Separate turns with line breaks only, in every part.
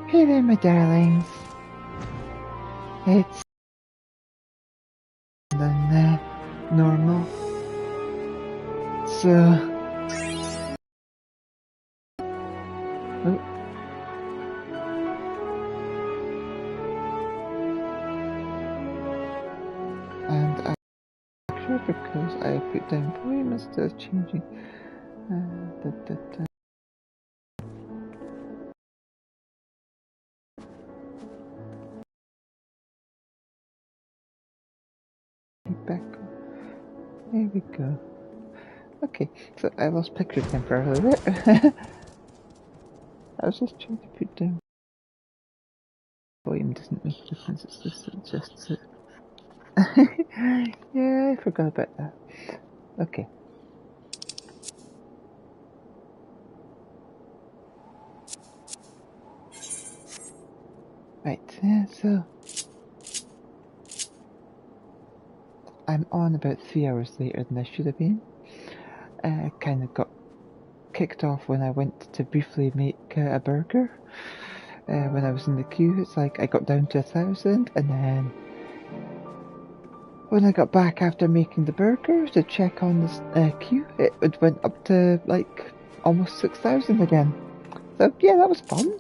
Hey there, my darlings. It's than normal. So, oh. And I'm sure because I put down poem instead of changing. Back. There we go. Okay, so I lost picture temporarily there. I was just trying to put down. Volume doesn't make a difference, it's just adjusts it. Yeah, I forgot about that. Okay. Right, so I'm on about 3 hours later than I should have been. I kind of got kicked off when I went to briefly make a burger. When I was in the queue, it's like I got down to 1,000, and then when I got back after making the burger to check on the queue, it went up to like almost 6,000 again. So yeah, that was fun.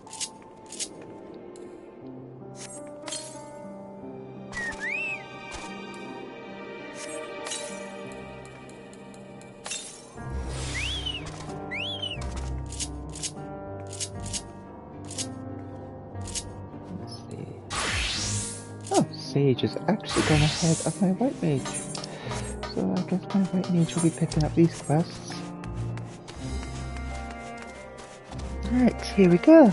Sage has actually gone ahead of my white mage, so I guess my white mage will be picking up these quests. Alright, here we go.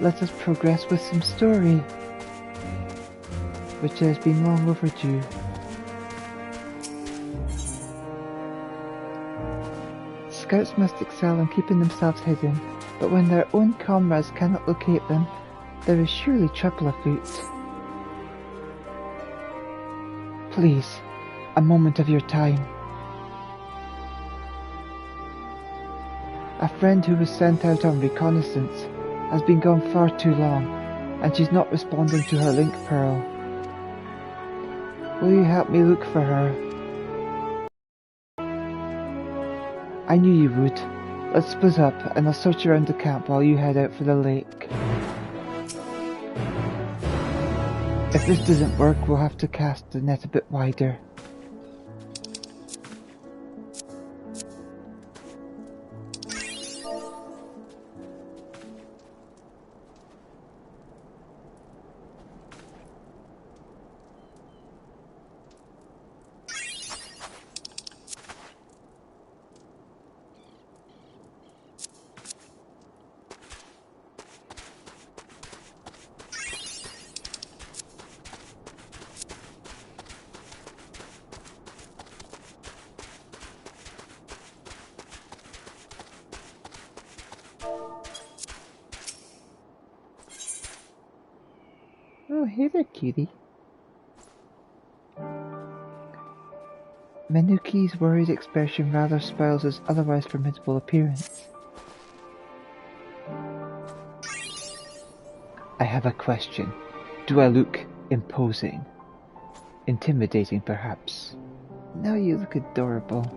Let us progress with some story, which has been long overdue. Scouts must excel in keeping themselves hidden, but when their own comrades cannot locate them, there is surely trouble afoot. Please, a moment of your time. A friend who was sent out on reconnaissance has been gone far too long, and she's not responding to her link pearl. Will you help me look for her? I knew you would. Let's split up, and I'll search around the camp while you head out for the lake. If this doesn't work, we'll have to cast the net a bit wider. Oh, hey there, cutie. Menuki's worried expression rather spoils his otherwise formidable appearance. I have a question. Do I look imposing? Intimidating, perhaps? No, you look adorable.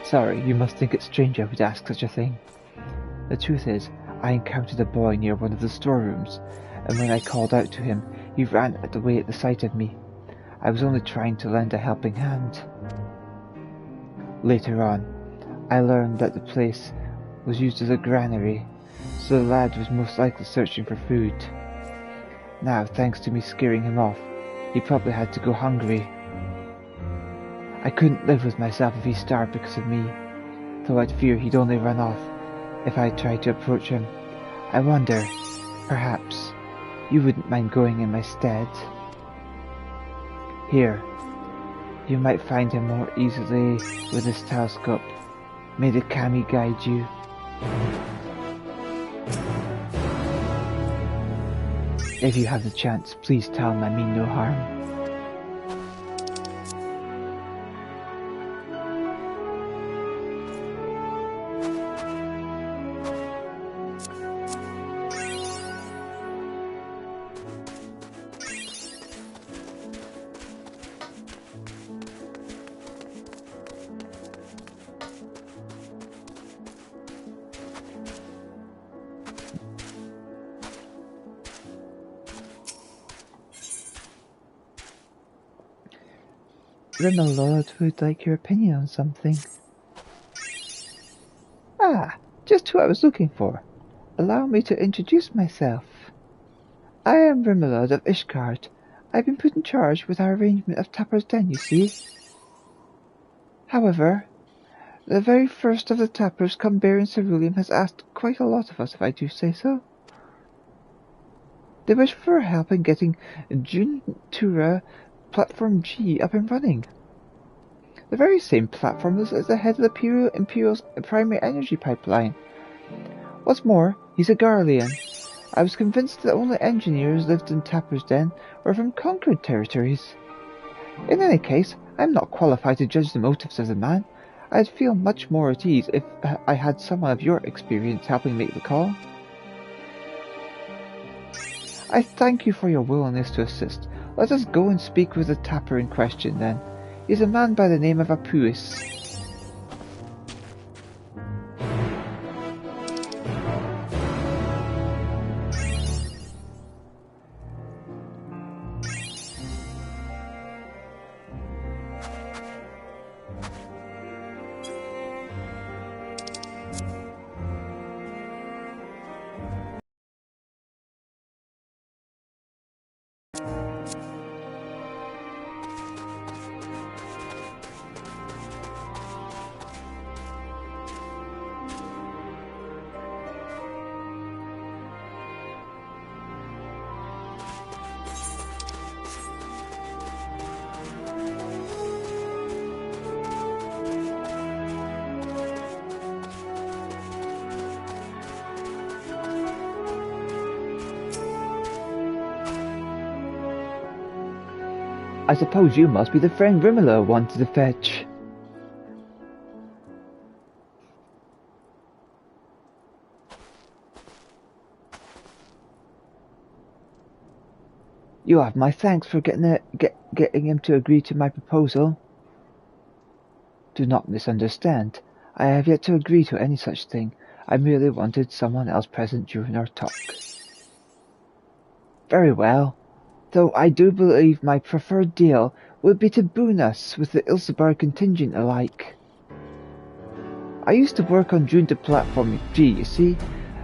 Sorry, you must think it strange I would ask such a thing. The truth is, I encountered a boy near one of the storerooms, and when I called out to him, he ran away at the sight of me. I was only trying to lend a helping hand. Later on, I learned that the place was used as a granary, so the lad was most likely searching for food. Now, thanks to me scaring him off, he probably had to go hungry. I couldn't live with myself if he starved because of me, though I'd fear he'd only run off if I tried to approach him. I wonder, perhaps, you wouldn't mind going in my stead? Here, you might find him more easily with this telescope. May the kami guide you. If you have the chance, please tell him I mean no harm. Rimmelord would like your opinion on something. Ah, just who I was looking for. Allow me to introduce myself. I am Rimmelord of Ishgard. I've been put in charge with our arrangement of Tapper's Den, you see. However, the very first of the Tappers come bearing ceruleum has asked quite a lot of us, if I do say so. They wish for help in getting Juntura Platform G up and running. The very same platform is at the head of the Imperial's primary energy pipeline. What's more, he's a Garlean. I was convinced that only engineers lived in Tapper's Den were from conquered territories. In any case, I am not qualified to judge the motives of the man. I'd feel much more at ease if I had someone of your experience helping make the call. I thank you for your willingness to assist. Let us go and speak with the Tapper in question, then. He's a man by the name of Apuis. I suppose you must be the friend Rimela wanted to fetch. You have my thanks for getting him to agree to my proposal. Do not misunderstand. I have yet to agree to any such thing. I merely wanted someone else present during our talk. Very well. Though I do believe my preferred deal would be to boon us with the Ilsebar contingent alike. I used to work on Junta Platform G, you see,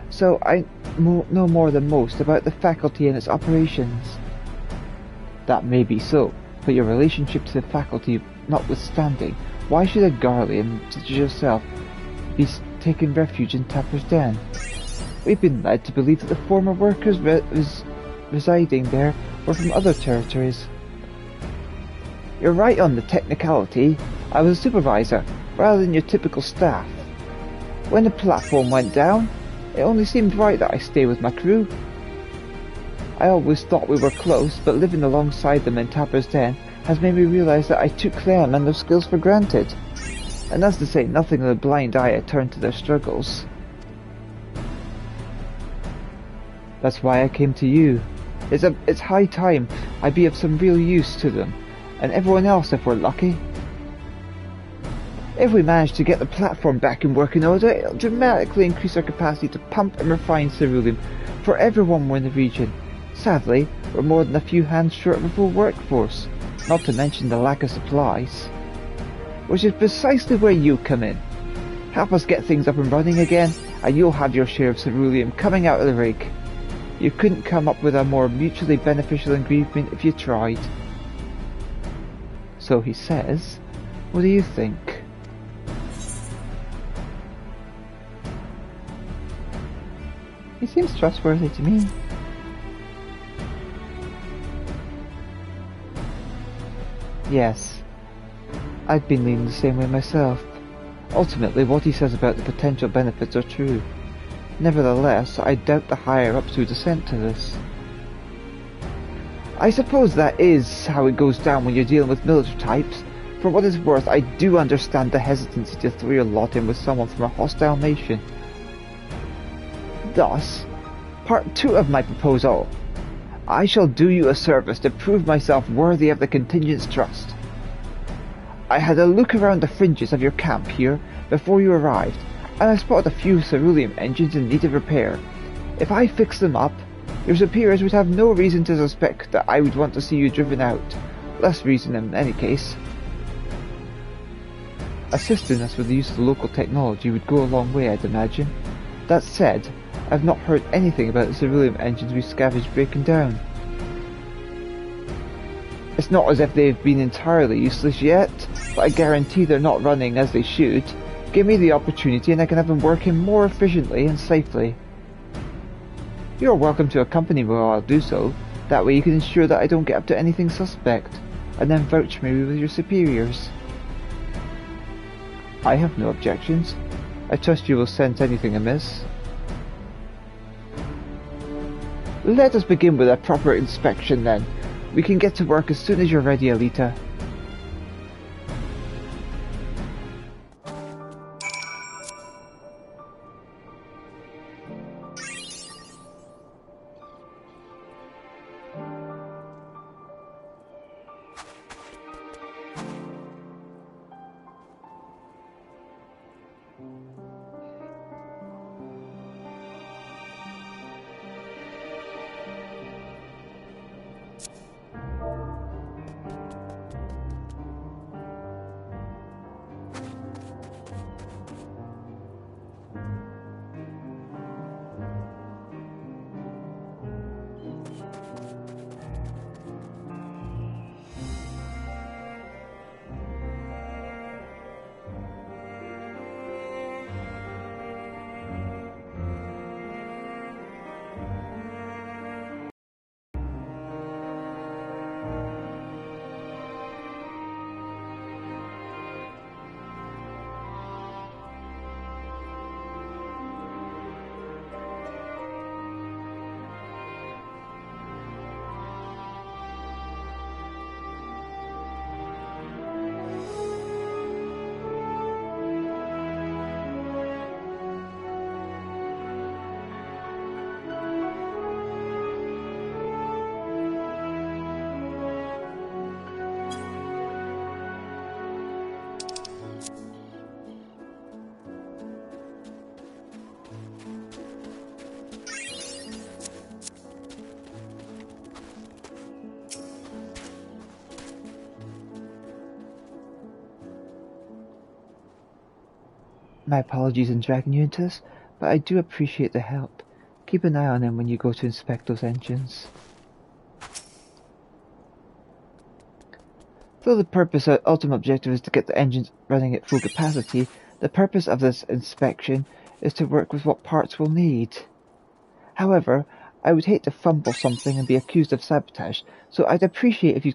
so I know more than most about the faculty and its operations. That may be so, but your relationship to the faculty notwithstanding, why should a Garlean such as yourself be taking refuge in Tapper's Den? We've been led to believe that the former workers residing there were from other territories. You're right on the technicality. I was a supervisor, rather than your typical staff. When the platform went down, it only seemed right that I stay with my crew. I always thought we were close, but living alongside them in Tapper's Den has made me realize that I took them and their skills for granted. And that's to say nothing of the blind eye I turned to their struggles. That's why I came to you. It's high time I be of some real use to them, and everyone else if we're lucky. If we manage to get the platform back in working order, it'll dramatically increase our capacity to pump and refine ceruleum for everyone in the region. Sadly, we're more than a few hands short of a full workforce, not to mention the lack of supplies. Which is precisely where you come in. Help us get things up and running again, and you'll have your share of ceruleum coming out of the rig. You couldn't come up with a more mutually beneficial agreement if you tried. So he says, what do you think? He seems trustworthy to me. Yes, I've been leaning the same way myself. Ultimately, what he says about the potential benefits are true. Nevertheless, I doubt the higher-ups would assent to this. I suppose that is how it goes down when you're dealing with military types. For what it's worth, I do understand the hesitancy to throw your lot in with someone from a hostile nation. Thus, part 2 of my proposal. I shall do you a service to prove myself worthy of the contingent's trust. I had a look around the fringes of your camp here before you arrived, and I spotted a few ceruleum engines in need of repair. If I fix them up, your superiors would have no reason to suspect that I would want to see you driven out. Less reason in any case. Assisting us with the use of the local technology would go a long way, I'd imagine. That said, I've not heard anything about the civilian engines we scavenged breaking down. It's not as if they've been entirely useless yet, but I guarantee they're not running as they should. Give me the opportunity and I can have them working more efficiently and safely. You're welcome to accompany me while I'll do so. That way you can ensure that I don't get up to anything suspect, and then vouch for me with your superiors. I have no objections. I trust you will sense anything amiss. Let us begin with a proper inspection then. We can get to work as soon as you're ready, Elita. My apologies in dragging you into this, but I do appreciate the help. Keep an eye on him when you go to inspect those engines. Though the ultimate objective is to get the engines running at full capacity, the purpose of this inspection is to work with what parts we'll need. However, I would hate to fumble something and be accused of sabotage, so I'd appreciate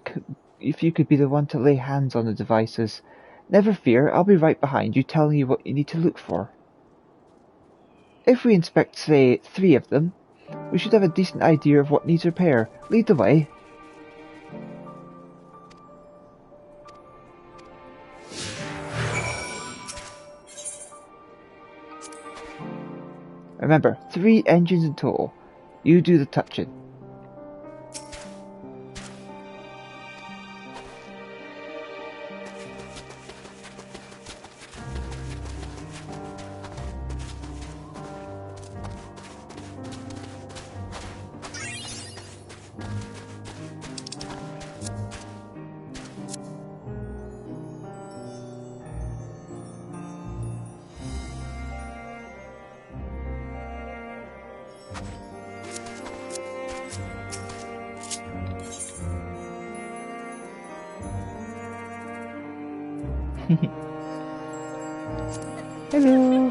if you could be the one to lay hands on the devices. Never fear, I'll be right behind you telling you what you need to look for. If we inspect, say, 3 of them, we should have a decent idea of what needs repair. Lead the way. Remember, 3 engines in total. You do the touching. Hello.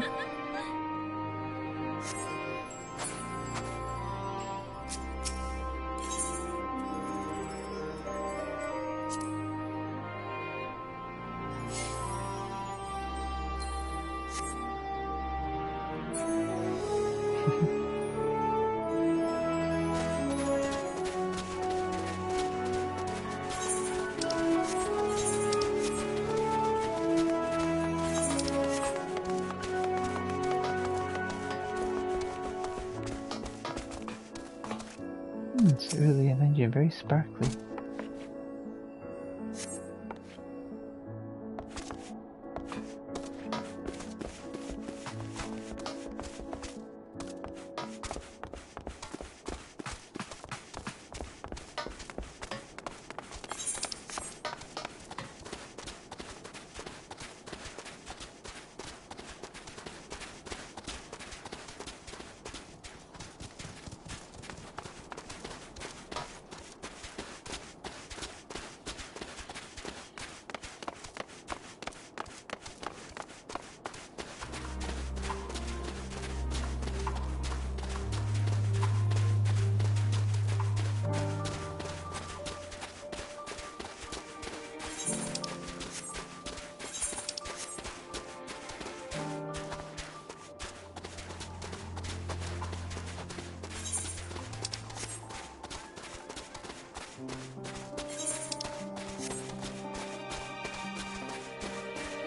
It's really an engine, very sparkly.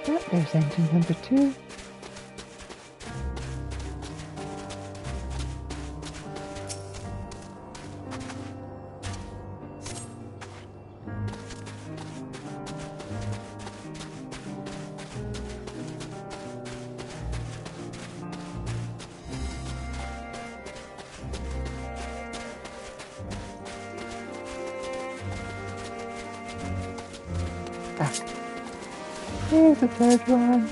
There's engine number 2. Here's the third one.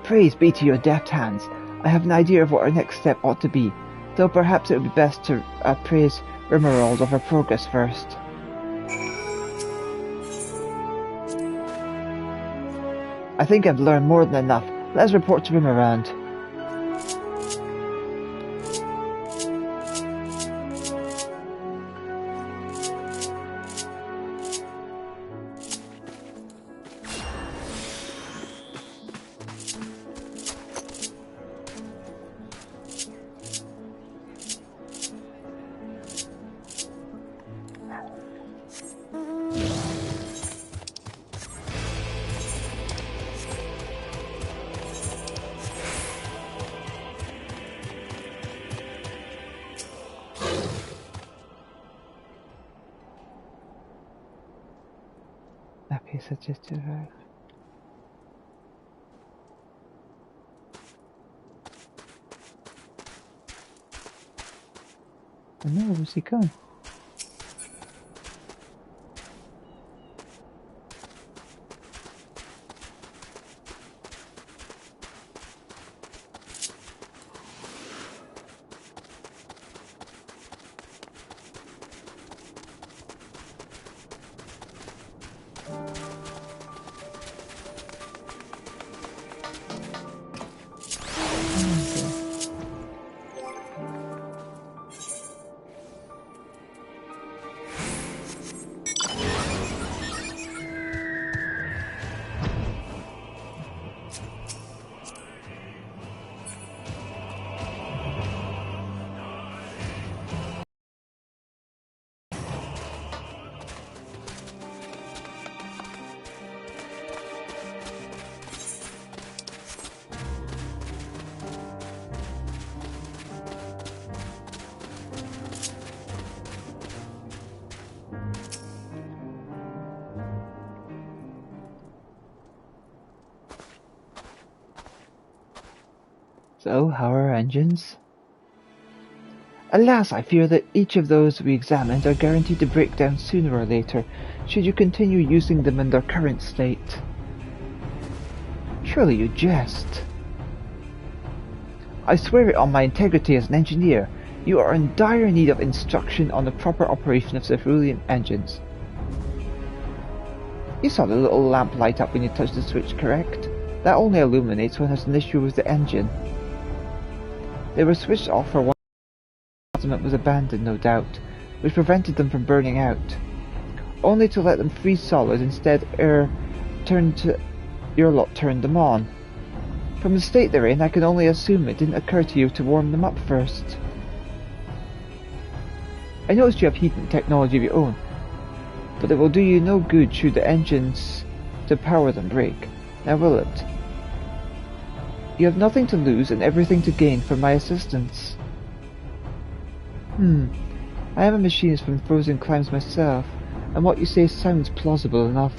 Praise be to your deft hands. I have an idea of what our next step ought to be, though perhaps it would be best to praise Rimerald of her progress first. I think I've learned more than enough. Let's report to Rimerald. Just arrived. Oh no, where's he gone? So, how are our engines? Alas, I fear that each of those we examined are guaranteed to break down sooner or later, should you continue using them in their current state. Surely you jest. I swear it on my integrity as an engineer, you are in dire need of instruction on the proper operation of cerulean engines. You saw the little lamp light up when you touched the switch, correct? That only illuminates when there's an issue with the engine. They were switched off for one element was abandoned, no doubt, which prevented them from burning out, only to let them freeze solid instead ere your lot turned them on. From the state they're in, I can only assume it didn't occur to you to warm them up first. I noticed you have heating technology of your own, but it will do you no good should the engines to power them break. Now will it? You have nothing to lose and everything to gain from my assistance. I am a machinist from frozen climes myself, and what you say sounds plausible enough.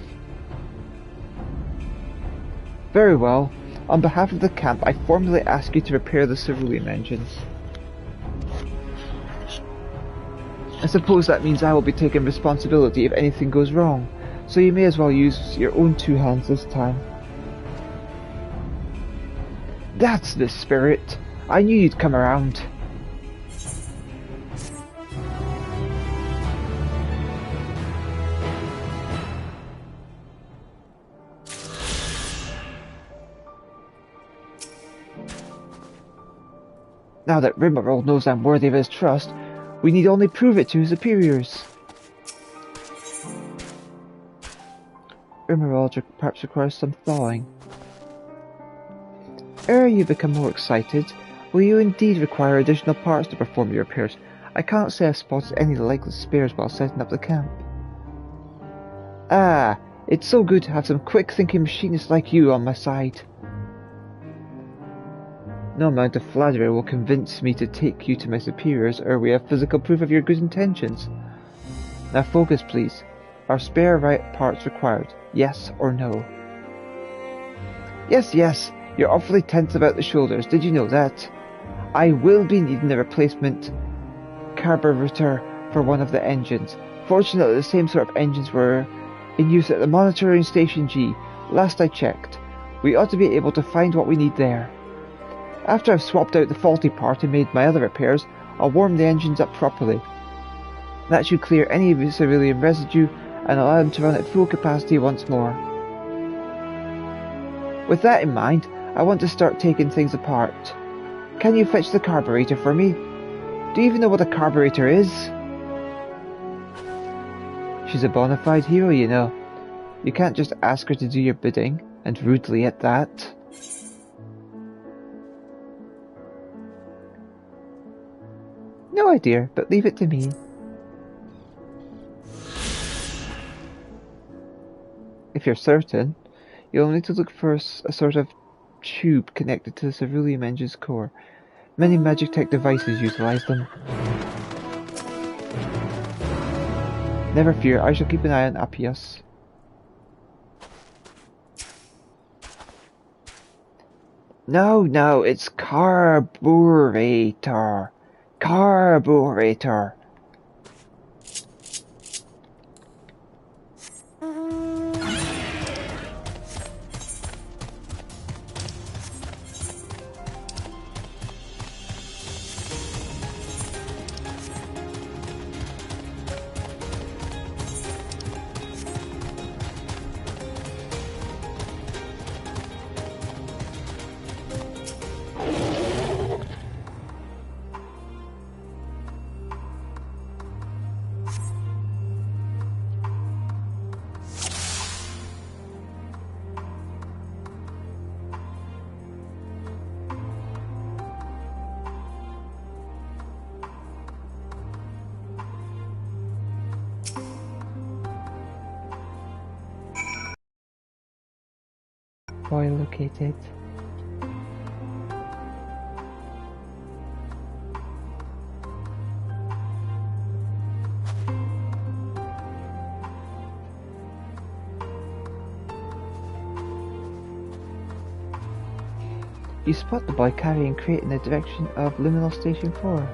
Very well. On behalf of the camp, I formally ask you to repair the cerulean engines. I suppose that means I will be taking responsibility if anything goes wrong, so you may as well use your own 2 hands this time. That's the spirit! I knew you'd come around. Now that Rimerald knows I'm worthy of his trust, we need only prove it to his superiors. Rimerald perhaps requires some thawing. Ere you become more excited, Will you indeed require additional parts to perform your repairs? I can't say I've spotted any likely spares while setting up the camp. Ah, it's so good to have some quick-thinking machinists like you on my side. No amount of flattery will convince me to take you to my superiors, or we have physical proof of your good intentions. Now focus, please. Are spare right parts required? Yes or no? Yes, yes. You're awfully tense about the shoulders. Did you know that? I will be needing a replacement carburetor for one of the engines. Fortunately, the same sort of engines were in use at the monitoring station G. Last I checked. We ought to be able to find what we need there. After I've swapped out the faulty part and made my other repairs, I'll warm the engines up properly. That should clear any cerulean residue and allow them to run at full capacity once more. With that in mind, I want to start taking things apart. Can you fetch the carburetor for me? Do you even know what a carburetor is? She's a bona fide hero, you know. You can't just ask her to do your bidding, and rudely at that. No idea, but leave it to me. If you're certain, you'll need to look for a sort of tube connected to the cerulean engine's core. Many Magitech devices utilize them. Never fear, I shall keep an eye on Appius. No, it's carburetor. Carburetor. Boy located. You spot the boy carrying crate in the direction of Liminal Station 4.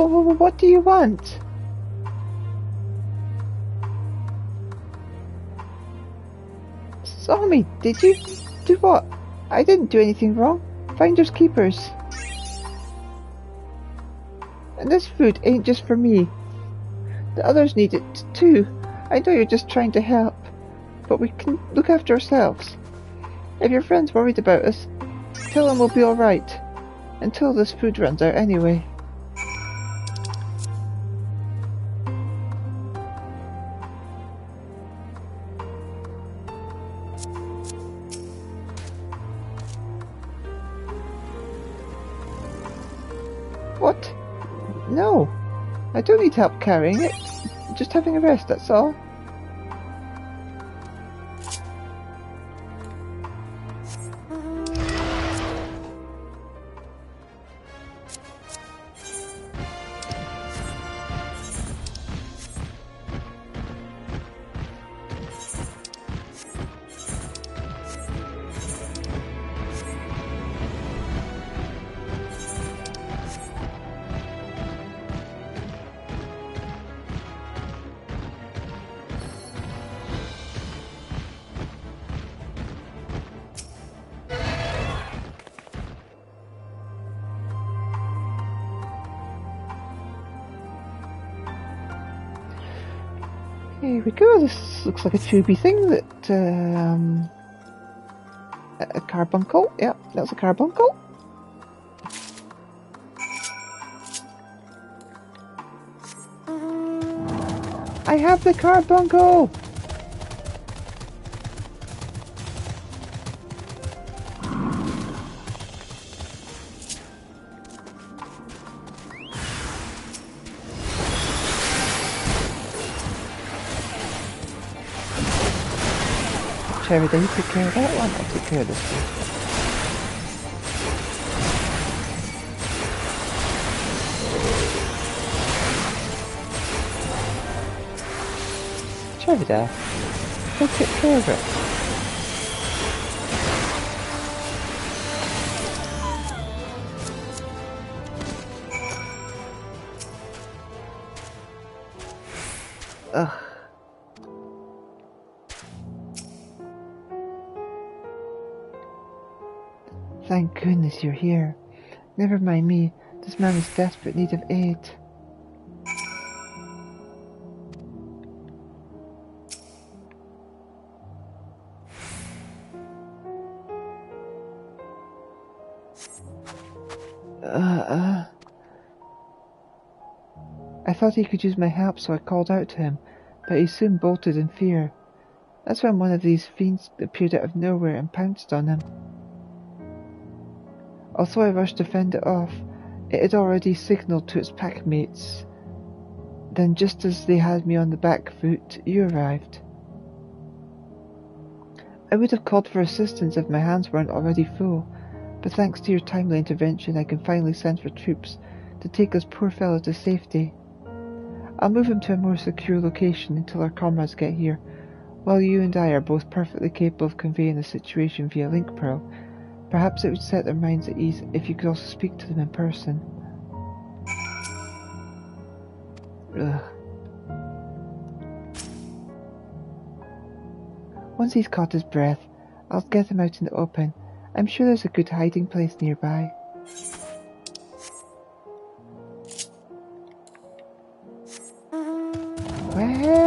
What do you want? Saw me, did you? Do what? I didn't do anything wrong. Finders keepers. And this food ain't just for me. The others need it too. I know you're just trying to help, but we can look after ourselves. If your friend's worried about us, tell them we'll be alright. Until this food runs out anyway. What? No. I don't need help carrying it. Just having a rest, that's all. Here we go, this looks like a tubey thing that, a carbuncle, yeah, that's a carbuncle. I have the carbuncle! Cherry, you take care of that one, I'll take care of this one. Cherry, go take care of it. Ugh. Thank goodness you're here. Never mind me. This man is in desperate need of aid. I thought he could use my help, so I called out to him, but he soon bolted in fear. That's when one of these fiends appeared out of nowhere and pounced on him. Although I rushed to fend it off, it had already signalled to its packmates. Then just as they had me on the back foot, you arrived. I would have called for assistance if my hands weren't already full, but thanks to your timely intervention I can finally send for troops to take this poor fellow to safety. I'll move him to a more secure location until our comrades get here, while you and I are both perfectly capable of conveying the situation via link pearl. Perhaps it would set their minds at ease if you could also speak to them in person. Ugh. Once he's caught his breath, I'll get him out in the open. I'm sure there's a good hiding place nearby. Where?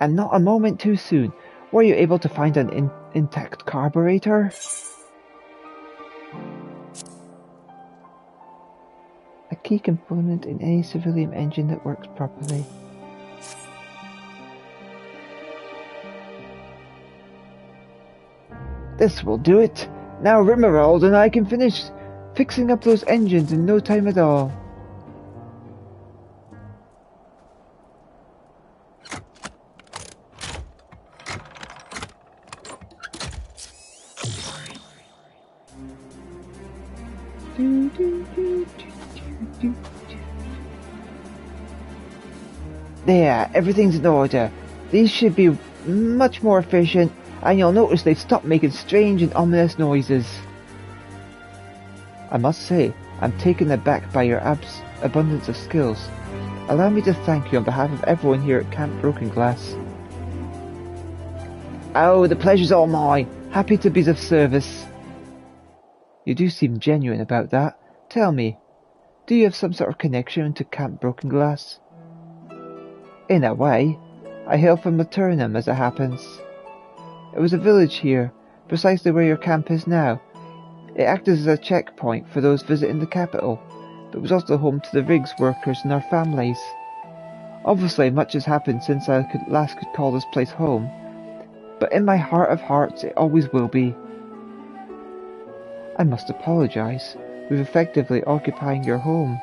And not a moment too soon. Were you able to find an intact carburetor? A key component in any civilian engine that works properly. This will do it. Now Rimerald and I can finish fixing up those engines in no time at all. There, everything's in order. These should be much more efficient, and you'll notice they've stopped making strange and ominous noises. I must say, I'm taken aback by your abundance of skills. Allow me to thank you on behalf of everyone here at Camp Broken Glass. Oh, the pleasure's all mine. Happy to be of service. You do seem genuine about that. Tell me, do you have some sort of connection to Camp Broken Glass? In a way. I hail from Maternum, as it happens. It was a village here, precisely where your camp is now. It acted as a checkpoint for those visiting the capital, but was also home to the rigs workers and our families. Obviously, much has happened since I last could call this place home, but in my heart of hearts, it always will be. I must apologize. We've effectively occupying your home.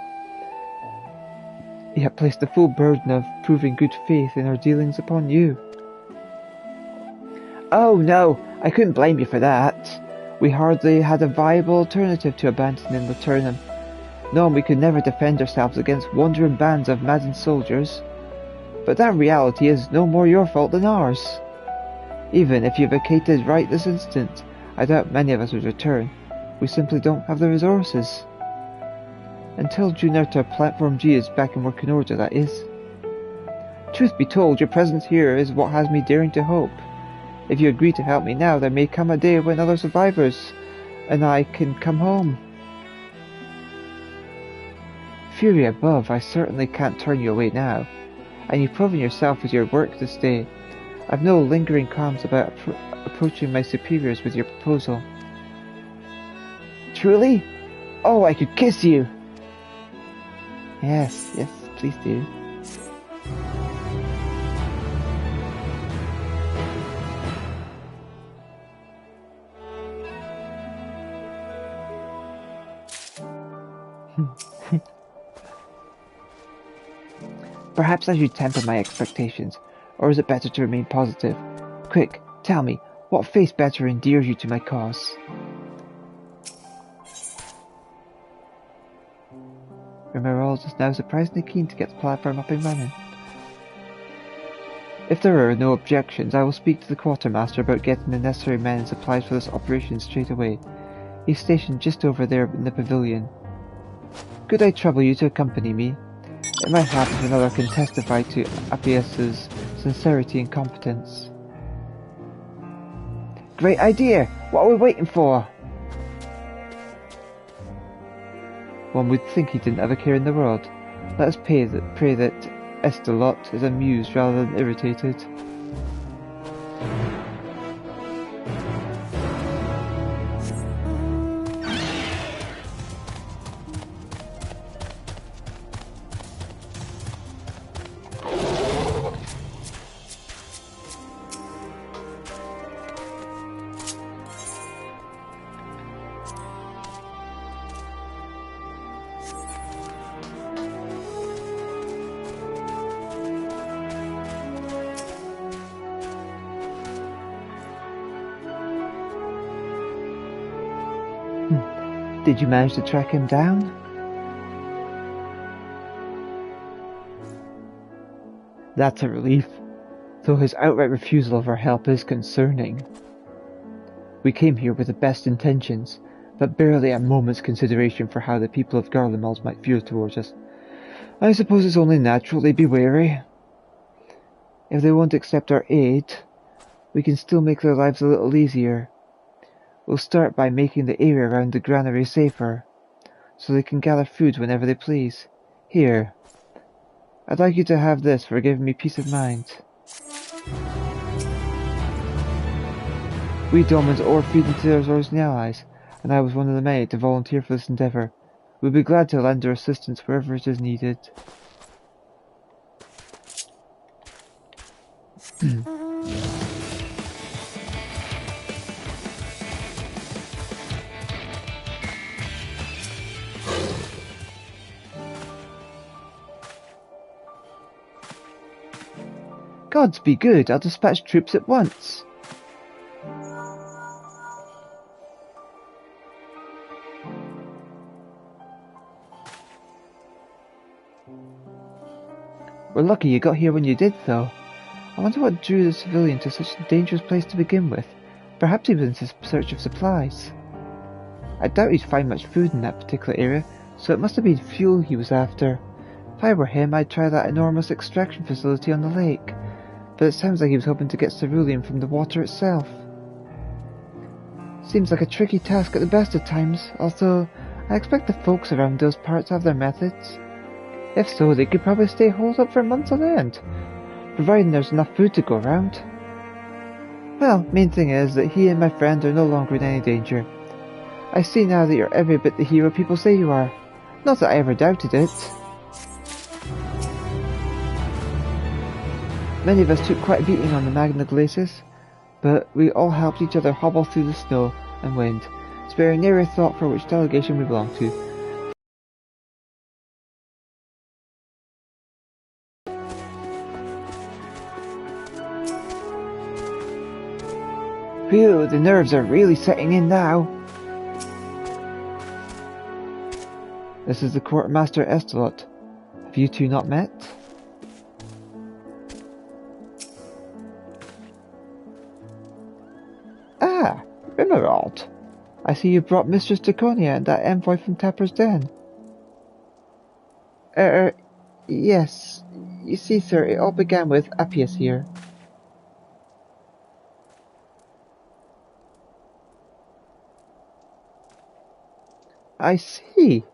Yet placed the full burden of proving good faith in our dealings upon you. Oh no, I couldn't blame you for that. We hardly had a viable alternative to abandoning Laturnum, knowing we could never defend ourselves against wandering bands of maddened soldiers. But that reality is no more your fault than ours. Even if you vacated right this instant, I doubt many of us would return. We simply don't have the resources. Until Juneta Platform G is back in working order, that is. Truth be told, your presence here is what has me daring to hope. If you agree to help me now, there may come a day when other survivors and I can come home. Fury above, I certainly can't turn you away now, and you've proven yourself with your work this day. I've no lingering qualms about approaching my superiors with your proposal. Truly? Oh, I could kiss you! Yes, please do. Perhaps I should temper my expectations, or is it better to remain positive? Quick, tell me, what face better endears you to my cause? Rimerald is now surprisingly keen to get the platform up and running. If there are no objections, I will speak to the quartermaster about getting the necessary men and supplies for this operation straight away. He's stationed just over there in the pavilion. Could I trouble you to accompany me? It might happen if another can testify to Appius's sincerity and competence. Great idea! What are we waiting for? One would think he didn't have a care in the world. Let us pray that Estelot is amused rather than irritated. Did you manage to track him down? That's a relief, though his outright refusal of our help is concerning. We came here with the best intentions, but barely a moment's consideration for how the people of Garlemald might feel towards us. I suppose it's only natural they'd be wary. If they won't accept our aid, we can still make their lives a little easier. We'll start by making the area around the granary safer, so they can gather food whenever they please. Here, I'd like you to have this for giving me peace of mind. We Dolmens overfeed into their Zorsni allies, and I was one of the many to volunteer for this endeavour. We'll be glad to lend our assistance wherever it is needed. Gods be good, I'll dispatch troops at once. We're lucky you got here when you did, though. I wonder what drew the civilian to such a dangerous place to begin with. Perhaps he was in search of supplies. I doubt he'd find much food in that particular area, so it must have been fuel he was after. If I were him, I'd try that enormous extraction facility on the lake, but it sounds like he was hoping to get cerulean from the water itself. Seems like a tricky task at the best of times, although I expect the folks around those parts have their methods. If so, they could probably stay holed up for months on end, providing there's enough food to go around. Well, main thing is that he and my friend are no longer in any danger. I see now that you're every bit the hero people say you are. Not that I ever doubted it. Many of us took quite a beating on the Magna Glacis, but we all helped each other hobble through the snow and wind, sparing never a thought for which delegation we belong to. Phew, the nerves are really setting in now. This is the Quartermaster Estelot. Have you two not met? Ah, Rimmerald. I see you brought Mistress Draconia and that envoy from Tapper's Den. Yes. You see, sir, it all began with Appius here. I see.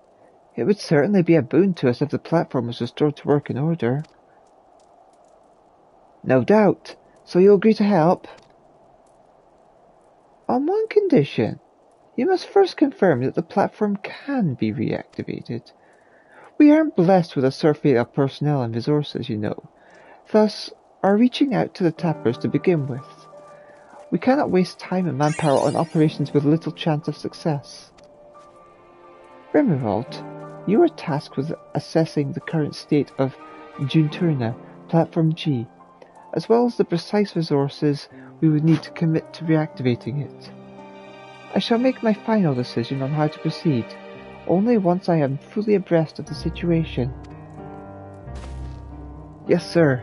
It would certainly be a boon to us if the platform was restored to working order. No doubt. So you'll agree to help? On one condition. You must first confirm that the platform can be reactivated. We aren't blessed with a surfeit of personnel and resources, you know. Thus, are reaching out to the tappers to begin with. We cannot waste time and manpower on operations with little chance of success. Rimmerald, you are tasked with assessing the current state of Junturna, Platform G, as well as the precise resources we would need to commit to reactivating it. I shall make my final decision on how to proceed, only once I am fully abreast of the situation. Yes, sir.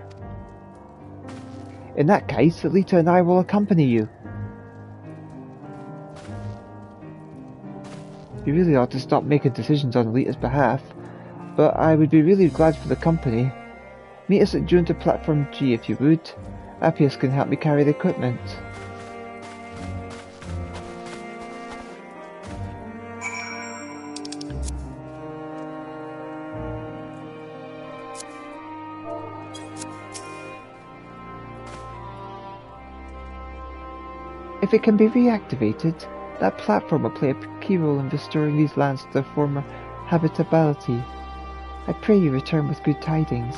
In that case, Elita and I will accompany you. You really ought to stop making decisions on Elita's behalf, but I would be really glad for the company. Meet us at Junta Platform G if you would. Appius can help me carry the equipment. If it can be reactivated, that platform will play a key role in restoring these lands to their former habitability. I pray you return with good tidings.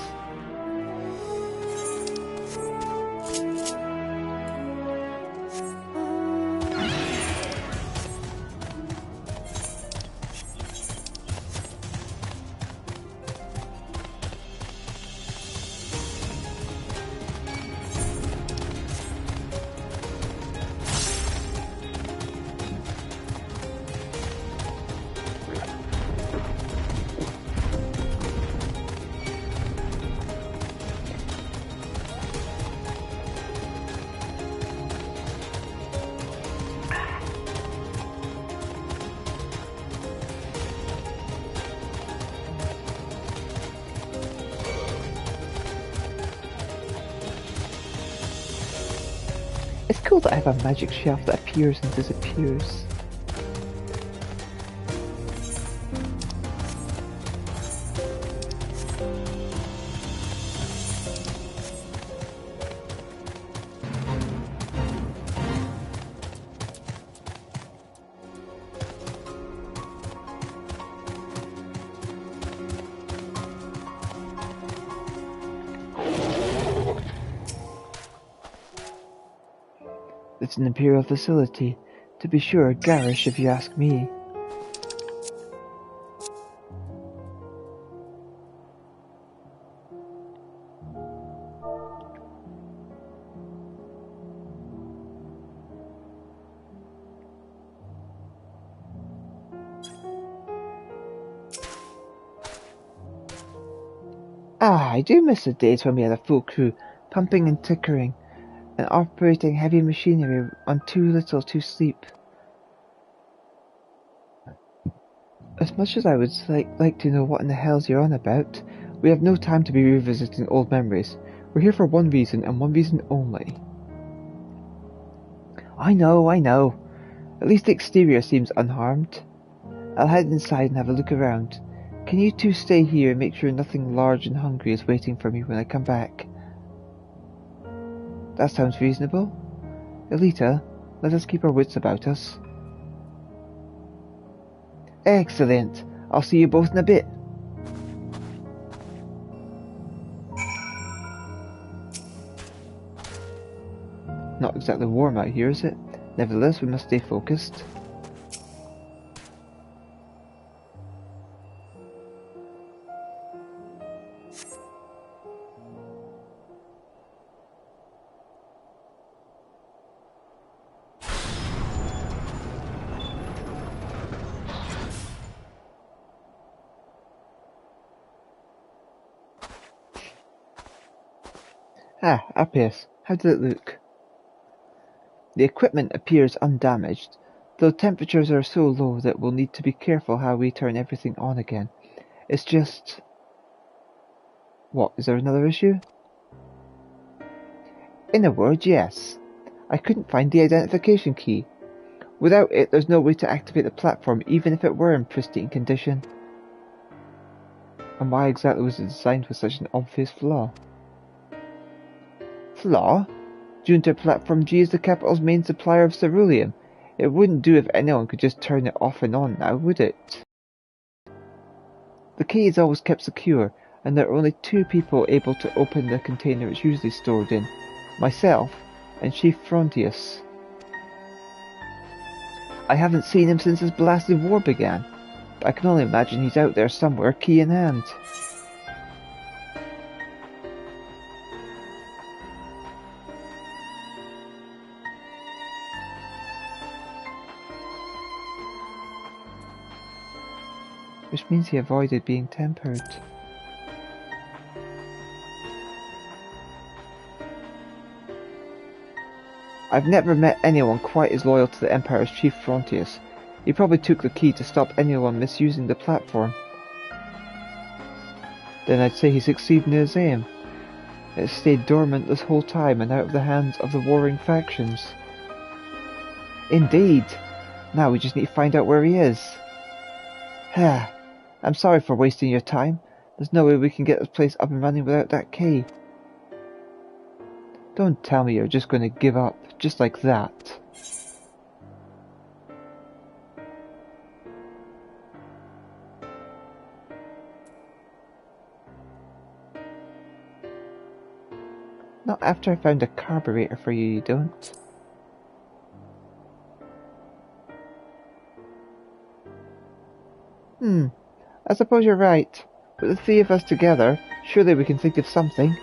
It's cool that I have a magic shelf that appears and disappears. It's an Imperial facility. To be sure, garish if you ask me. Ah, I do miss the days when we had a full crew, pumping and tinkering, and operating heavy machinery on too little to sleep. As much as I would like to know what in the hell's you're on about, we have no time to be revisiting old memories. We're here for one reason, and one reason only. I know. At least the exterior seems unharmed. I'll head inside and have a look around. Can you two stay here and make sure nothing large and hungry is waiting for me when I come back? That sounds reasonable. Elita, let us keep our wits about us. Excellent. I'll see you both in a bit. Not exactly warm out here, is it? Nevertheless, we must stay focused. Ah, our pace. How did it look? The equipment appears undamaged, though temperatures are so low that we'll need to be careful how we turn everything on again. It's just... What, is there another issue? In a word, yes. I couldn't find the identification key. Without it, there's no way to activate the platform, even if it were in pristine condition. And why exactly was it designed with such an obvious flaw? Flaw? Junta Platform G is the capital's main supplier of ceruleum. It wouldn't do if anyone could just turn it off and on now, would it? The key is always kept secure, and there are only two people able to open the container it's usually stored in. Myself, and Chief Frontius. I haven't seen him since this blasted war began, but I can only imagine he's out there somewhere, key in hand. Which means he avoided being tempered. I've never met anyone quite as loyal to the Empire's Chief Frontius. He probably took the key to stop anyone misusing the platform. Then I'd say he succeeded in his aim. It stayed dormant this whole time and out of the hands of the warring factions. Indeed. Now we just need to find out where he is. I'm sorry for wasting your time. There's no way we can get this place up and running without that key. Don't tell me you're just going to give up, just like that. Not after I found a carburetor for you, you don't. I suppose you're right. With the three of us together, surely we can think of something.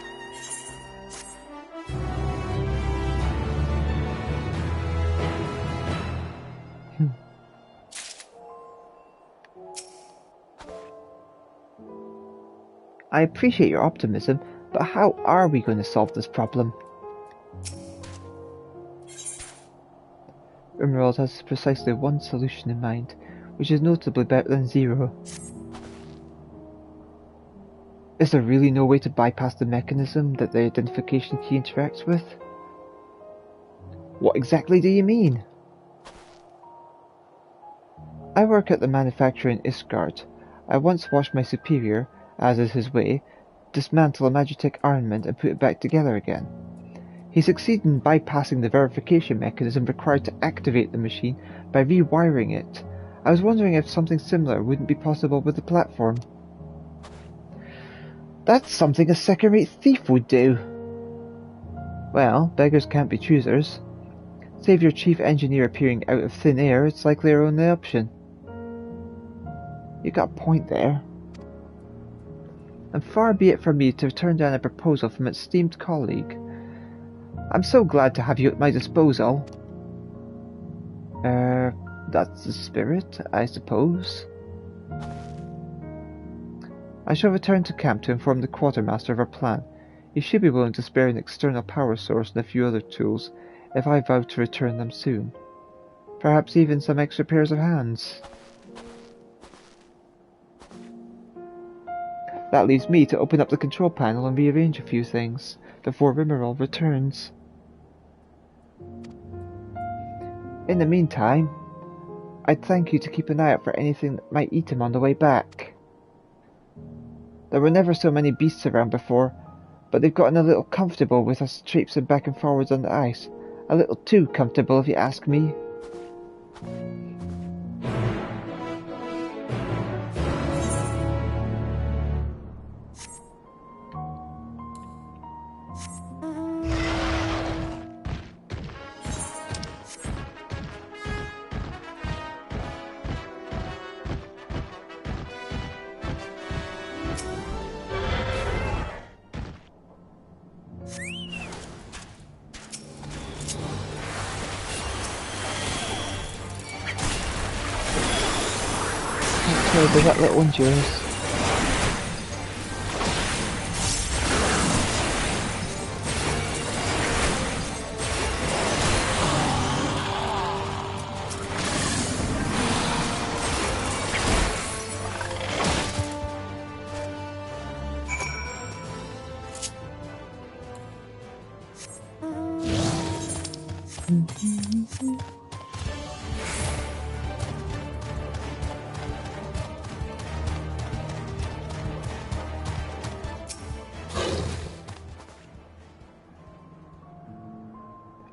I appreciate your optimism, but how are we going to solve this problem? Emerald has precisely one solution in mind, which is notably better than zero. Is there really no way to bypass the mechanism that the identification key interacts with? What exactly do you mean? I work at the manufacturer in Isgard. I once watched my superior, as is his way, dismantle a Magitech armament and put it back together again. He succeeded in bypassing the verification mechanism required to activate the machine by rewiring it. I was wondering if something similar wouldn't be possible with the platform. That's something a second-rate thief would do. Well, beggars can't be choosers. Save your chief engineer appearing out of thin air, it's likely our only option. You got a point there. And far be it from me to turn down a proposal from an esteemed colleague. I'm so glad to have you at my disposal. That's the spirit, I suppose. I shall return to camp to inform the quartermaster of our plan. He should be willing to spare an external power source and a few other tools if I vow to return them soon. Perhaps even some extra pairs of hands. That leaves me to open up the control panel and rearrange a few things before Rimmerall returns. In the meantime, I'd thank you to keep an eye out for anything that might eat him on the way back. There were never so many beasts around before, but they've gotten a little comfortable with us traipsing back and forwards on the ice. A little too comfortable if you ask me. Okay, that little one's yours.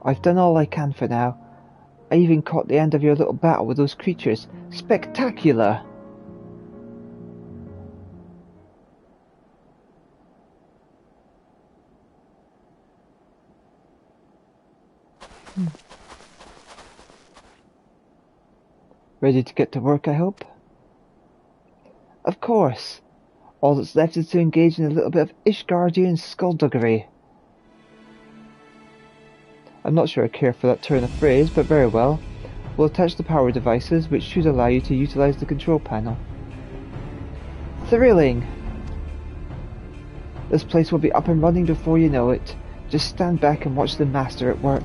I've done all I can for now. I even caught the end of your little battle with those creatures. Spectacular! Ready to get to work, I hope? Of course. All that's left is to engage in a little bit of Ishgardian skullduggery. I'm not sure I care for that turn of phrase, but very well. We'll attach the power devices, which should allow you to utilize the control panel. Thrilling! This place will be up and running before you know it. Just stand back and watch the master at work.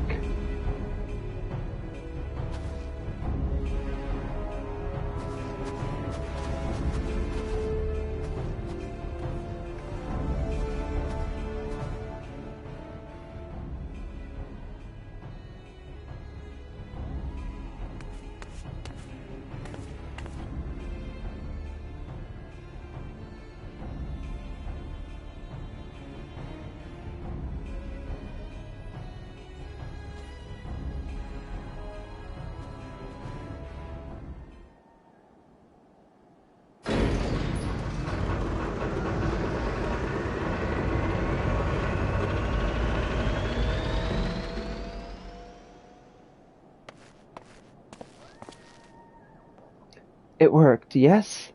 It worked, yes?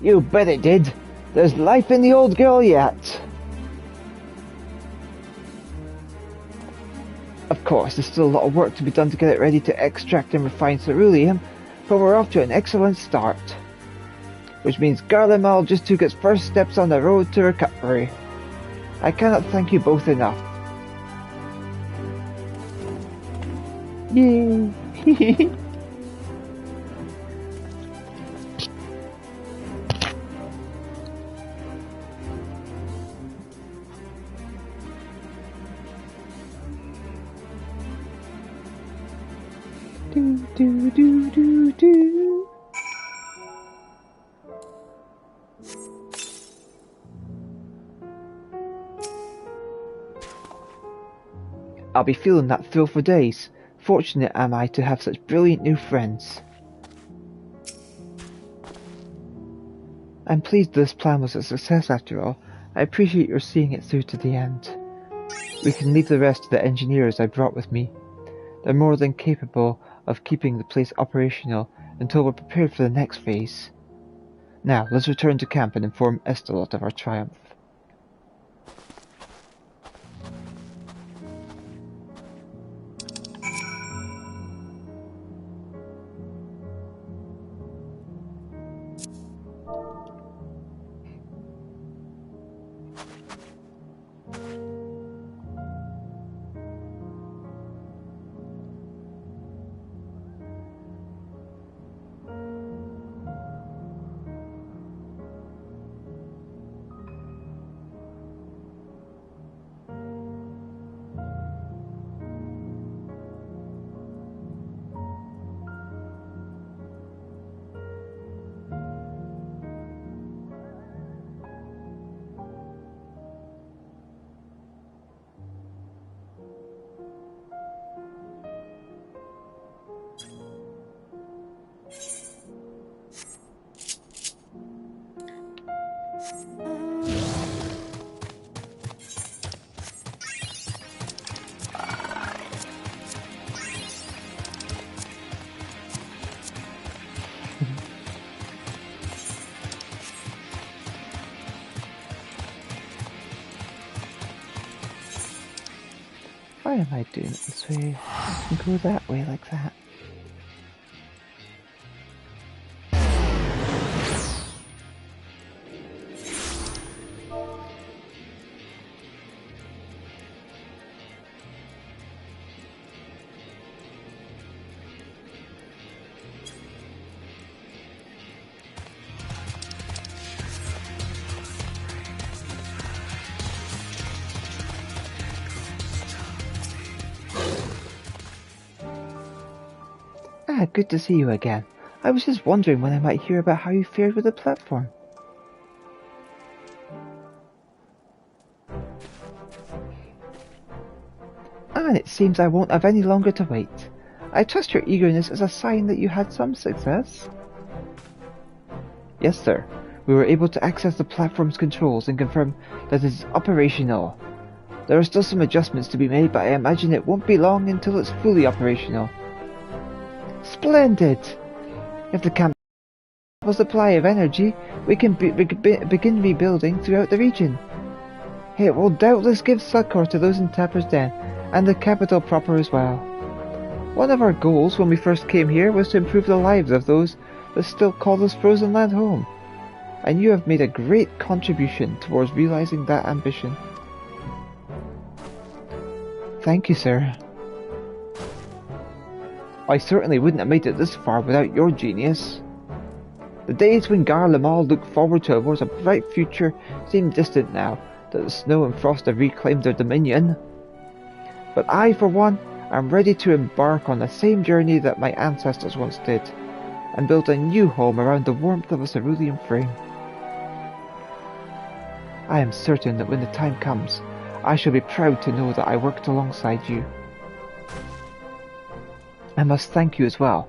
You bet it did! There's life in the old girl yet! Of course, there's still a lot of work to be done to get it ready to extract and refine ceruleum, but we're off to an excellent start. Which means Garlemald just took its first steps on the road to recovery. I cannot thank you both enough. Yay! do do do do do. I'll be feeling that thrill for days. Fortunate am I to have such brilliant new friends. I'm pleased this plan was a success after all. I appreciate your seeing it through to the end. We can leave the rest to the engineers I brought with me. They're more than capable of keeping the place operational until we're prepared for the next phase. Now, let's return to camp and inform Estelot of our triumph. am I doing it this way? I can go that way like that. Ah, good to see you again. I was just wondering when I might hear about how you fared with the platform. And it seems I won't have any longer to wait. I trust your eagerness is a sign that you had some success. Yes, sir. We were able to access the platform's controls and confirm that it is operational. There are still some adjustments to be made, but I imagine it won't be long until it's fully operational. Splendid! If the camp has a supply of energy, we can begin rebuilding throughout the region. It will doubtless give succor to those in Tapper's Den, and the capital proper as well. One of our goals when we first came here was to improve the lives of those that still call this frozen land home, and you have made a great contribution towards realizing that ambition. Thank you, sir. I certainly wouldn't have made it this far without your genius. The days when Garl and all looked forward towards a bright future seem distant now that the snow and frost have reclaimed their dominion. But I, for one, am ready to embark on the same journey that my ancestors once did, and build a new home around the warmth of a cerulean frame. I am certain that when the time comes, I shall be proud to know that I worked alongside you. I must thank you as well.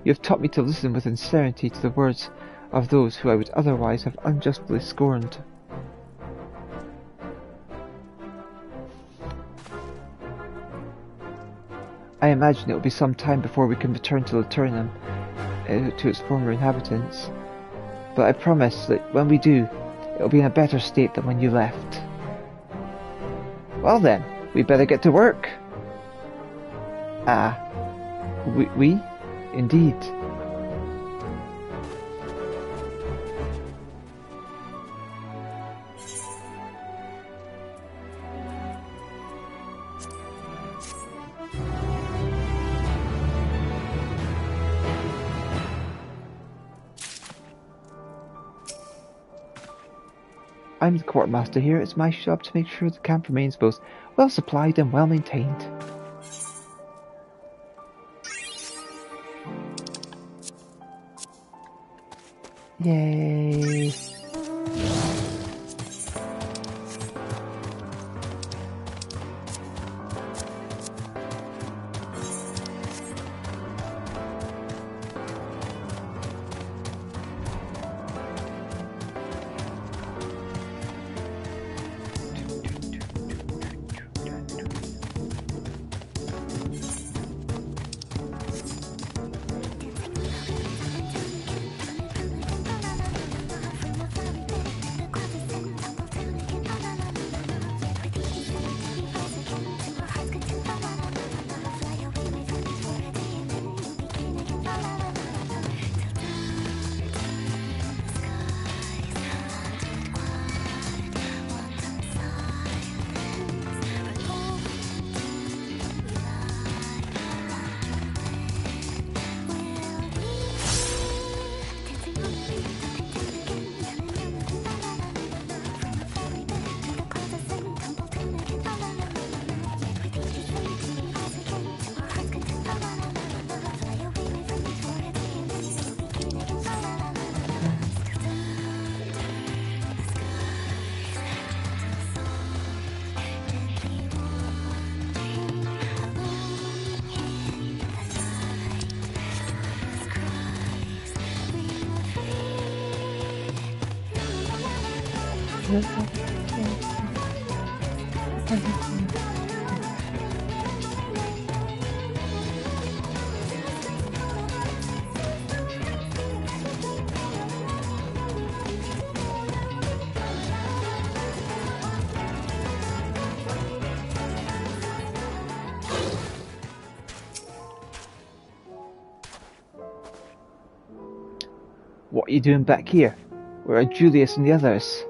You have taught me to listen with sincerity to the words of those who I would otherwise have unjustly scorned. I imagine it will be some time before we can return to Laternum, to its former inhabitants, but I promise that when we do, it will be in a better state than when you left. Well then, we better get to work. Ah, we? Indeed. I'm the quartermaster here. It's my job to make sure the camp remains both well supplied and well maintained. Yay! What are you doing back here? Where are Julius and the others?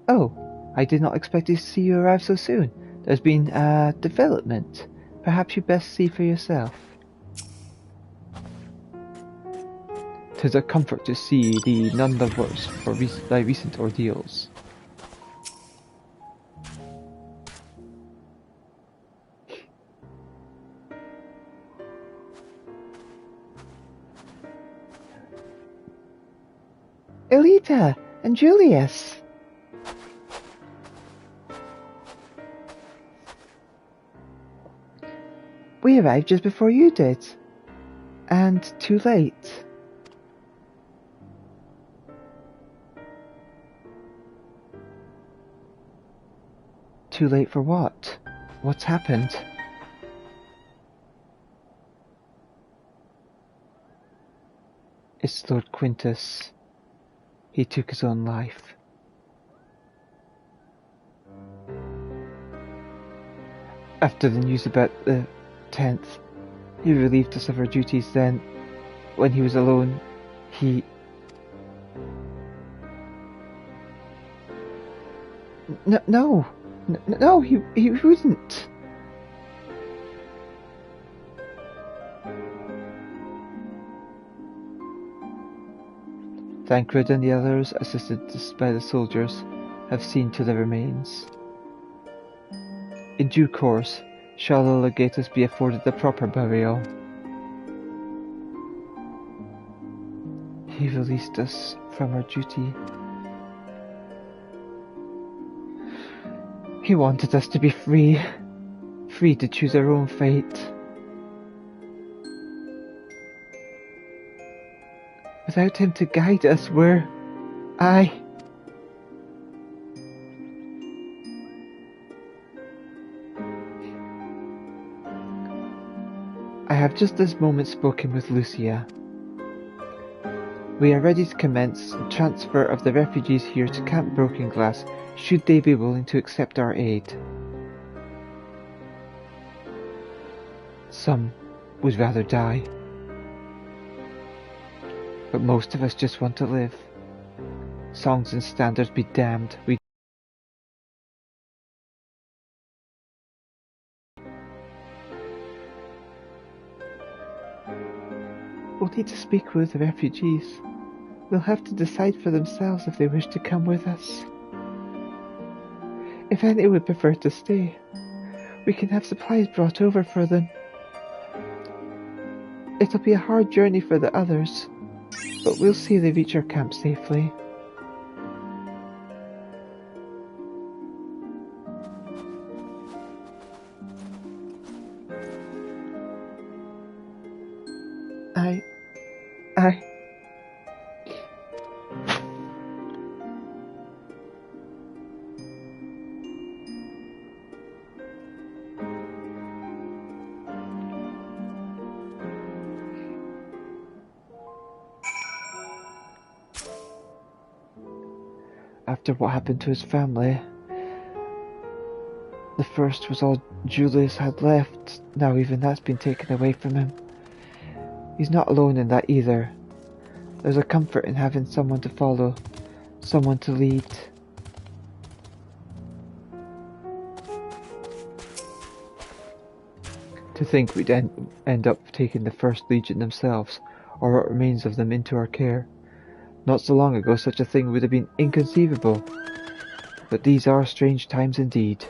Oh, I did not expect to see you arrive so soon. There's been a development. Perhaps you best see for yourself. 'Tis a comfort to see thee none the worse for thy recent ordeals. Elita and Julius! We arrived just before you did. And too late. Too late for what? What's happened? It's Lord Quintus. He took his own life. After the news about the 10th, he relieved us of our duties. Then, when he was alone, he... No, he wouldn't. Thancred and the others, assisted by the soldiers, have seen to the remains. In due course, shall the legatus be afforded the proper burial. He released us from our duty. He wanted us to be free to choose our own fate. Without him to guide us, I have just this moment spoken with Lucia. We are ready to commence the transfer of the refugees here to Camp Broken Glass, should they be willing to accept our aid. Some would rather die, but most of us just want to live. Songs and standards be damned. We'll need to speak with the refugees. They'll have to decide for themselves if they wish to come with us. If any would prefer to stay, we can have supplies brought over for them. It'll be a hard journey for the others, but we'll see they reach our camp safely. After what happened to his family, the first was all Julius had left. Now even that's been taken away from him. He's not alone in that either. There's a comfort in having someone to follow, someone to lead. To think we'd end up taking the First Legion themselves, or what remains of them, into our care. Not so long ago such a thing would have been inconceivable. But these are strange times indeed.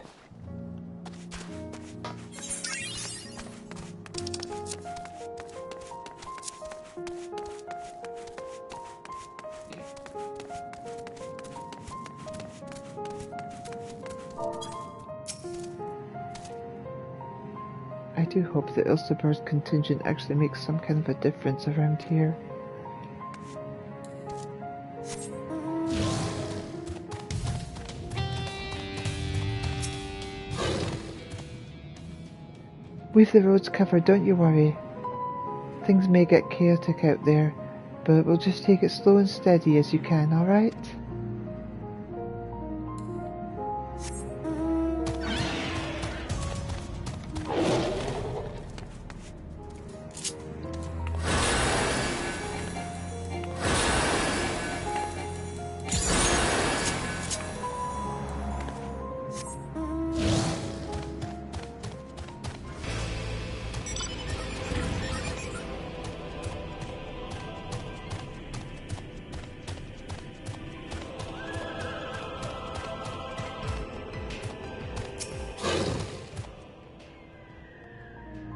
I do hope the Ilsebird's contingent actually makes some kind of a difference around here. We've the roads covered, don't you worry. Things may get chaotic out there, but we'll just take it slow and steady as you can, alright?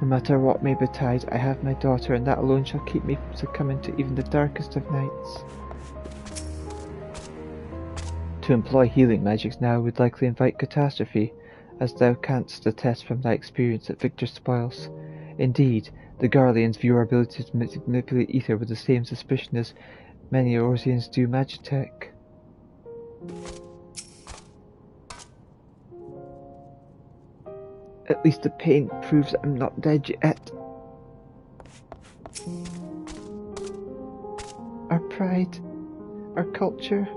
matter what may betide, I have my daughter, and that alone shall keep me from succumbing to even the darkest of nights. To employ healing magics now would likely invite catastrophe, as thou canst attest from thy experience at Victor's spoils. Indeed, the Garleans view our ability to manipulate ether with the same suspicion as many Orsians do magitech. At least the pain proves I'm not dead yet. Our pride, our culture,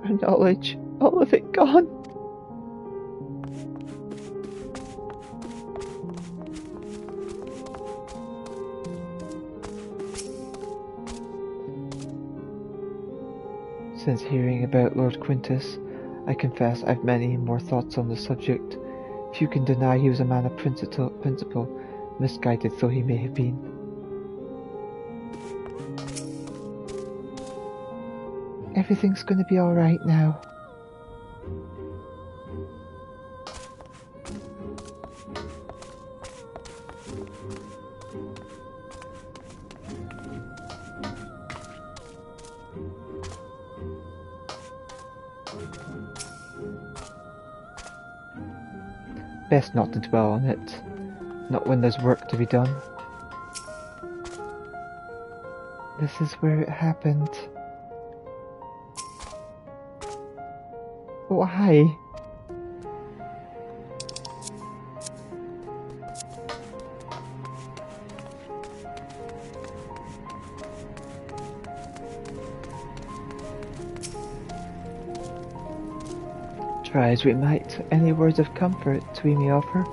our knowledge, all of it gone. Since hearing about Lord Quintus, I confess I've many more thoughts on the subject. Few can deny he was a man of principle, misguided though he may have been. Everything's going to be alright now. Best not to dwell on it, not when there's work to be done. This is where it happened. Why? Try as we might, any words of comfort we may offer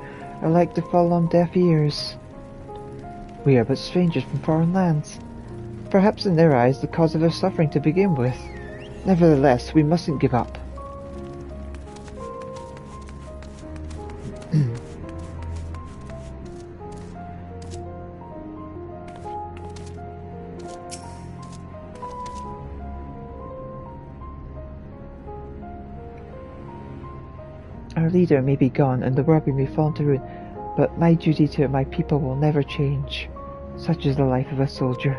are like to fall on deaf ears. We are but strangers from foreign lands, perhaps in their eyes the cause of their suffering to begin with. Nevertheless, we mustn't give up. Our leader may be gone and the world may fall to ruin, but my duty to my people will never change. Such is the life of a soldier.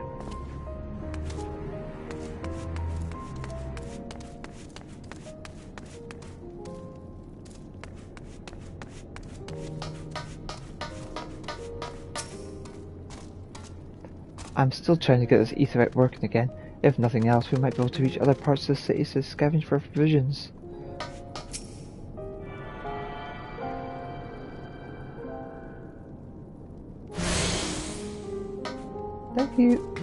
I'm still trying to get this etherite working again. If nothing else, we might be able to reach other parts of the city to scavenge for provisions. Thank you.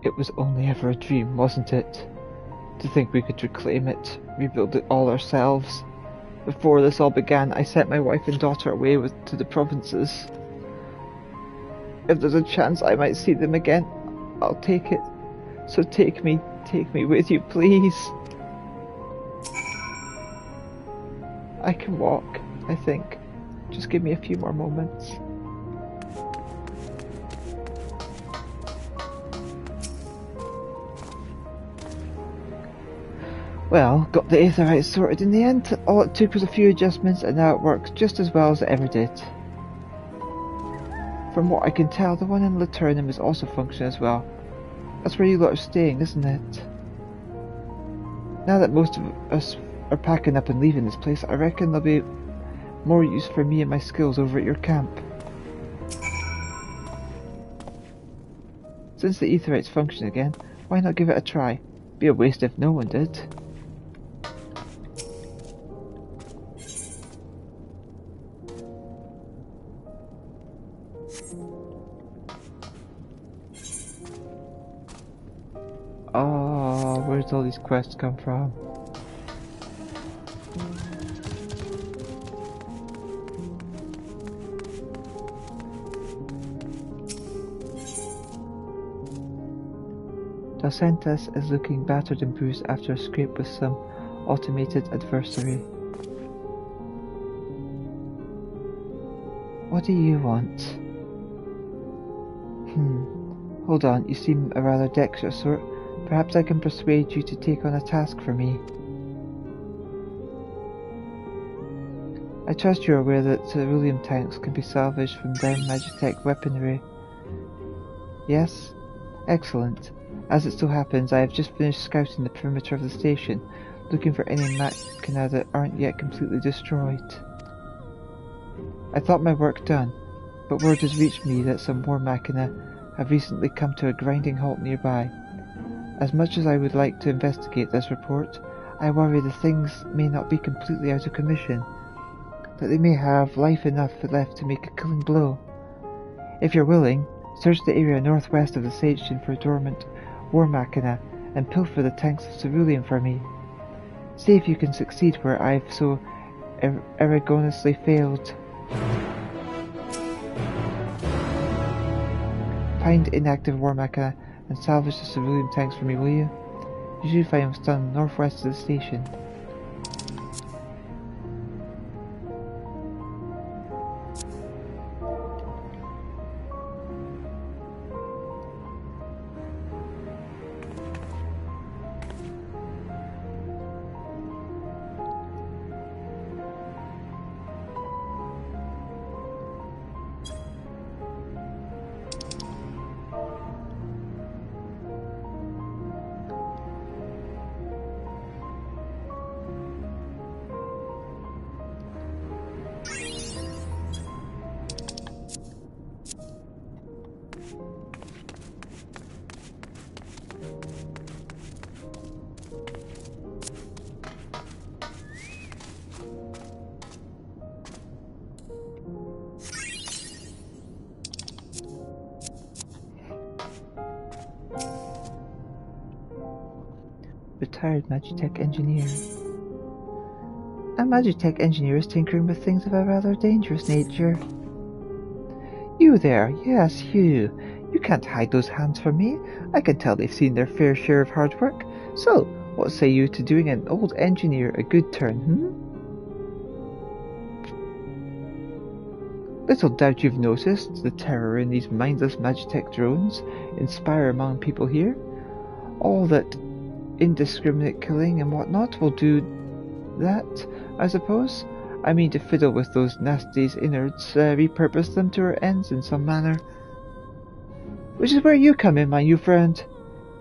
It was only ever a dream, wasn't it? To think we could reclaim it, rebuild it all ourselves. Before this all began, I sent my wife and daughter away to the provinces. If there's a chance I might see them again, I'll take it. So take me with you, please. I can walk, I think. Just give me a few more moments. Well, got the aetherite sorted in the end. All it took was a few adjustments and now it works just as well as it ever did. From what I can tell, the one in Laternum is also functioning as well. That's where you lot are staying, isn't it? Now that most of us are packing up and leaving this place, I reckon there'll be More use for me and my skills over at your camp. Since the aetherites function again, why not give it a try? Be a waste if no one did. Oh, where's all these quests come from? Docentus is looking battered and bruised after a scrape with some automated adversary. What do you want? Hold on, you seem a rather dexterous sort. Perhaps I can persuade you to take on a task for me. I trust you're aware that cerulean tanks can be salvaged from down Magitech weaponry. Yes? Excellent. As it so happens, I have just finished scouting the perimeter of the station, looking for any machina that aren't yet completely destroyed. I thought my work done, but word has reached me that some more machina have recently come to a grinding halt nearby. As much as I would like to investigate this report, I worry the things may not be completely out of commission, that they may have life enough left to make a killing blow. If you're willing, search the area northwest of the station for dormant war machina and pilfer the tanks of cerulean for me. See if you can succeed where I've so erroneously failed. Find inactive war machina and salvage the cerulean tanks for me, will you? You should find them stunned northwest of the station. Retired Magitech engineer. A Magitech engineer is tinkering with things of a rather dangerous nature. You there, yes, you. You can't hide those hands from me. I can tell they've seen their fair share of hard work. So, what say you to doing an old engineer a good turn, Little doubt you've noticed the terror in these mindless Magitech drones inspire among people here. All that indiscriminate killing and whatnot will do that, I suppose. I mean to fiddle with those nasties' innards, repurpose them to our ends in some manner. Which is where you come in, my new friend.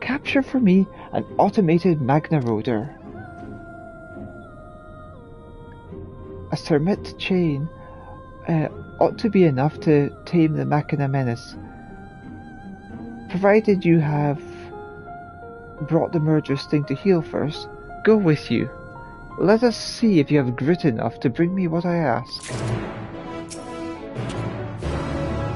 Capture for me an automated Magna Rotor. A Cermet chain ought to be enough to tame the Machina menace. Provided you have brought the murderous thing to heel first, go with you. Let us see if you have grit enough to bring me what I ask.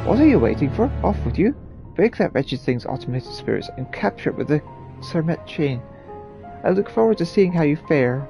What are you waiting for? Off with you. Break that wretched thing's automated spirits and capture it with the Cermet chain. I look forward to seeing how you fare.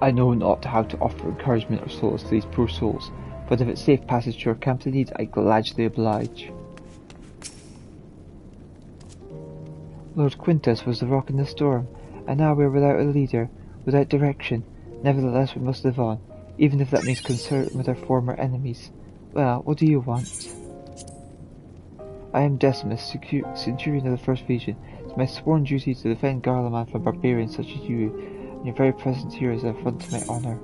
I know not how to offer encouragement or solace to these poor souls, but if it's safe passage to your camp to need, I gladly oblige. Lord Quintus was the rock in the storm, and now we are without a leader, without direction. Nevertheless, we must live on, even if that means consorting with our former enemies. Well, what do you want? I am Decimus, Centurion of the First Legion. It's my sworn duty to defend Garlemald from barbarians such as you, and your very presence here is an affront to my honour.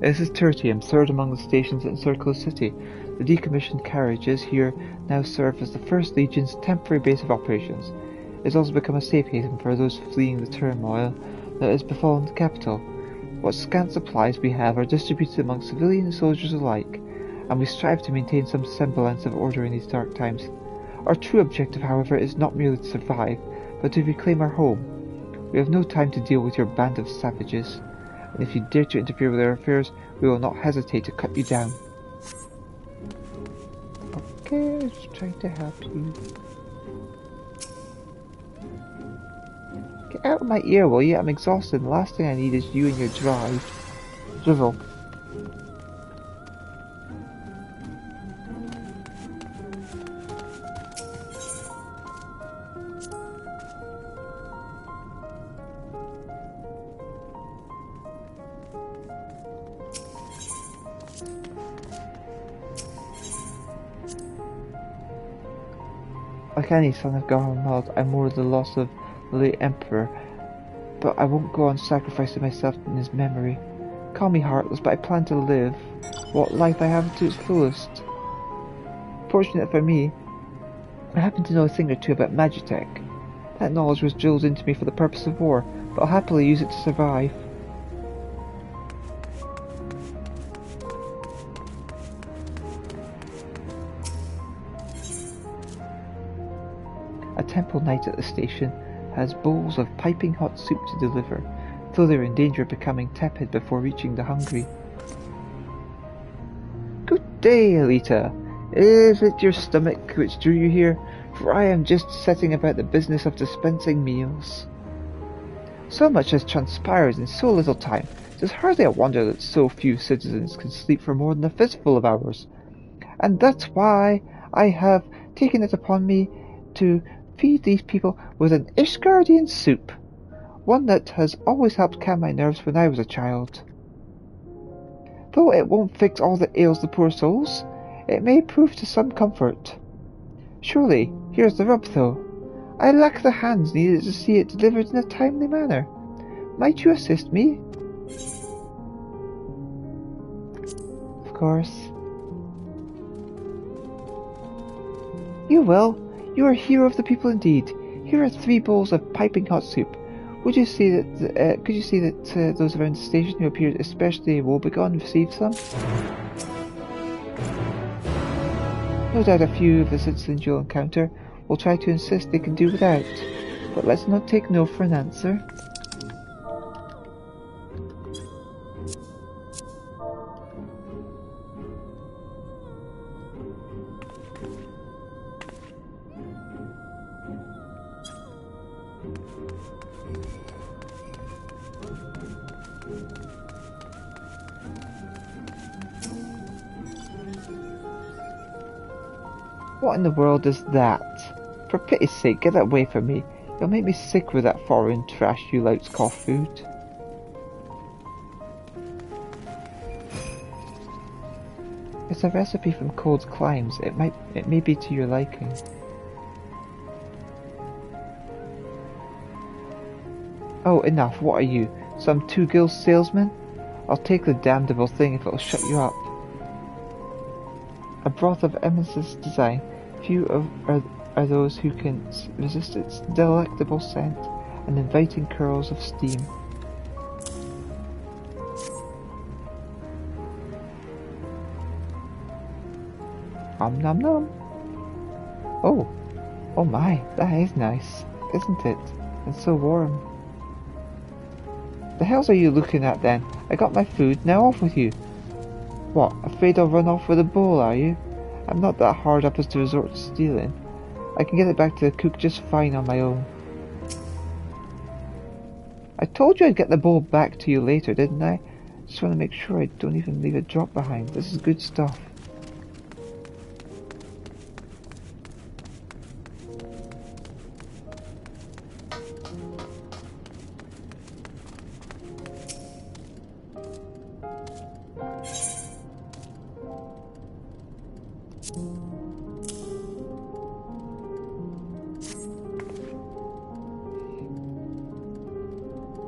This is Tertium, third among the stations that encircle the city. The decommissioned carriages here now serve as the First Legion's temporary base of operations. It has also become a safe haven for those fleeing the turmoil that has befallen the capital. What scant supplies we have are distributed among civilian and soldiers alike, and we strive to maintain some semblance of order in these dark times. Our true objective, however, is not merely to survive, but to reclaim our home. We have no time to deal with your band of savages, and if you dare to interfere with our affairs, we will not hesitate to cut you down. Okay, I was trying to help you. Get out of my ear, will you? I'm exhausted. The last thing I need is you and your drivel. Like any son of Garlemald, I mourn the loss of the late Emperor, but I won't go on sacrificing myself in his memory. Call me heartless, but I plan to live what life I have to its fullest. Fortunate for me, I happen to know a thing or two about Magitech. That knowledge was drilled into me for the purpose of war, but I'll happily use it to survive. A temple knight at the station has bowls of piping hot soup to deliver, though they are in danger of becoming tepid before reaching the hungry. Good day, Elita. Is it your stomach which drew you here? For I am just setting about the business of dispensing meals. So much has transpired in so little time. It is hardly a wonder that so few citizens can sleep for more than a fistful of hours. And that's why I have taken it upon me to feed these people with an Ishgardian soup, one that has always helped calm my nerves when I was a child. Though it won't fix all that ails the poor souls, it may prove to some comfort. Surely, here's the rub though. I lack the hands needed to see it delivered in a timely manner. Might you assist me? Of course. You will. You are a hero of the people indeed. Here are 3 bowls of piping hot soup. Could you see that those around the station who appeared especially woebegone received some? No doubt a few of the citizens you'll encounter will try to insist they can do without, but let's not take no for an answer. What in the world is that? For pity's sake, get that away from me. You'll make me sick with that foreign trash you louts call food. It's a recipe from Cold Climes. It may be to your liking. Oh, enough. What are you? Some two-gill salesman? I'll take the damnable thing if it'll shut you up. A broth of eminence design. Few are those who can resist its delectable scent and inviting curls of steam. Nom nom nom. Oh my, that is nice, isn't it? And so warm. The hells are you looking at then? I got my food, now off with you. What, afraid I'll run off with a bowl, are you? I'm not that hard up as to resort to stealing. I can get it back to the cook just fine on my own. I told you I'd get the bowl back to you later, didn't I? Just want to make sure I don't even leave a drop behind. This is good stuff.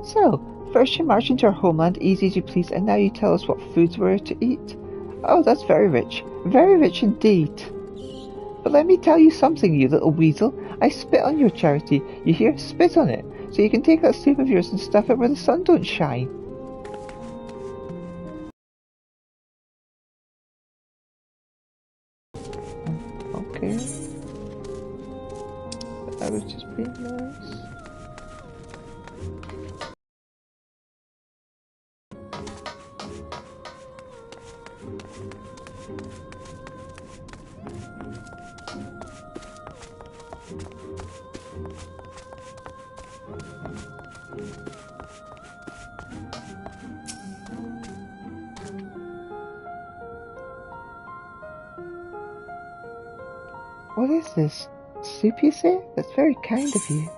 So, first you march into our homeland, easy as you please, and now you tell us what foods we're to eat. Oh, that's very rich indeed. But let me tell you something, you little weasel. I spit on your charity, you hear? Spit on it, so you can take that soup of yours and stuff it where the sun don't shine. Okay. I was just being nice. What is this? Soup, you say? That's very kind of you.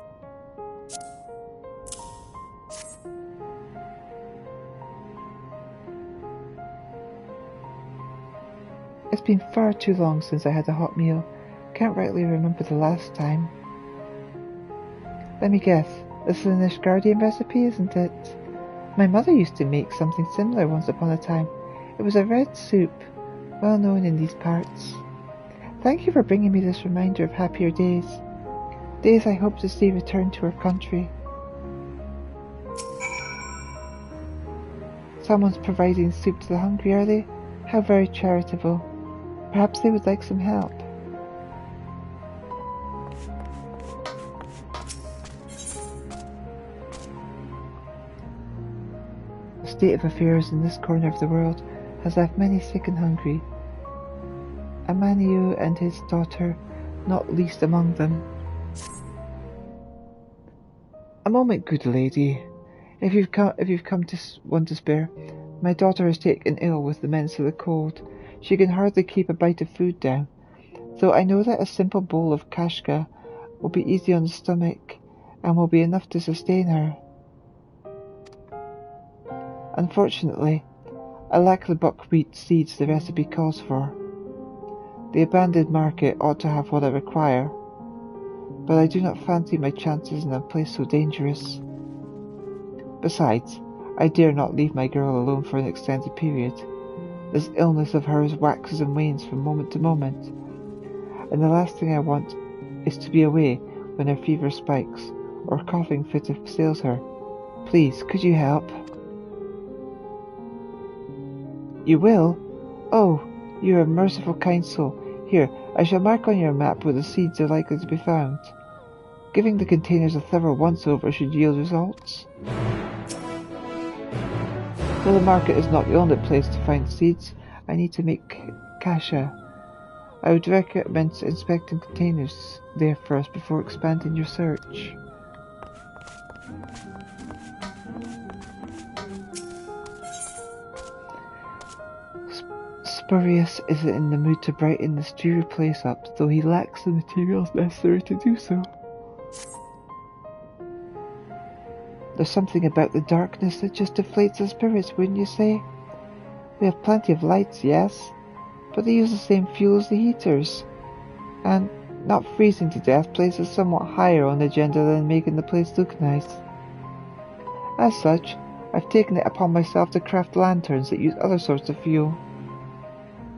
It's been far too long since I had a hot meal. Can't rightly remember the last time. Let me guess. This is an Ishgardian recipe, isn't it? My mother used to make something similar once upon a time. It was a red soup, well known in these parts. Thank you for bringing me this reminder of happier days. Days I hope to see return to our country. Someone's providing soup to the hungry, are they? How very charitable. Perhaps they would like some help. The state of affairs in this corner of the world has left many sick and hungry. Amaniu and his daughter, not least among them. A moment, good lady. If you've come to one to spare, my daughter has taken ill with the menace of the cold. She can hardly keep a bite of food down, though I know that a simple bowl of kashka will be easy on the stomach and will be enough to sustain her. Unfortunately, I lack the buckwheat seeds the recipe calls for. The abandoned market ought to have what I require, but I do not fancy my chances in a place so dangerous. Besides, I dare not leave my girl alone for an extended period. This illness of hers waxes and wanes from moment to moment, and the last thing I want is to be away when her fever spikes, or coughing fit assails her. Please, could you help? You will? Oh, you are a merciful, kind soul. Here, I shall mark on your map where the seeds are likely to be found. Giving the containers a thorough once-over should yield results. Though the market is not the only place to find seeds, I need to make kasha. I would recommend inspecting containers there first before expanding your search. Spurious isn't in the mood to brighten this dreary place up, though he lacks the materials necessary to do so. There's something about the darkness that just deflates the spirits, wouldn't you say? We have plenty of lights, yes, but they use the same fuel as the heaters, and not freezing to death places somewhat higher on the agenda than making the place look nice. As such, I've taken it upon myself to craft lanterns that use other sorts of fuel.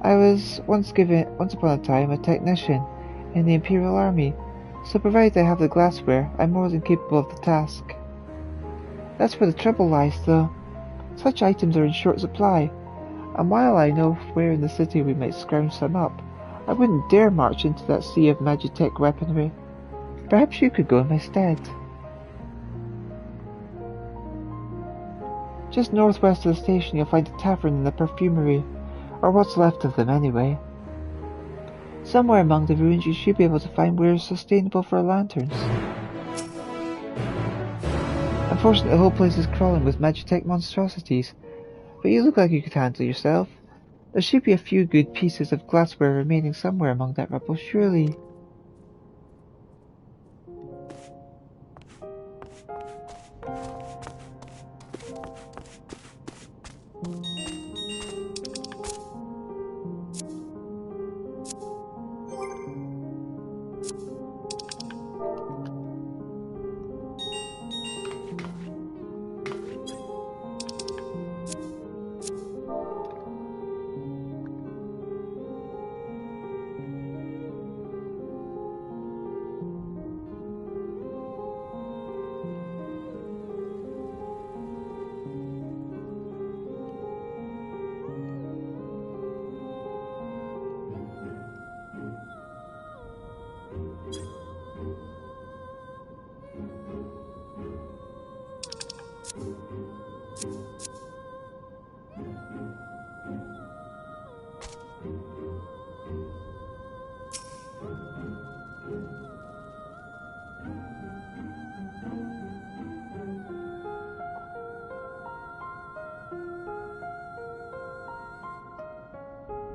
I was once upon a time, a technician in the Imperial Army, so provided I have the glassware, I'm more than capable of the task. That's where the trouble lies, though. Such items are in short supply, and while I know where in the city we might scrounge some up, I wouldn't dare march into that sea of Magitech weaponry. Perhaps you could go in my stead. Just northwest of the station you'll find a tavern and a perfumery, or what's left of them anyway. Somewhere among the ruins you should be able to find wares sustainable for lanterns. Unfortunately, the whole place is crawling with Magitech monstrosities. but you look like you could handle yourself. There should be a few good pieces of glassware remaining somewhere among that rubble, surely.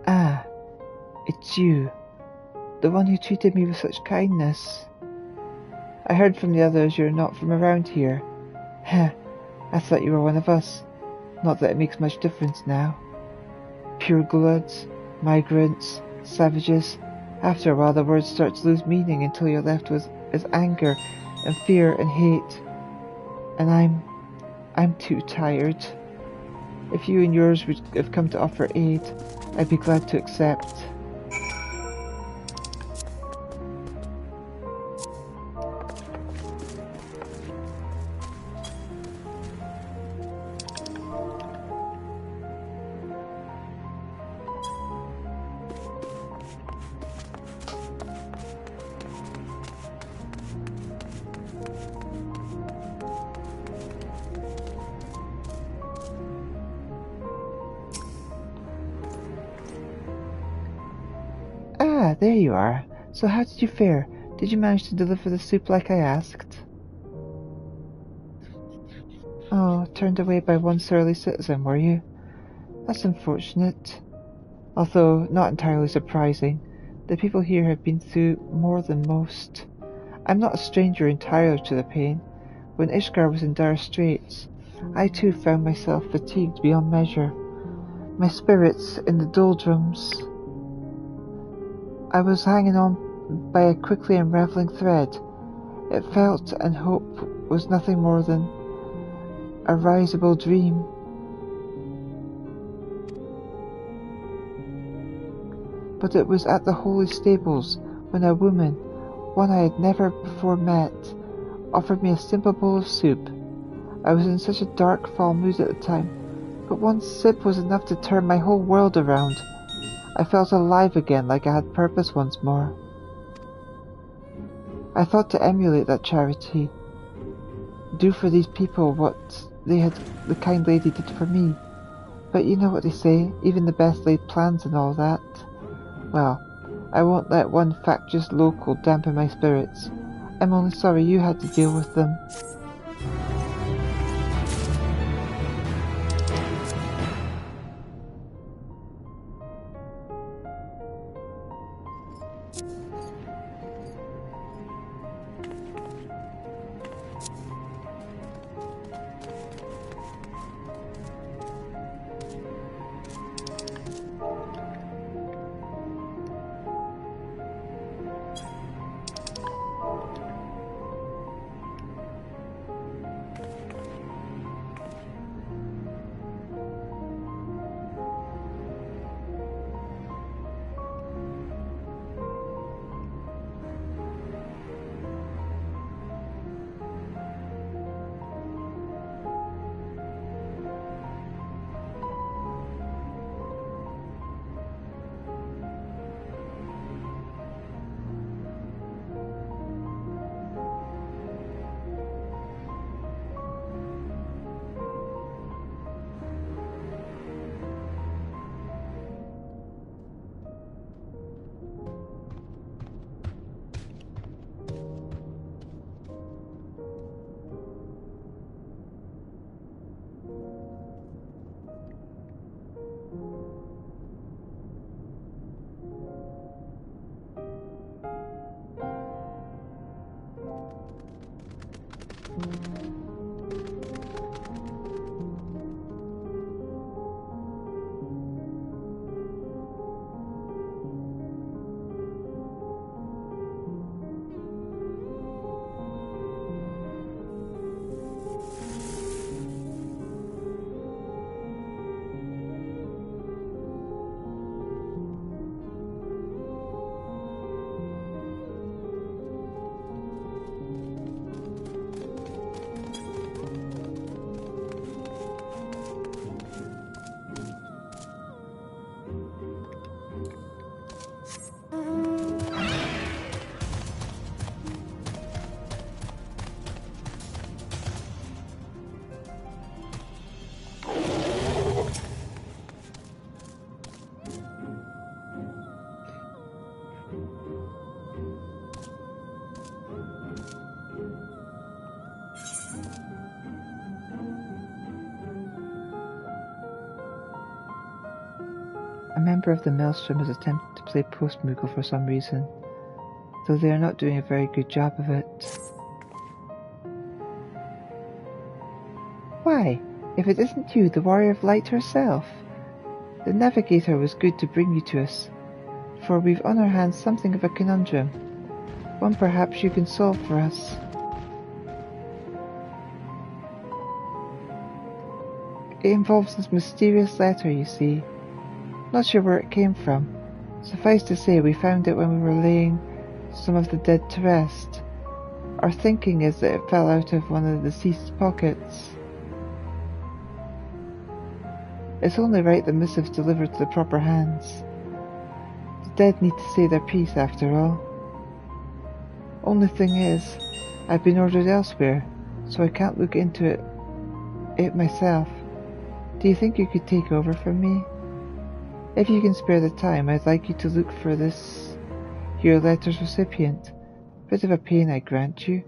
Ah, it's you. The one who treated me with such kindness. I heard from the others you're not from around here. Heh, I thought you were one of us. Not that it makes much difference now. Pure bloods, migrants, savages. After a while the words start to lose meaning until you're left with anger and fear and hate. And I'm too tired. If you and yours would have come to offer aid, I'd be glad to accept. Ah, there you are. So how did you fare? Did you manage to deliver the soup like I asked? Oh, turned away by one surly citizen, were you? That's unfortunate. Although not entirely surprising. The people here have been through more than most. I'm not a stranger entirely to the pain. When Ishgar was in dire straits, I too found myself fatigued beyond measure. My spirits in the doldrums. I was hanging on by a quickly unravelling thread. It felt and hope was nothing more than a risible dream. But it was at the holy stables when a woman, one I had never before met, offered me a simple bowl of soup. I was in such a dark, foul mood at the time, but one sip was enough to turn my whole world around. I felt alive again, like I had purpose once more. I thought to emulate that charity, do for these people what the kind lady did for me. But you know what they say, even the best laid plans and all that. Well, I won't let one factious local dampen my spirits. I'm only sorry you had to deal with them. A member of the Maelstrom is attempting to play post-Moogle for some reason, though they are not doing a very good job of it. Why, if it isn't you, the Warrior of Light herself! The Navigator was good to bring you to us, for we've on our hands something of a conundrum, one perhaps you can solve for us. It involves this mysterious letter, you see. Not sure where it came from. Suffice to say, we found it when we were laying some of the dead to rest. Our thinking is that it fell out of one of the deceased's pockets. It's only right the missive's delivered to the proper hands. The dead need to say their piece, after all. Only thing is, I've been ordered elsewhere, so I can't look into it myself. Do you think you could take over from me? If you can spare the time, I'd like you to look for your letter's recipient. Bit of a pain, I grant you,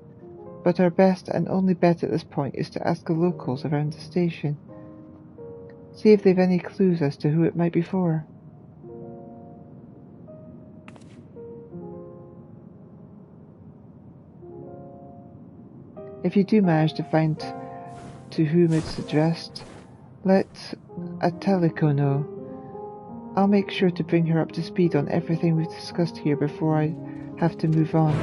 but our best and only bet at this point is to ask the locals around the station. See if they've any clues as to who it might be for. If you do manage to find to whom it's addressed, let Atelico know. I'll make sure to bring her up to speed on everything we've discussed here before I have to move on.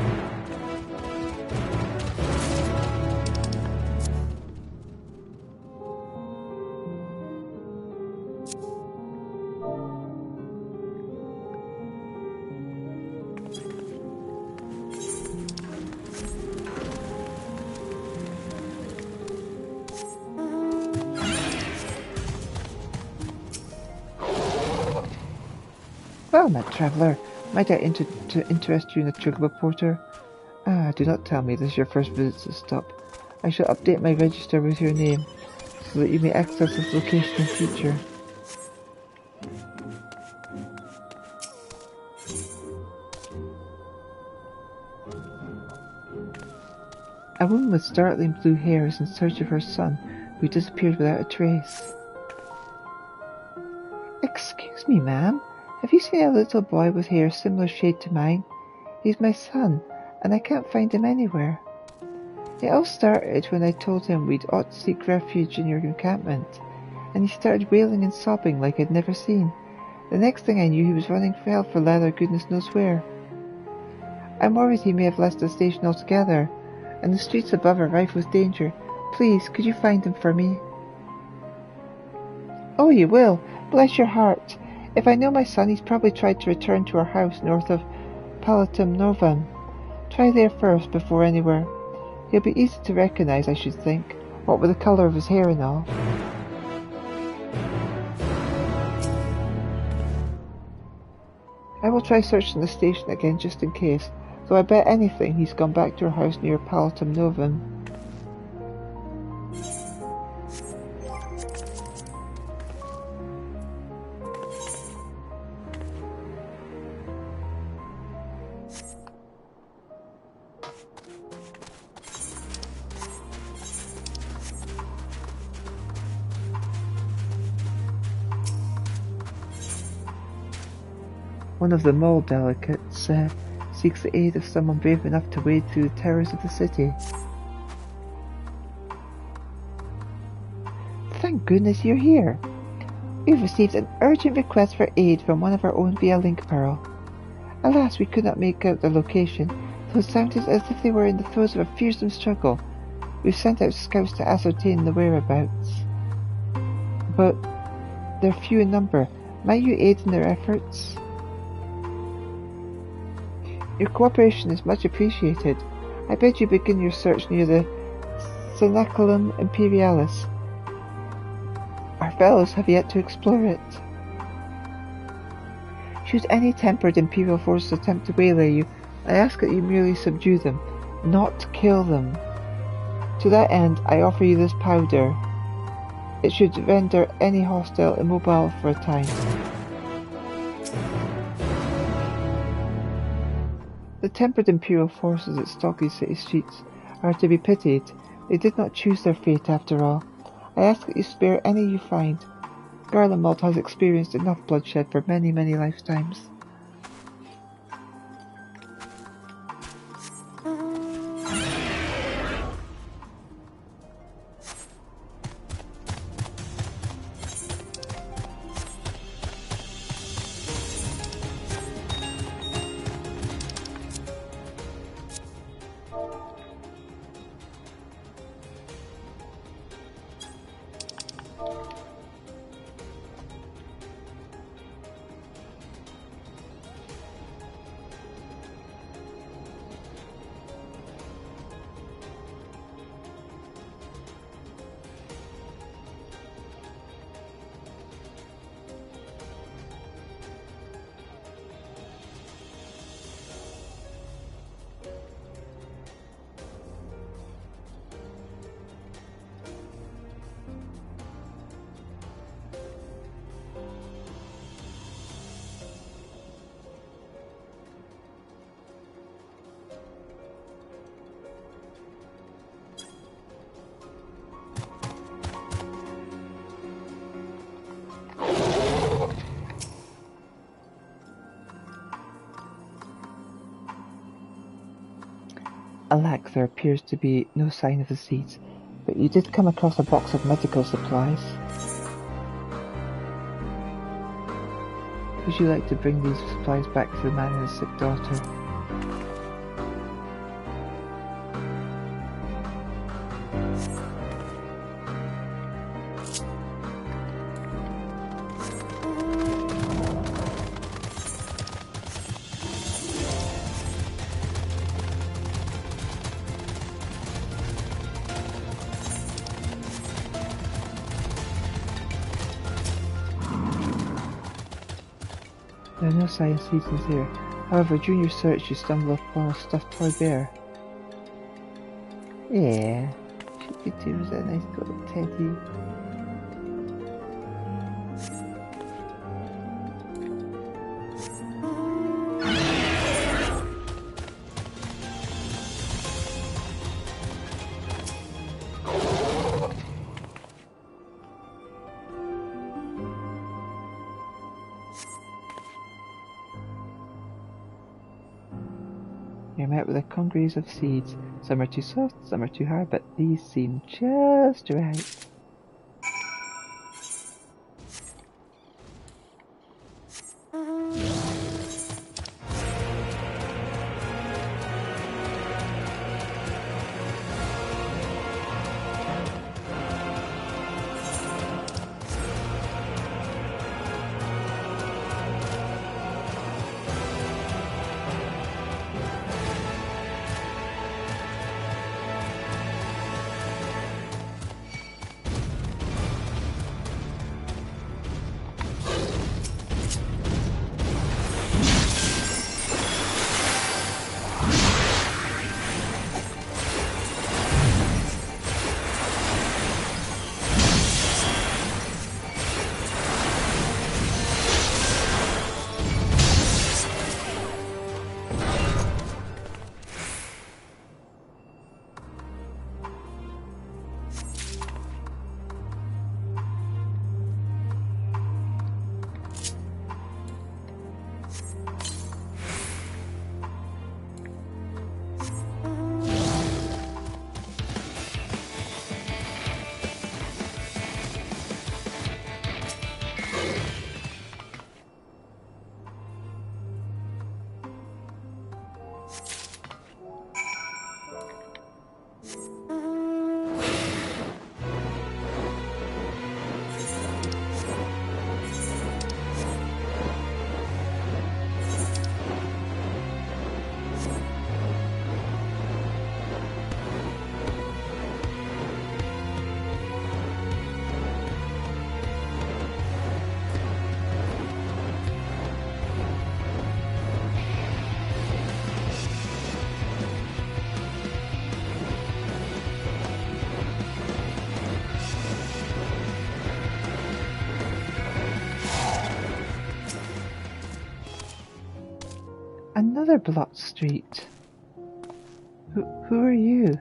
Well met, traveller. Might I interest you in the Chocobo Porter? Ah, do not tell me this is your first visit to the stop. I shall update my register with your name, so that you may access this location in future. A woman with startling blue hair is in search of her son, who disappeared without a trace. Excuse me, ma'am. Have you seen a little boy with hair similar shade to mine? He's my son, and I can't find him anywhere. It all started when I told him we'd ought to seek refuge in your encampment, and he started wailing and sobbing like I'd never seen. The next thing I knew, he was running hell for leather goodness knows where. I'm worried he may have left the station altogether, and the streets above are rife with danger. Please, could you find him for me? Oh, you will? Bless your heart. If I know my son, he's probably tried to return to our house north of Palatum Novum. Try there first, before anywhere. He'll be easy to recognize, I should think, what with the colour of his hair and all. I will try searching the station again just in case, though I bet anything he's gone back to our house near Palatum Novum. One of the mole delegates seeks the aid of someone brave enough to wade through the terrors of the city. Thank goodness you're here. We've received an urgent request for aid from one of our own via Link Pearl. Alas, we could not make out their location, though it sounded as if they were in the throes of a fearsome struggle. We've sent out scouts to ascertain the whereabouts, but they're few in number. Might you aid in their efforts? Your cooperation is much appreciated. I bid you begin your search near the Cenaculum Imperialis. Our fellows have yet to explore it. Should any tempered Imperial forces attempt to waylay you, I ask that you merely subdue them, not kill them. To that end, I offer you this powder. It should render any hostile immobile for a time. The tempered Imperial forces that stalk these city streets are to be pitied. They did not choose their fate after all. I ask that you spare any you find. Garlemald has experienced enough bloodshed for many, many lifetimes. Alack, there appears to be no sign of the seeds, but you did come across a box of medical supplies. Would you like to bring these supplies back to the man and his sick daughter? There are no science seasons here. However, during your search you stumble upon a stuffed toy bear. Yeah, she could do with a nice little teddy. You're met with a congeries of seeds. Some are too soft, some are too hard, but these seem just right. Another blocked street. Who are you?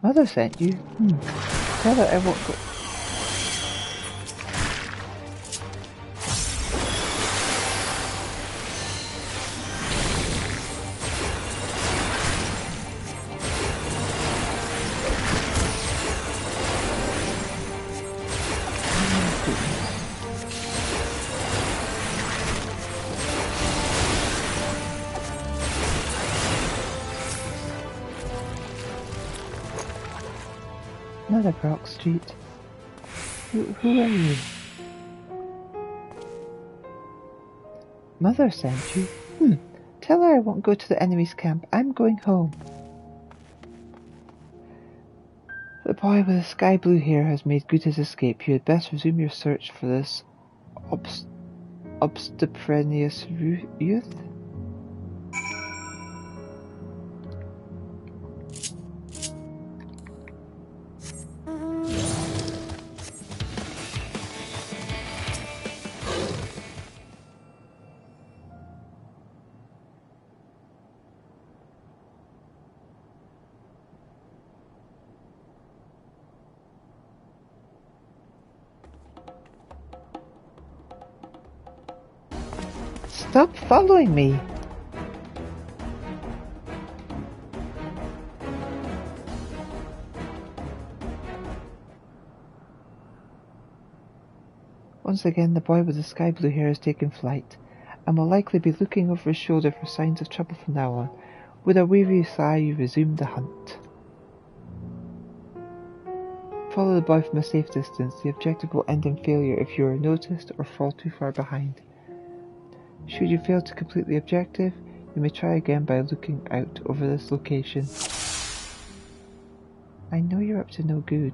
Mother sent you? Tell her I won't go. Another Brock Street. Who are you? Mother sent you? Tell her I won't go to the enemy's camp. I'm going home. The boy with the sky blue hair has made good his escape. You had best resume your search for this obstreperous youth. Stop following me! Once again, the boy with the sky blue hair has taken flight, and will likely be looking over his shoulder for signs of trouble from now on. With a weary sigh, you resume the hunt. Follow the boy from a safe distance. The objective will end in failure if you are noticed or fall too far behind. Should you fail to complete the objective, you may try again by looking out over this location. I know you're up to no good.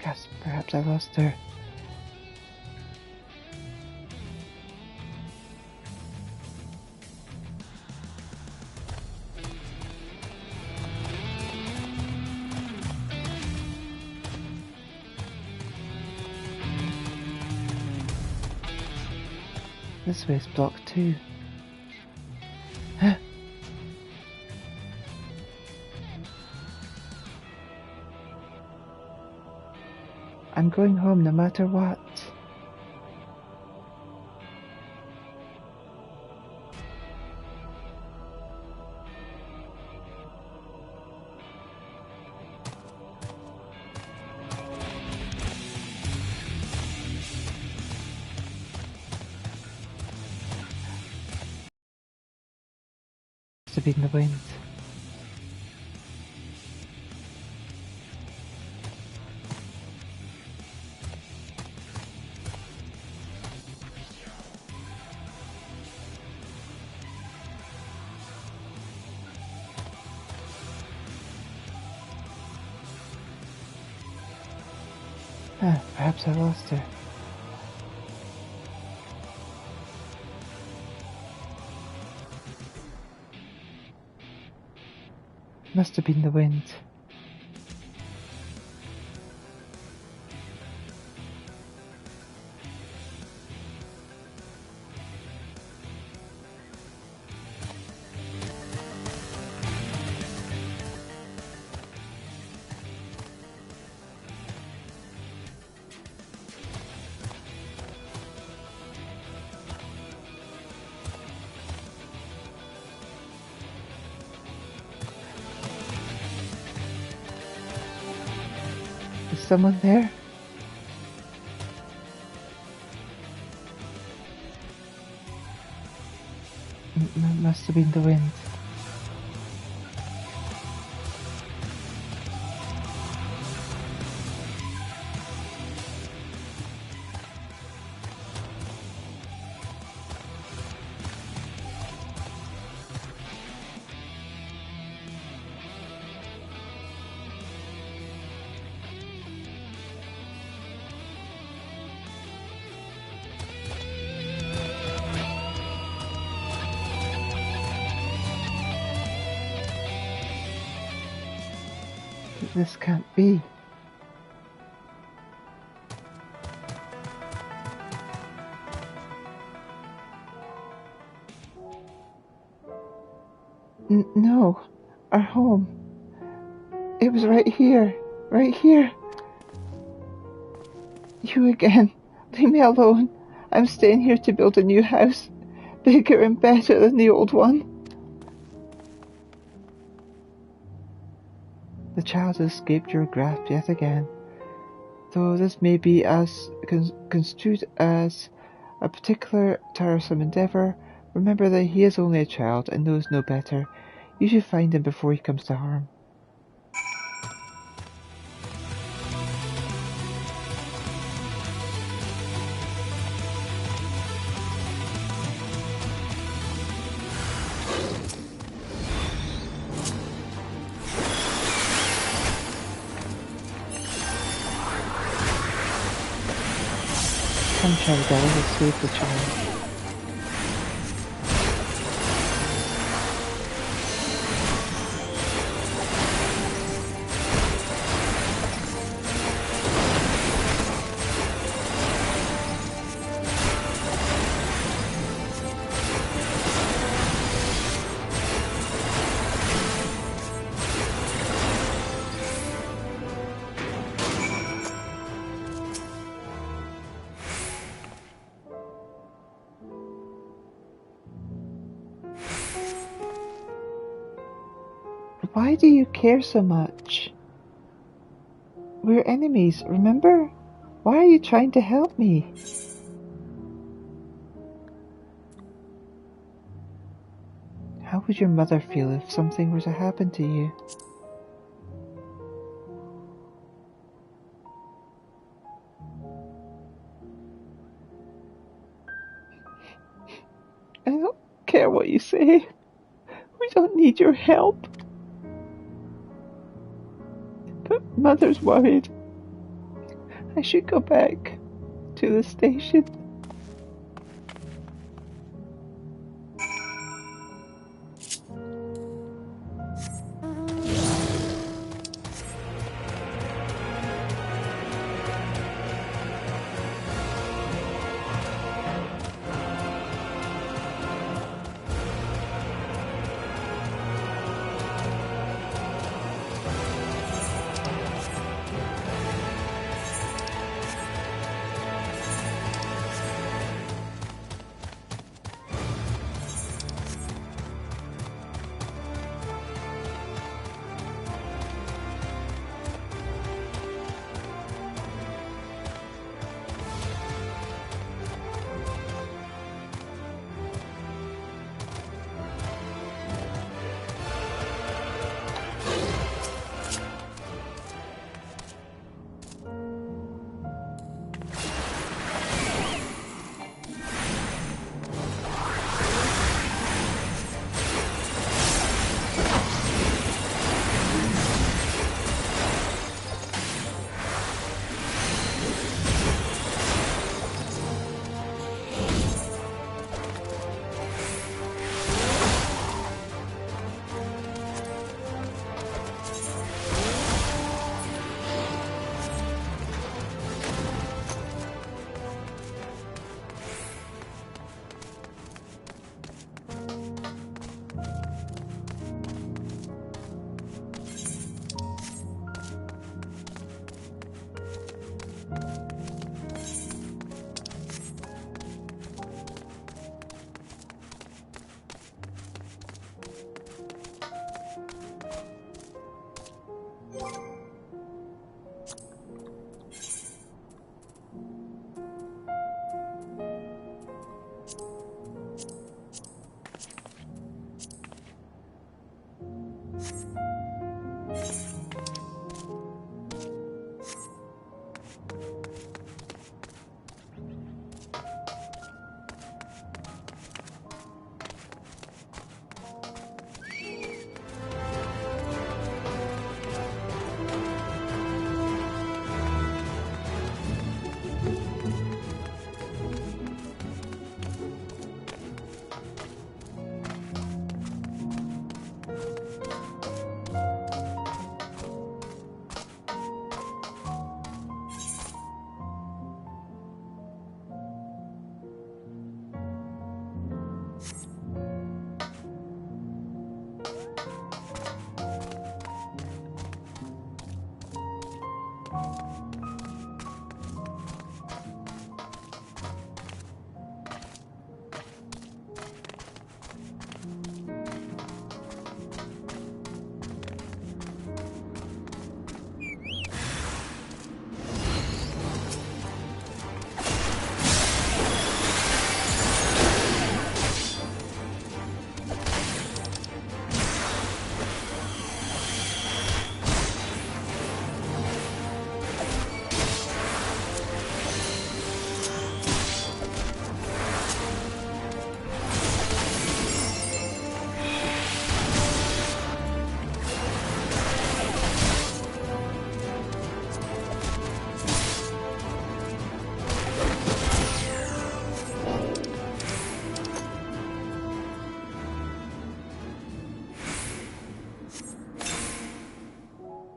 Gasp, perhaps I lost her. This way is blocked too. I'm going home no matter what. To be in the wind. Perhaps I lost her. Must have been the wind. Is someone there? Must have been the wind. This can't be. No, our home. It was right here. Right here. You again. Leave me alone. I'm staying here to build a new house. Bigger and better than the old one. The child has escaped your grasp yet again. Though this may be as construed as a particular tiresome endeavour, remember that he is only a child and knows no better. You should find him before he comes to harm. Come, Shelly, save the child. Why do you care so much? We're enemies, remember? Why are you trying to help me? How would your mother feel if something were to happen to you? I don't care what you say. We don't need your help. But Mother's worried. I should go back to the station.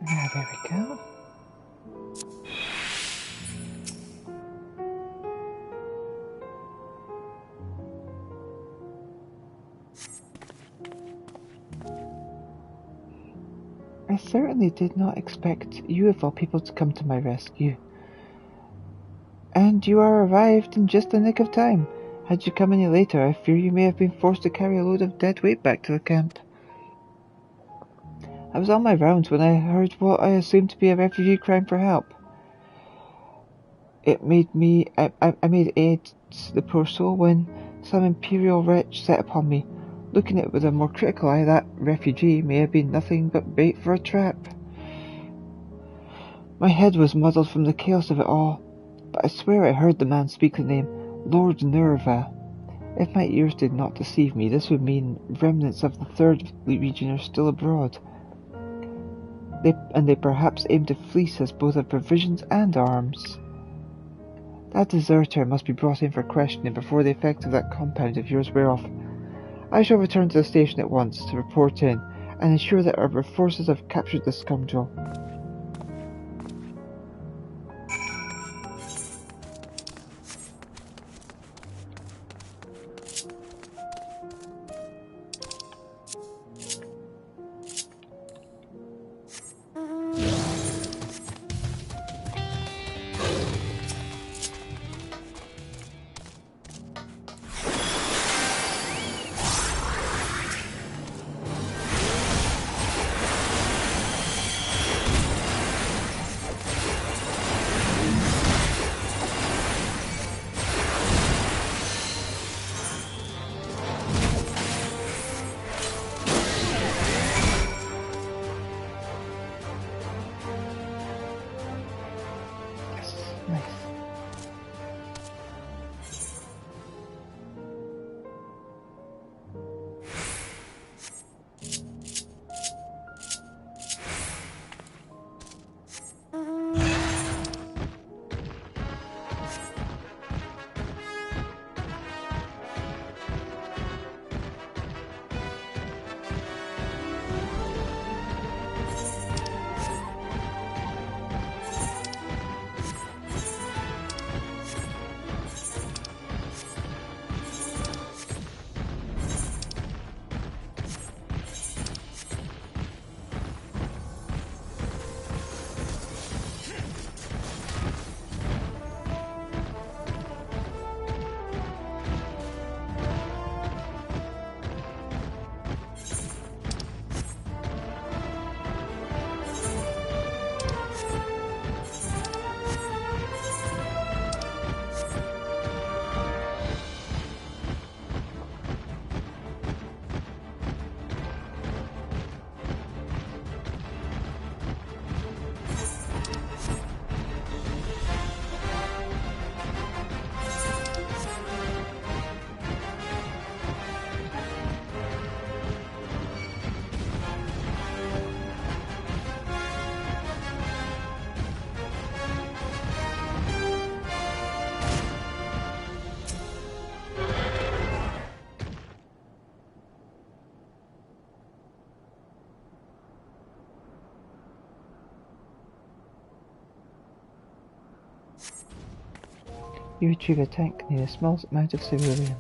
Ah, there we go. I certainly did not expect you of all people to come to my rescue. And you are arrived in just the nick of time. Had you come any later, I fear you may have been forced to carry a load of dead weight back to the camp. I was on my rounds when I heard what I assumed to be a refugee crying for help. I made aid to the poor soul when some imperial wretch set upon me. Looking at it with a more critical eye, that refugee may have been nothing but bait for a trap. My head was muddled from the chaos of it all, but I swear I heard the man speak the name Lord Nerva. If my ears did not deceive me, this would mean remnants of the Third Legion are still abroad. They perhaps aim to fleece us both of provisions and arms. That deserter must be brought in for questioning before the effects of that compound of yours wear off. I shall return to the station at once to report in and ensure that our forces have captured the scoundrel. Nice. You retrieve a tank near a small amount of civilian.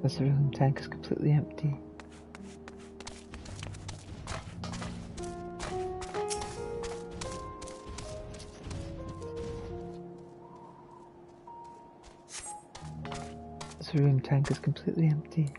The cerulean tank is completely empty. The cerulean tank is completely empty.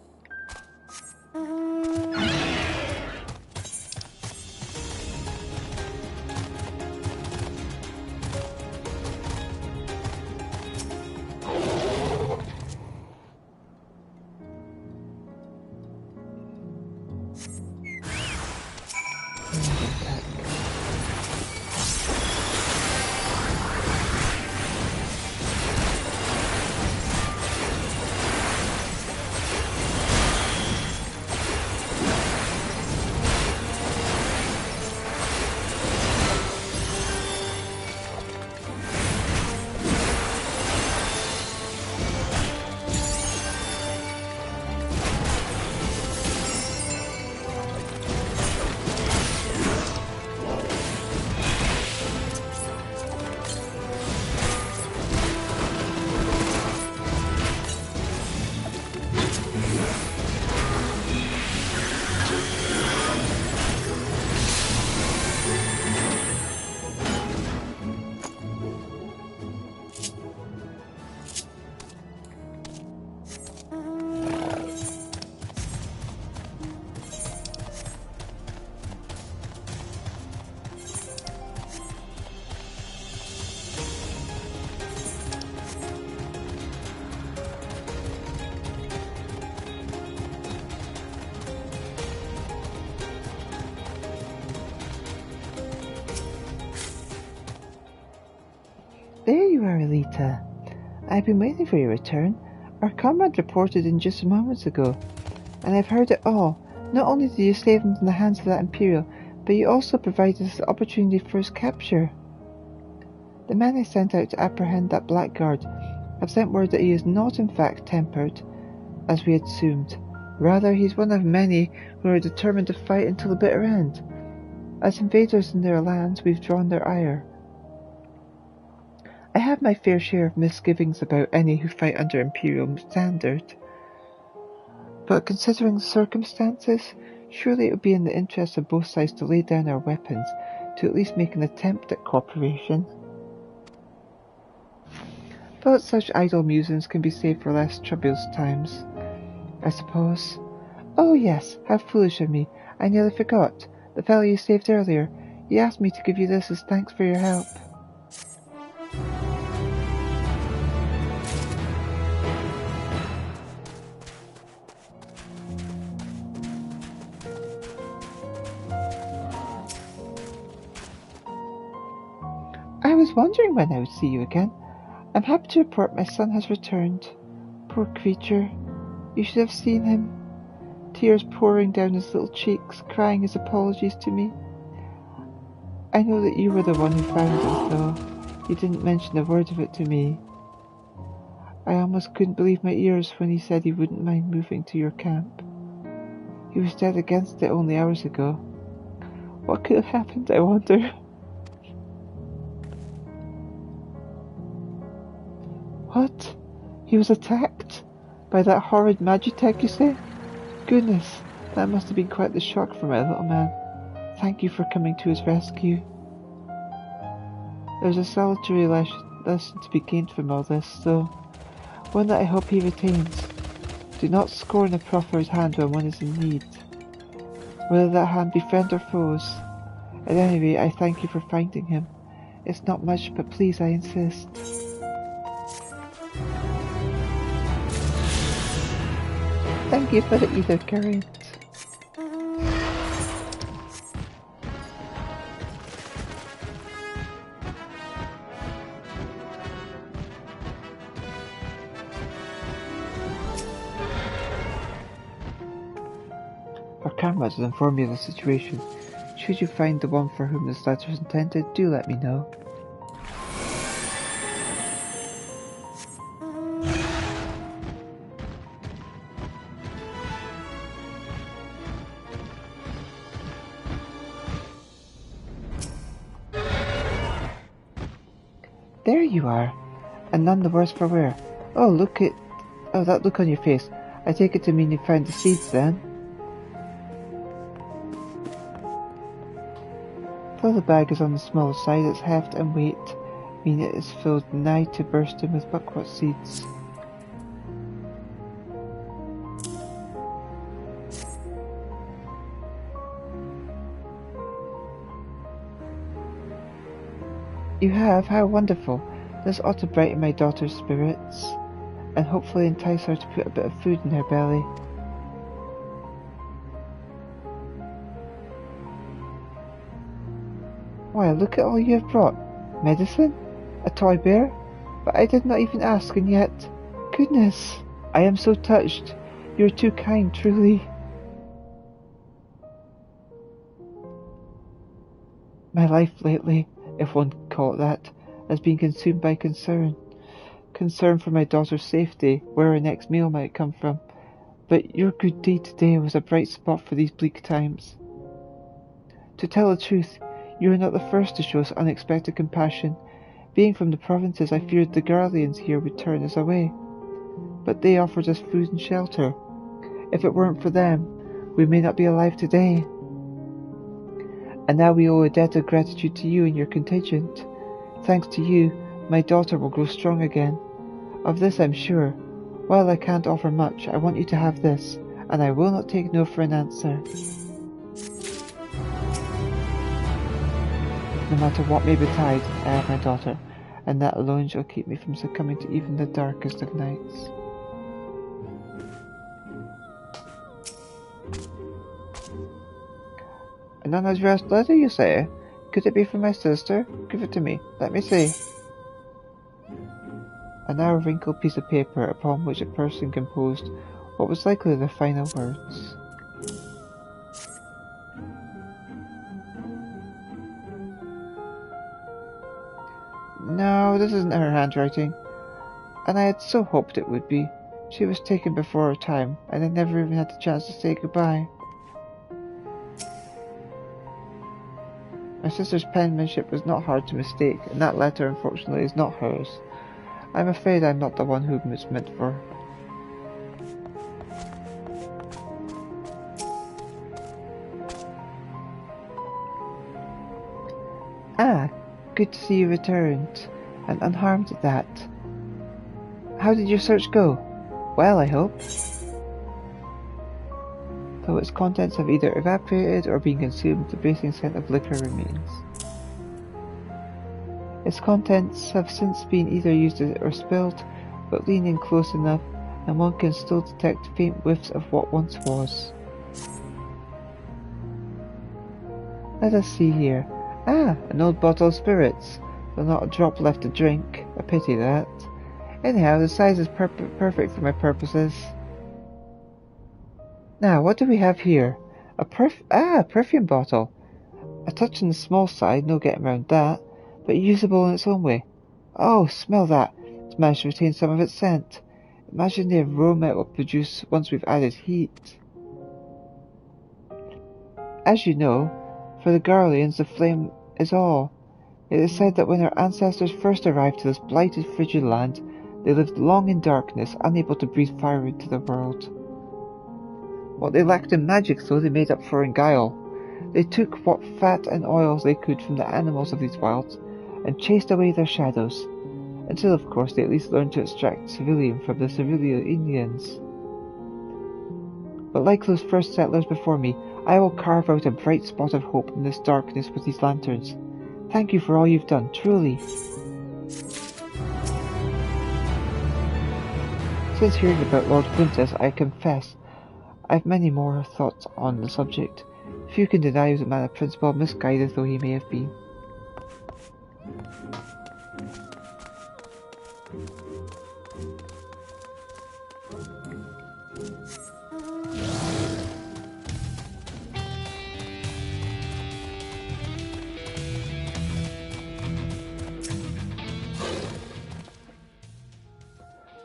There you are, Elita. I've been waiting for your return. Our comrade reported in just moments ago, and I've heard it all. Not only did you save him from the hands of that Imperial, but you also provided us the opportunity for his capture. The men I sent out to apprehend that blackguard have sent word that he is not in fact tempered, as we had assumed. Rather, he's one of many who are determined to fight until the bitter end. As invaders in their lands, we've drawn their ire. I have my fair share of misgivings about any who fight under Imperial standard. But considering the circumstances, surely it would be in the interest of both sides to lay down our weapons, to at least make an attempt at cooperation. But such idle musings can be saved for less troublous times, I suppose. Oh yes, how foolish of me. I nearly forgot. The fellow you saved earlier. He asked me to give you this as thanks for your help. I was wondering when I would see you again. I'm happy to report my son has returned. Poor creature. You should have seen him. Tears pouring down his little cheeks, crying his apologies to me. I know that you were the one who found him, though. You didn't mention a word of it to me. I almost couldn't believe my ears when he said he wouldn't mind moving to your camp. He was dead against it only hours ago. What could have happened, I wonder? What? He was attacked? By that horrid Magitech, you say? Goodness, that must have been quite the shock for my little man. Thank you for coming to his rescue. There's a solitary lesson to be gained from all this, though. One that I hope he retains. Do not scorn a proffered hand when one is in need. Whether that hand be friend or foes. At any rate, I thank you for finding him. It's not much, but please, I insist. Thank you for the either current. Our comrades will inform you of the situation. Should you find the one for whom this letter is intended, do let me know. There you are, and none the worse for wear. Oh, that look on your face. I take it to mean you found the seeds then? Though the bag is on the small side, its heft and weight mean it is filled nigh to bursting with buckwheat seeds. You have? How wonderful! This ought to brighten my daughter's spirits, and hopefully entice her to put a bit of food in her belly. Why, look at all you have brought. Medicine? A toy bear? But I did not even ask, and yet... Goodness! I am so touched. You are too kind, truly. My life lately, if one can call it that, has been consumed by concern. Concern for my daughter's safety, where her next meal might come from. But your good deed today was a bright spot for these bleak times. To tell the truth, you are not the first to show us unexpected compassion. Being from the provinces, I feared the Garleans here would turn us away. But they offered us food and shelter. If it weren't for them, we may not be alive today. And now we owe a debt of gratitude to you and your contingent. Thanks to you, my daughter will grow strong again. Of this I'm sure. While I can't offer much, I want you to have this, and I will not take no for an answer. No matter what may betide, I have my daughter, and that alone shall keep me from succumbing to even the darkest of nights. An unaddressed letter, you say? Could it be from my sister? Give it to me. Let me see. A narrow wrinkled piece of paper upon which a person composed what was likely the final words. No, this isn't her handwriting, and I had so hoped it would be. She was taken before her time, and I never even had the chance to say goodbye. My sister's penmanship was not hard to mistake, and that letter unfortunately is not hers. I'm afraid I'm not the one whom it's meant for. Ah, good to see you returned, and unharmed at that. How did your search go? Well, I hope. Though its contents have either evaporated or been consumed, the bracing scent of liquor remains. Its contents have since been either used or spilled, but lean in close enough, and one can still detect faint whiffs of what once was. Let us see here. Ah, an old bottle of spirits, though not a drop left to drink. A pity that. Anyhow, the size is perfect for my purposes. Now, what do we have here? A perfume bottle. A touch on the small side, no getting round that, but usable in its own way. Oh, smell that! It's managed to retain some of its scent. Imagine the aroma it will produce once we've added heat. As you know, for the Garleans the flame is all. It is said that when our ancestors first arrived to this blighted, frigid land, they lived long in darkness, unable to breathe fire into the world. What they lacked in magic, though, they made up for in guile. They took what fat and oils they could from the animals of these wilds, and chased away their shadows, until of course they at least learned to extract civilian from the civilian Indians. But like those first settlers before me, I will carve out a bright spot of hope in this darkness with these lanterns. Thank you for all you've done, truly. Since hearing about Lord Quintus, I confess, I've many more thoughts on the subject. Few can deny he was a man of principle, misguided though he may have been.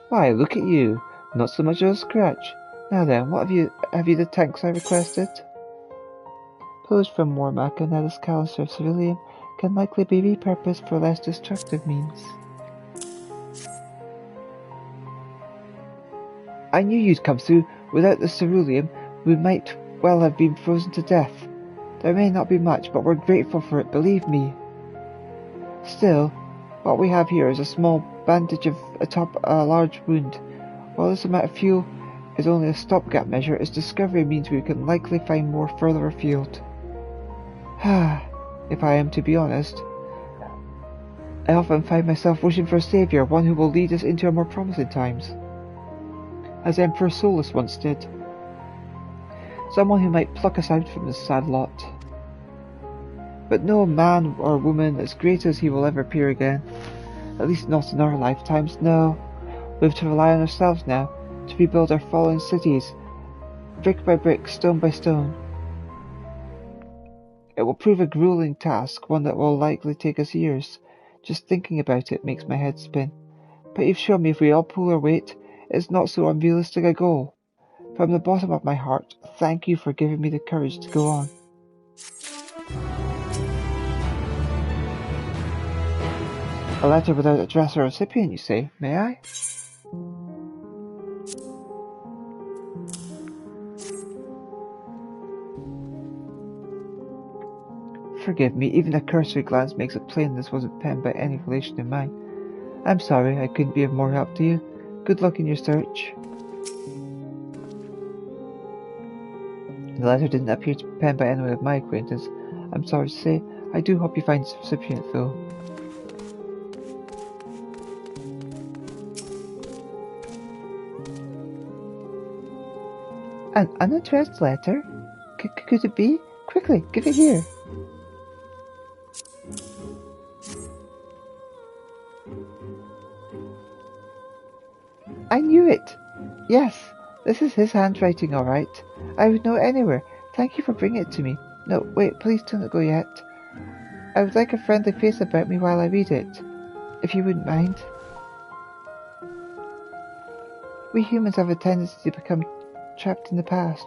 Why, look at you. Not so much of a scratch. Now then, what have you the tanks I requested? Pillage from Mormac and that calice of civilian can likely be repurposed for less destructive means. I knew you'd come through. Without the ceruleum, we might well have been frozen to death. There may not be much, but we're grateful for it, believe me. Still, what we have here is a small bandage atop a large wound. While this amount of fuel is only a stopgap measure, its discovery means we can likely find more further afield. If I am to be honest, I often find myself wishing for a saviour, one who will lead us into our more promising times, as Emperor Solus once did. Someone who might pluck us out from this sad lot. But no man or woman as great as he will ever appear again. At least not in our lifetimes, no. We have to rely on ourselves now, to rebuild our fallen cities, brick by brick, stone by stone. It will prove a grueling task, one that will likely take us years. Just thinking about it makes my head spin. But you've shown me if we all pull our weight, it's not so unrealistic a goal. From the bottom of my heart, thank you for giving me the courage to go on. A letter without address or recipient, you say? May I? Forgive me, even a cursory glance makes it plain this wasn't penned by any relation of mine. I'm sorry I couldn't be of more help to you. Good luck in your search. The letter didn't appear to be penned by anyone of my acquaintance. I'm sorry to say, I do hope you find its recipient though. An unaddressed letter? Could it be? Quickly, give it here. I knew it! Yes, this is his handwriting, all right. I would know it anywhere. Thank you for bringing it to me. No, wait, please don't go yet. I would like a friendly face about me while I read it, if you wouldn't mind. We humans have a tendency to become trapped in the past,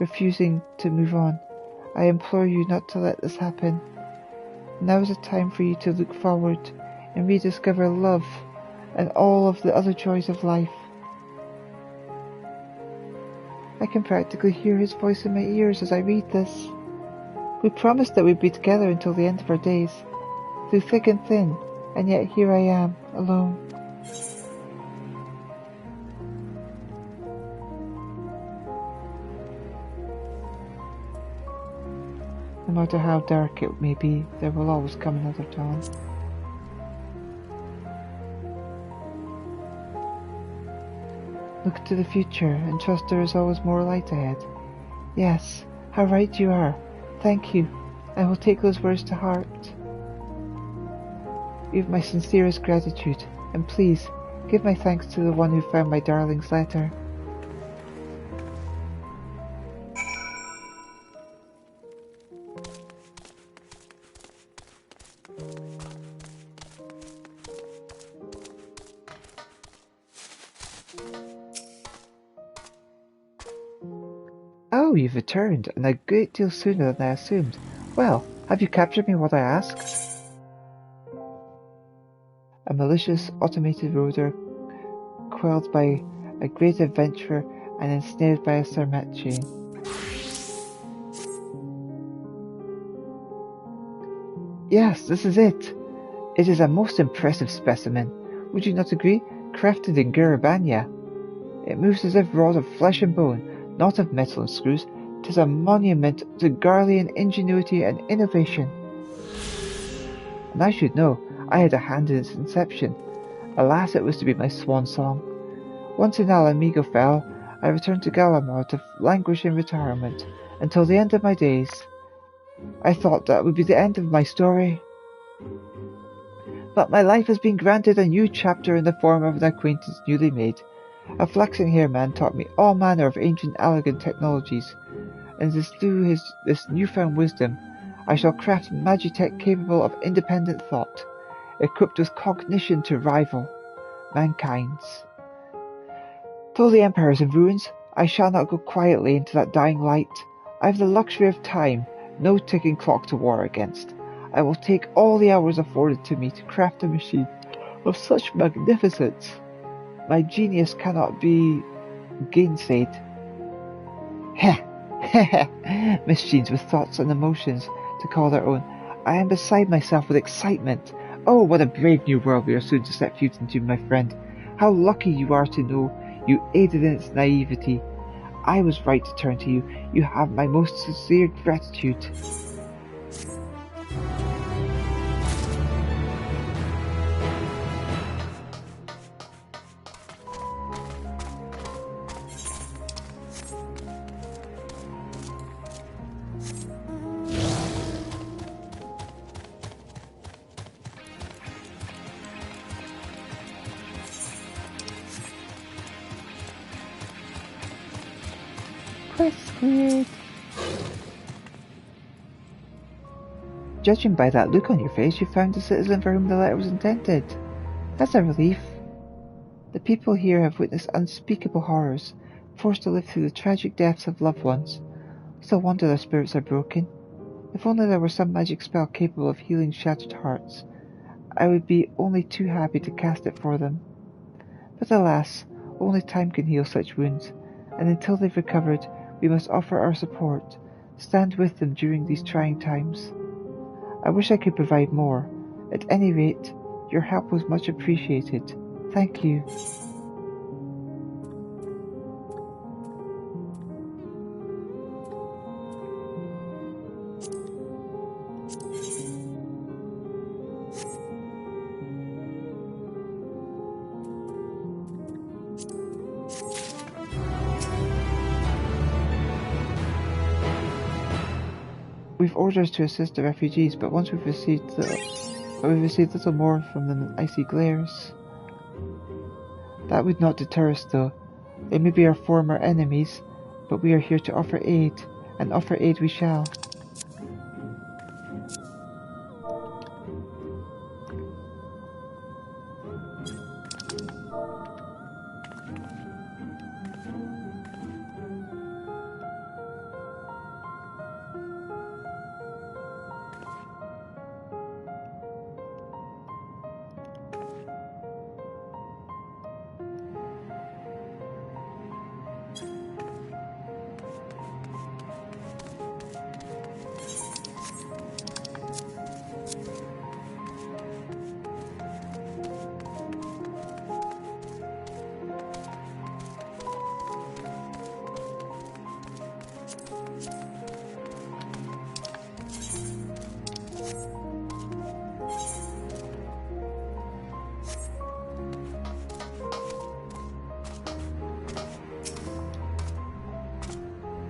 refusing to move on. I implore you not to let this happen. Now is a time for you to look forward and rediscover love and all of the other joys of life. I can practically hear his voice in my ears as I read this. We promised that we'd be together until the end of our days, through thick and thin, and yet here I am, alone. No matter how dark it may be, there will always come another dawn. Look to the future and trust there is always more light ahead. Yes, how right you are. Thank you. I will take those words to heart. You have my sincerest gratitude, and please, give my thanks to the one who found my darling's letter. Oh, you've returned, and a great deal sooner than I assumed. Well, have you captured me what I asked? A malicious automated rotor, quelled by a great adventurer and ensnared by a sermet chain. Yes, this is it. It is a most impressive specimen. Would you not agree? Crafted in Garabania. It moves as if wrought of flesh and bone, not of metal and screws. 'Tis a monument to Garlean ingenuity and innovation. And I should know, I had a hand in its inception. Alas, it was to be my swan song. Once in Alamigo fell, I returned to Galamar to languish in retirement, until the end of my days. I thought that would be the end of my story. But my life has been granted a new chapter in the form of an acquaintance newly made. A flaxen-haired man taught me all manner of ancient elegant technologies, and it is through this newfound wisdom I shall craft magitech capable of independent thought, equipped with cognition to rival mankind's. Though the Empire is in ruins, I shall not go quietly into that dying light. I have the luxury of time, no ticking clock to war against. I will take all the hours afforded to me to craft a machine of such magnificence. My genius cannot be gainsaid. Heh! Heh! Miss Jeans with thoughts and emotions to call their own. I am beside myself with excitement. Oh, what a brave new world we are soon to set foot into, my friend. How lucky you are to know you aided in its naivety. I was right to turn to you. You have my most sincere gratitude. Quest cleared. Judging by that look on your face, you found the citizen for whom the letter was intended. That's a relief. The people here have witnessed unspeakable horrors, forced to live through the tragic deaths of loved ones. It's a wonder their spirits are broken. If only there were some magic spell capable of healing shattered hearts, I would be only too happy to cast it for them. But alas, only time can heal such wounds, and until they've recovered, we must offer our support, stand with them during these trying times. I wish I could provide more. At any rate, your help was much appreciated. Thank you. We've orders to assist the refugees, but once we've received little more from them than icy glares. That would not deter us, though. They may be our former enemies, but we are here to offer aid, and offer aid we shall.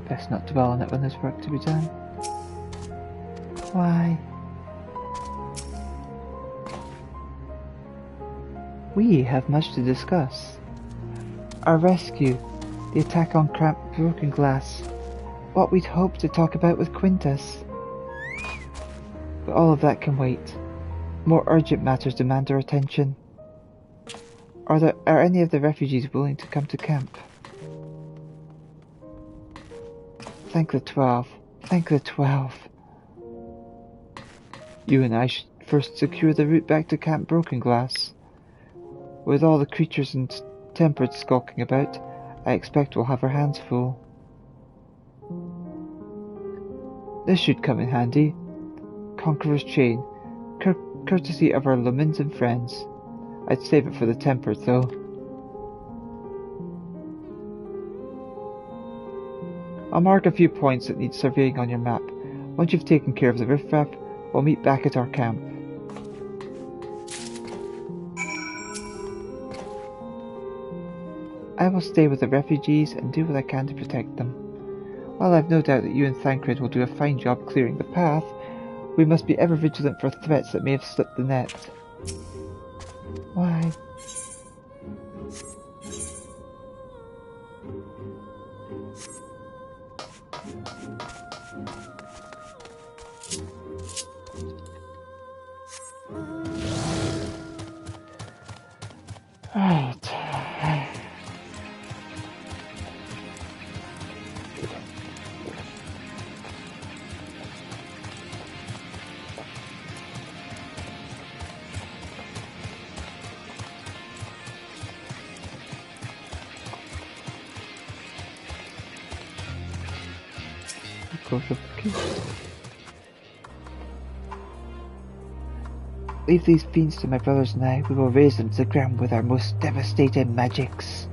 Best not dwell on it when there's work to be done. Why? We have much to discuss. Our rescue, the attack on broken glass, what we'd hoped to talk about with Quintus. But all of that can wait. More urgent matters demand our attention. Are any of the refugees willing to come to camp? Thank the 12. Thank the 12. You and I should first secure the route back to Camp Broken Glass. With all the creatures and tempered skulking about, I expect we'll have our hands full. This should come in handy. Conqueror's Chain, courtesy of our Lemons and friends. I'd save it for the tempered, though. I'll mark a few points that need surveying on your map. Once you've taken care of the riffraff, we'll meet back at our camp. I will stay with the refugees and do what I can to protect them. While I've no doubt that you and Thancred will do a fine job clearing the path, we must be ever vigilant for threats that may have slipped the net. Why? Right. difficult of the case. Leave these fiends to my brothers and I. We will raze them to the ground with our most devastating magics.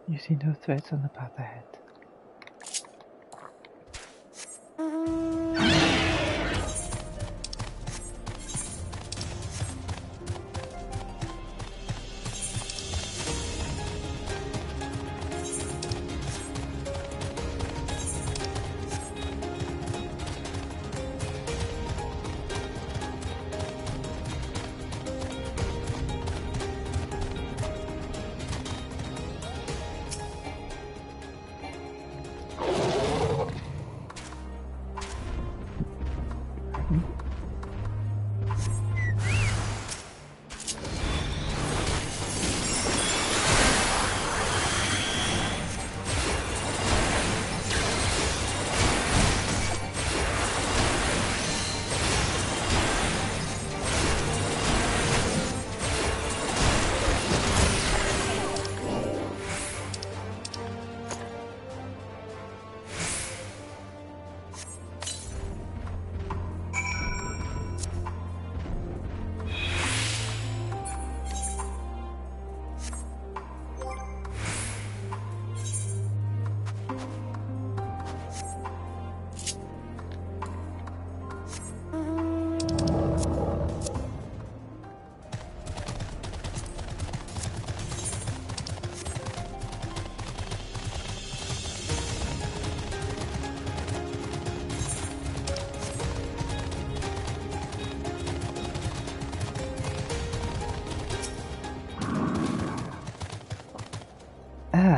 You see no threats on the path ahead.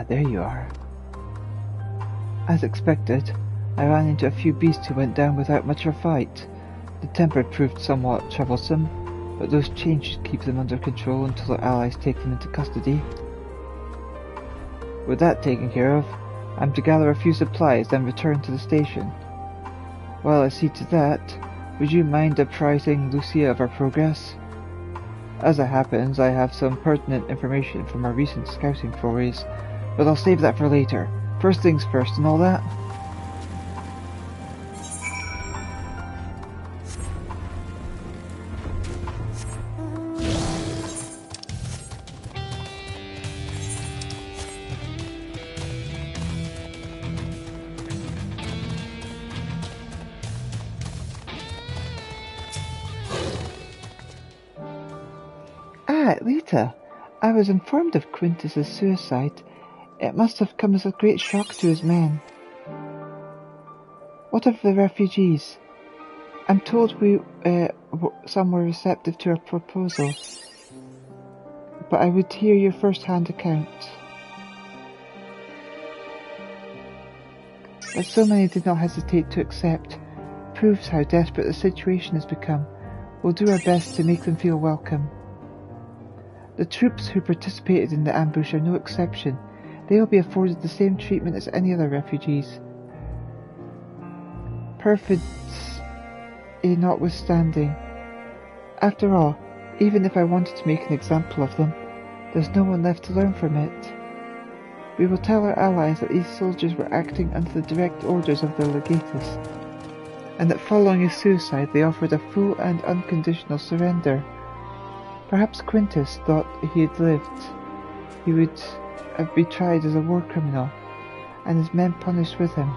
there you are. As expected, I ran into a few beasts who went down without much of a fight. The temper proved somewhat troublesome, but those chains should keep them under control until their allies take them into custody. With that taken care of, I'm to gather a few supplies, then return to the station. While I see to that, would you mind apprising Lucia of our progress? As it happens, I have some pertinent information from our recent scouting forays, but I'll save that for later. First things first and all that. Ah, Elita, I was informed of Quintus's suicide. It must have come as a great shock to his men. What of the refugees? I'm told some were receptive to our proposal, but I would hear your first-hand account. That so many did not hesitate to accept proves how desperate the situation has become. We'll do our best to make them feel welcome. The troops who participated in the ambush are no exception. They will be afforded the same treatment as any other refugees. Perfidy notwithstanding. After all, even if I wanted to make an example of them, there's no one left to learn from it. We will tell our allies that these soldiers were acting under the direct orders of their legatus, and that following his suicide they offered a full and unconditional surrender. Perhaps Quintus thought he had lived. He would have been tried as a war criminal, and his men punished with him.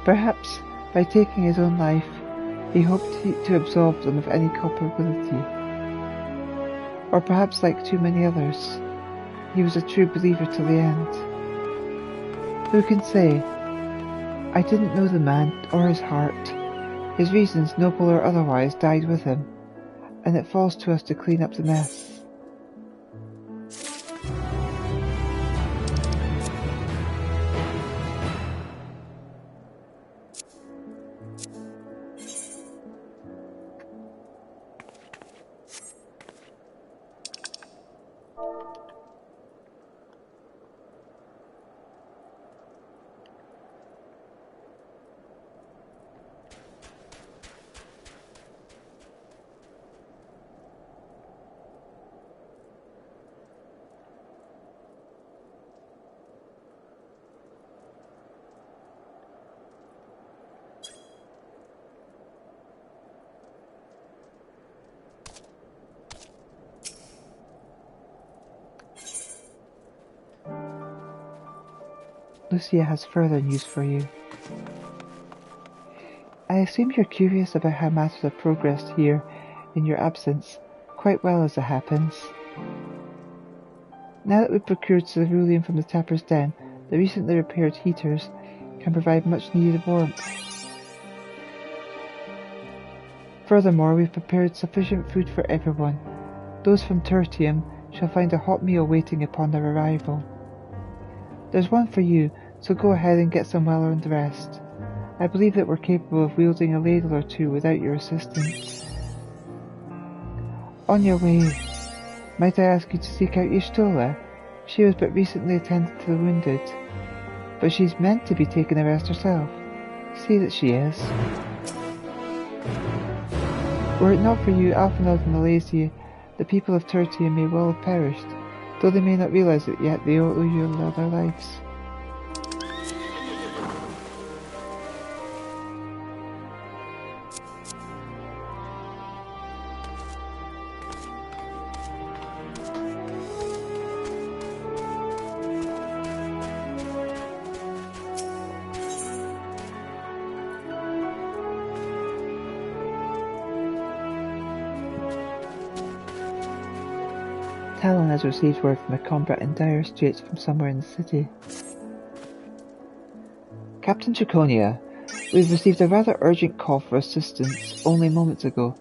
Perhaps, by taking his own life, he hoped to absolve them of any culpability. Or perhaps, like too many others, he was a true believer to the end. Who can say? I didn't know the man or his heart. His reasons, noble or otherwise, died with him, and it falls to us to clean up the mess. Lucia has further news for you. I assume you're curious about how matters have progressed here in your absence, quite well as it happens. Now that we've procured cerulean from the tapper's den, the recently repaired heaters can provide much needed warmth. Furthermore, we've prepared sufficient food for everyone. Those from Tertium shall find a hot meal waiting upon their arrival. There's one for you, so go ahead and get some well-earned rest. I believe that we're capable of wielding a ladle or two without your assistance. On your way, might I ask you to seek out Y'shtola? She was but recently attended to the wounded, but she's meant to be taking a rest herself. See that she is. Were it not for you, Alphanod and Alasia, the people of Tertium may well have perished. Though they may not realize it yet, they owe you their lives. Talon has received word from a combat in dire straits from somewhere in the city. Captain Draconia, we've received a rather urgent call for assistance only moments ago.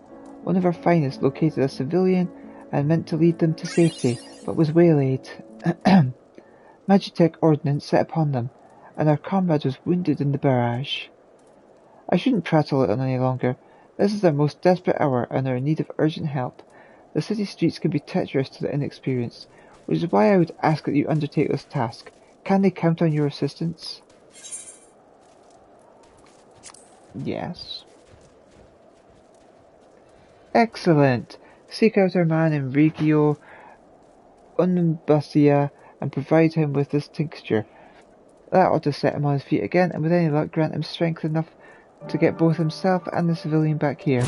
One of our finest located a civilian and meant to lead them to safety, but was waylaid. Magitech ordnance set upon them, and our comrade was wounded in the barrage. I shouldn't prattle it on any longer. This is our most desperate hour, and are in need of urgent help. The city streets can be treacherous to the inexperienced, which is why I would ask that you undertake this task. Can they count on your assistance? Yes. Excellent! Seek out our man in Regio Unbasia and provide him with this tincture. That ought to set him on his feet again, and with any luck grant him strength enough to get both himself and the civilian back here.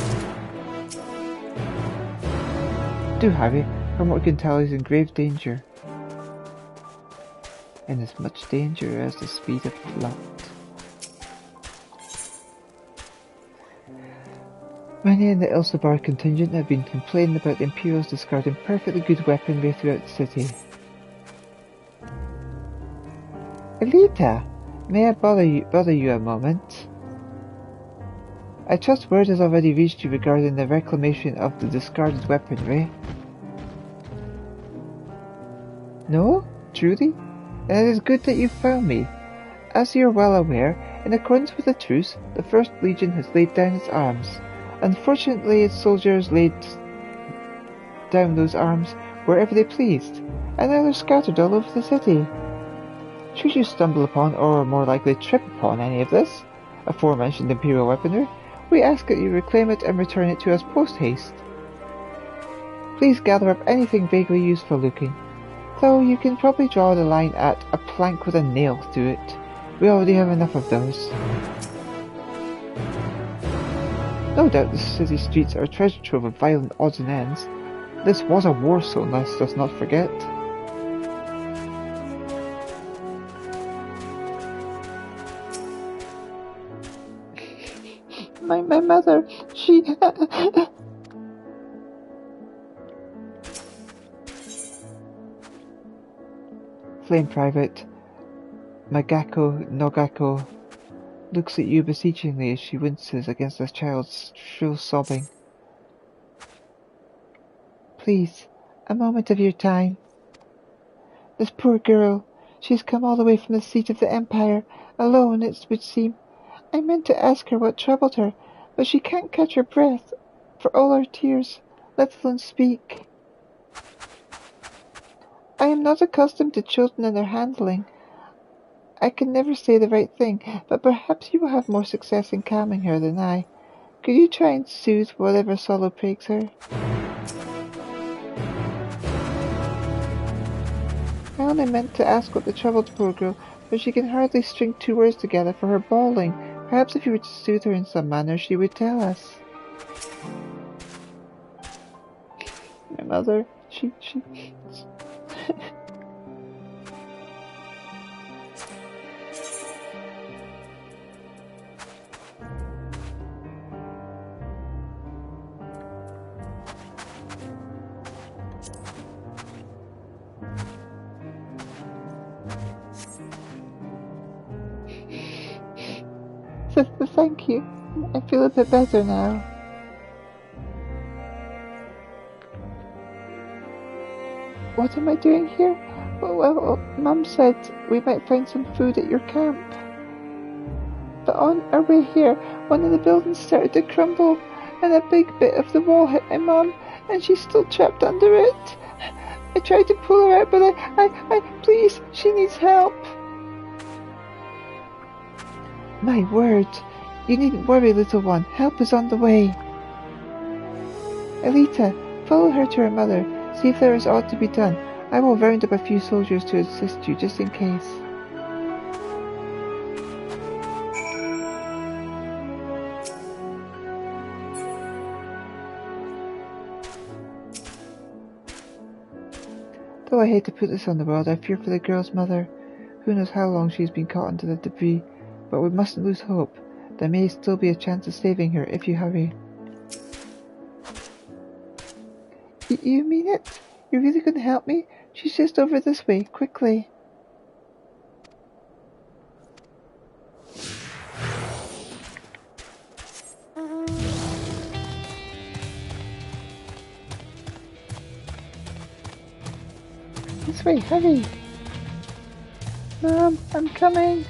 Do hurry, from what we can tell he's in grave danger. In as much danger as the speed of light. Many in the Ilsabar contingent have been complaining about the Imperials discarding perfectly good weaponry throughout the city. Elita, may I bother you a moment? I trust word has already reached you regarding the reclamation of the discarded weaponry. No? Truly? Then it is good that you found me. As you are well aware, in accordance with the truce, the First Legion has laid down its arms. Unfortunately, its soldiers laid down those arms wherever they pleased, and now they're scattered all over the city. Should you stumble upon, or more likely trip upon, any of this aforementioned Imperial weaponry, we ask that you reclaim it and return it to us post-haste. Please gather up anything vaguely useful looking, though you can probably draw the line at a plank with a nail through it. We already have enough of those. No doubt the city streets are a treasure trove of violent odds and ends. This was a war zone, let us not forget. My mother, she... Flame Private Magako Nogako looks at you beseechingly as she winces against the child's shrill sobbing. Please, a moment of your time. This poor girl, she's come all the way from the seat of the Empire, alone it would seem. I meant to ask her what troubled her, but she can't catch her breath for all her tears, let alone speak. I am not accustomed to children and their handling. I can never say the right thing, but perhaps you will have more success in calming her than I. Could you try and soothe whatever sorrow plagues her? I only meant to ask what troubled the poor girl, for she can hardly string two words together for her bawling. Perhaps if you were to soothe her in some manner, she would tell us. My mother, she... Thank you. I feel a bit better now. What am I doing here? Well, Mum said we might find some food at your camp. But on our way here, one of the buildings started to crumble, and a big bit of the wall hit my Mum, and she's still trapped under it. I tried to pull her out, but please, she needs help. My word. You needn't worry, little one. Help is on the way. Elita, follow her to her mother. See if there is aught to be done. I will round up a few soldiers to assist you, just in case. Though I hate to put this on the world, I fear for the girl's mother. Who knows how long she's been caught under the debris, but we mustn't lose hope. There may still be a chance of saving her if you hurry. You mean it? You're really going to help me? She's just over this way, quickly. This way, hurry! Mom, I'm coming!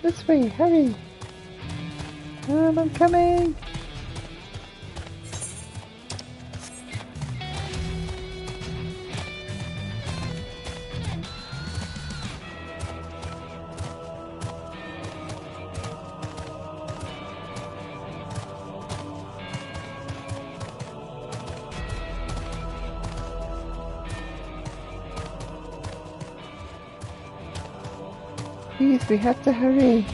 This way, hurry! Mom, I'm coming! Please, we have to hurry.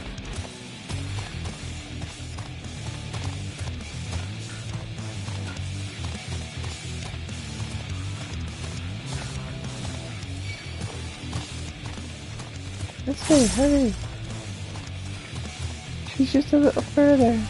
This way, hurry. She's just a little further.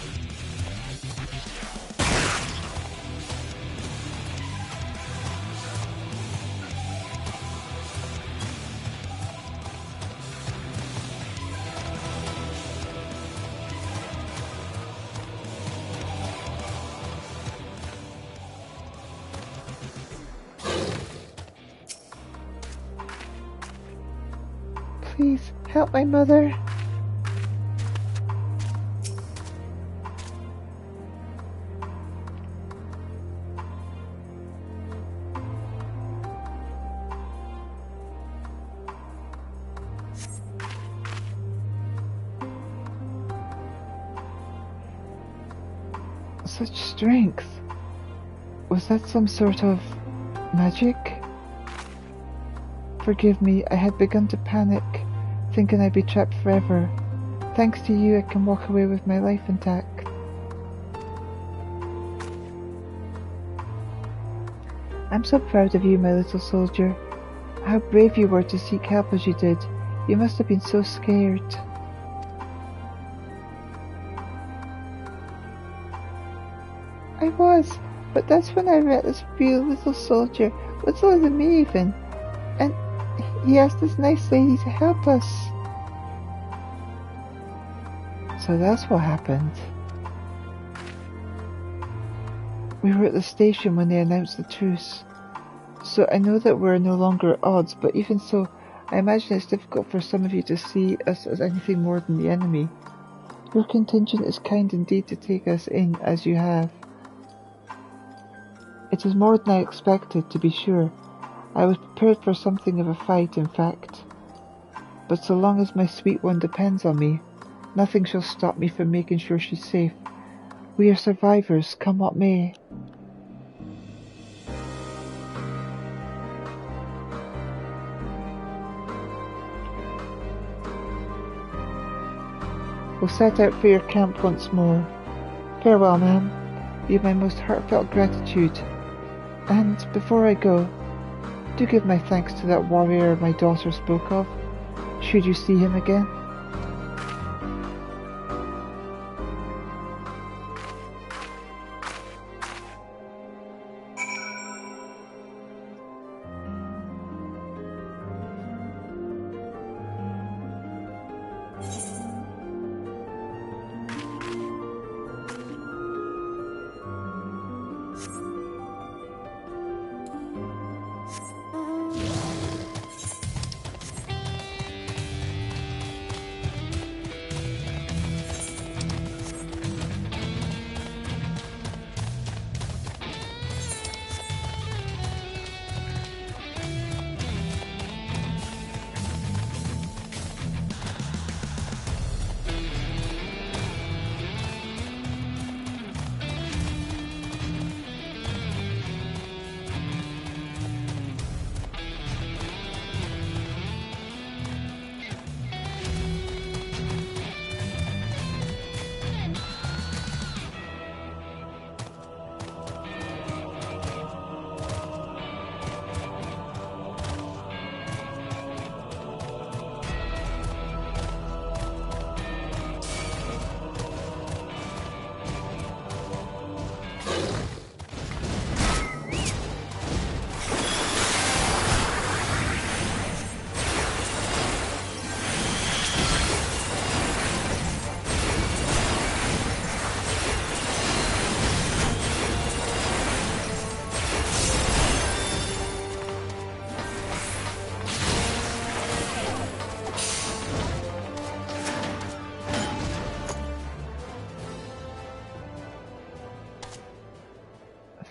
Please, help my mother. Such strength. Was that some sort of magic? Forgive me, I had begun to panic, thinking I'd be trapped forever. Thanks to you, I can walk away with my life intact. I'm so proud of you, my little soldier. How brave you were to seek help as you did. You must have been so scared. I was, but that's when I met this real little soldier, littler than me even, and he asked this nice lady to help us. So that's what happened. We were at the station when they announced the truce. So I know that we're no longer at odds, but even so, I imagine it's difficult for some of you to see us as anything more than the enemy. Your contingent is kind indeed to take us in as you have. It is more than I expected, to be sure. I was prepared for something of a fight, in fact. But so long as my sweet one depends on me, nothing shall stop me from making sure she's safe. We are survivors, come what may. We'll set out for your camp once more. Farewell, ma'am. You have my most heartfelt gratitude. And before I go, do give my thanks to that warrior my daughter spoke of, should you see him again.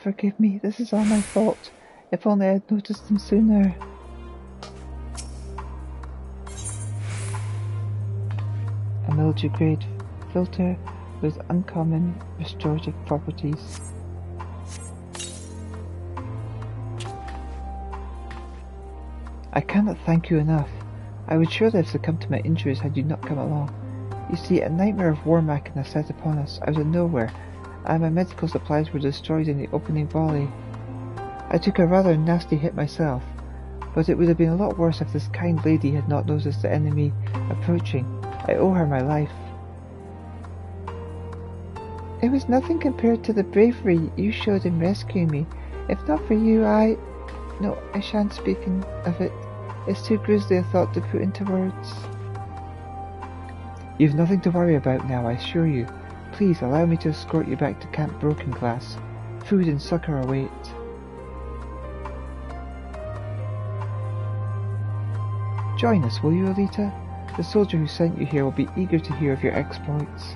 forgive me. This is all my fault. If only I had noticed them sooner. A military-grade filter with uncommon restorative properties. I cannot thank you enough. I would surely have succumbed to my injuries had you not come along. You see, a nightmare of war machina set upon us out of nowhere, and my medical supplies were destroyed in the opening volley. I took a rather nasty hit myself, but it would have been a lot worse if this kind lady had not noticed the enemy approaching. I owe her my life. It was nothing compared to the bravery you showed in rescuing me. If not for you, No, I shan't speak of it. It's too grisly a thought to put into words. You've nothing to worry about now, I assure you. Please allow me to escort you back to Camp Broken Glass. Food and succor await. Join us, will you, Elita? The soldier who sent you here will be eager to hear of your exploits.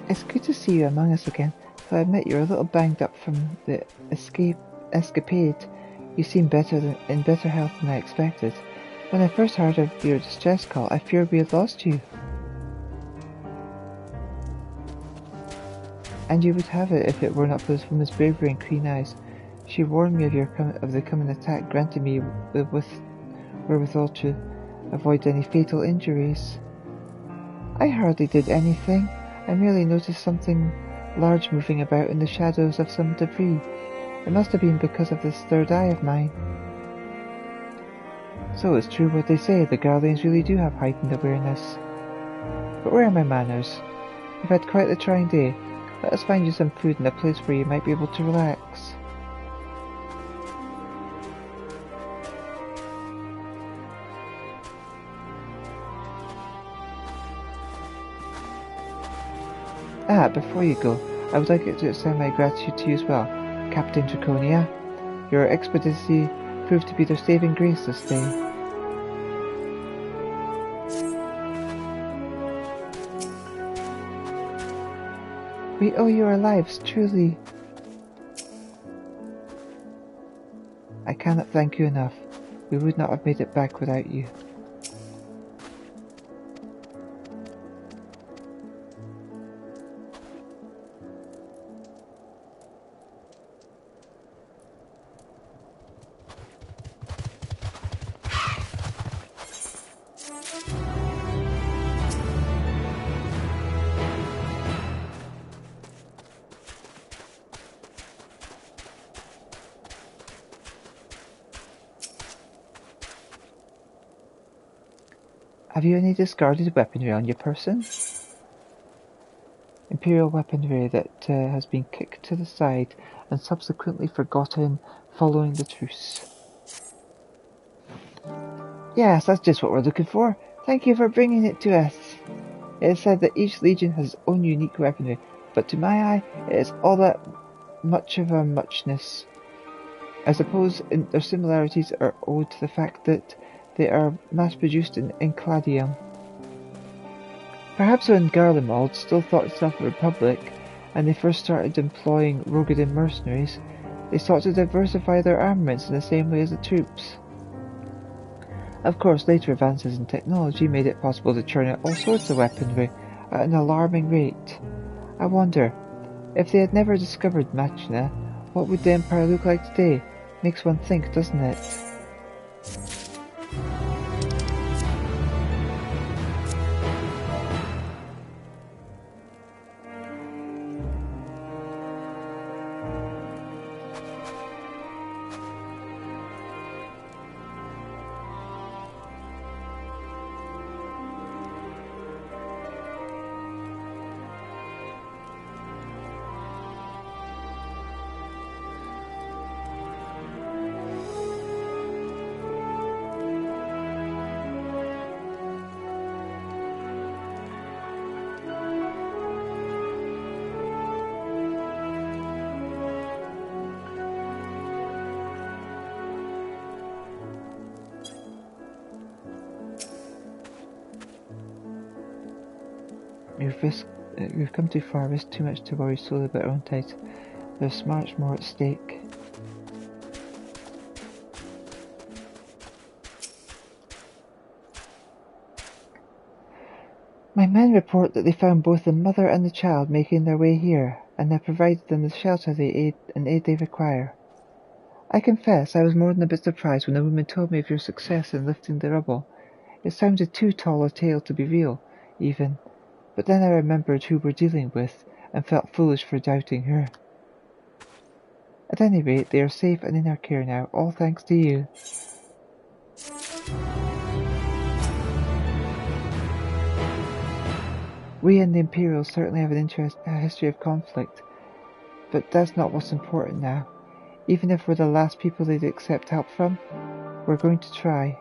It's good to see you among us again, though I admit you're a little banged up from the escapade. You seem in better health than I expected. When I first heard of your distress call, I feared we had lost you. And you would have it if it were not for this woman's bravery and keen eyes. She warned me of the coming attack, granting me with wherewithal to avoid any fatal injuries. I hardly did anything. I merely noticed something large moving about in the shadows of some debris. It must have been because of this third eye of mine. So it's true what they say, the Guardians really do have heightened awareness. But where are my manners? You've had quite a trying day. Let us find you some food and a place where you might be able to relax. Before you go, I would like to extend my gratitude to you as well, Captain Draconia. Your expediency proved to be their saving grace this day. We owe you our lives, truly. I cannot thank you enough. We would not have made it back without you. Have you any discarded weaponry on your person? Imperial weaponry that has been kicked to the side and subsequently forgotten following the truce. Yes, that's just what we're looking for. Thank you for bringing it to us. It is said that each legion has its own unique weaponry, but to my eye, it is all that much of a muchness. I suppose their similarities are owed to the fact that they are mass-produced in Enkladium. Perhaps when Garlemald still thought itself a republic, and they first started employing Rogadan mercenaries, they sought to diversify their armaments in the same way as the troops. Of course, later advances in technology made it possible to churn out all sorts of weaponry at an alarming rate. I wonder, if they had never discovered Machina, what would the Empire look like today? Makes one think, doesn't it? We've come too far, risk too much to worry solely about our own tides. There's much more at stake. My men report that they found both the mother and the child making their way here, and have provided them the shelter and aid they require. I confess I was more than a bit surprised when the woman told me of your success in lifting the rubble. It sounded too tall a tale to be real, even. But then I remembered who we're dealing with, and felt foolish for doubting her. At any rate, they are safe and in our care now, all thanks to you. We and the Imperials certainly have a history of conflict, but that's not what's important now. Even if we're the last people they'd accept help from, we're going to try.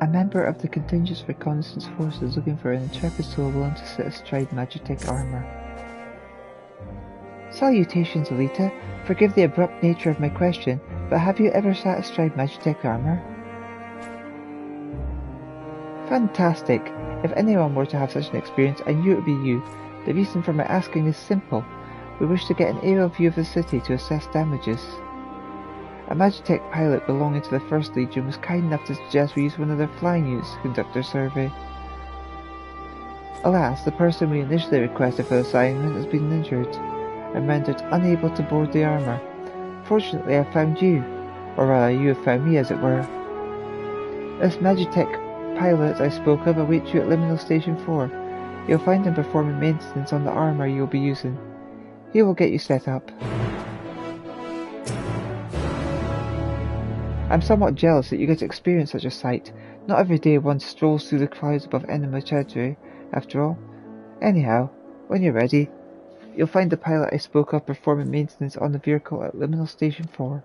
A member of the contingent's reconnaissance force is looking for an intrepid soul willing to sit astride Magitech armor. Salutations, Elita. Forgive the abrupt nature of my question, but have you ever sat astride Magitech armor? Fantastic. If anyone were to have such an experience, I knew it would be you. The reason for my asking is simple. We wish to get an aerial view of the city to assess damages. A Magitech pilot belonging to the 1st Legion was kind enough to suggest we use one of their flying units to conduct our survey. Alas, the person we initially requested for the assignment has been injured and rendered unable to board the armour. Fortunately, I found you, or rather you have found me as it were. This Magitech pilot I spoke of awaits you at Liminal Station 4. You'll find him performing maintenance on the armour you'll be using. He will get you set up. I'm somewhat jealous that you get to experience such a sight. Not every day one strolls through the clouds above Enema Territory, after all. Anyhow, when you're ready, you'll find the pilot I spoke of performing maintenance on the vehicle at Liminal Station 4.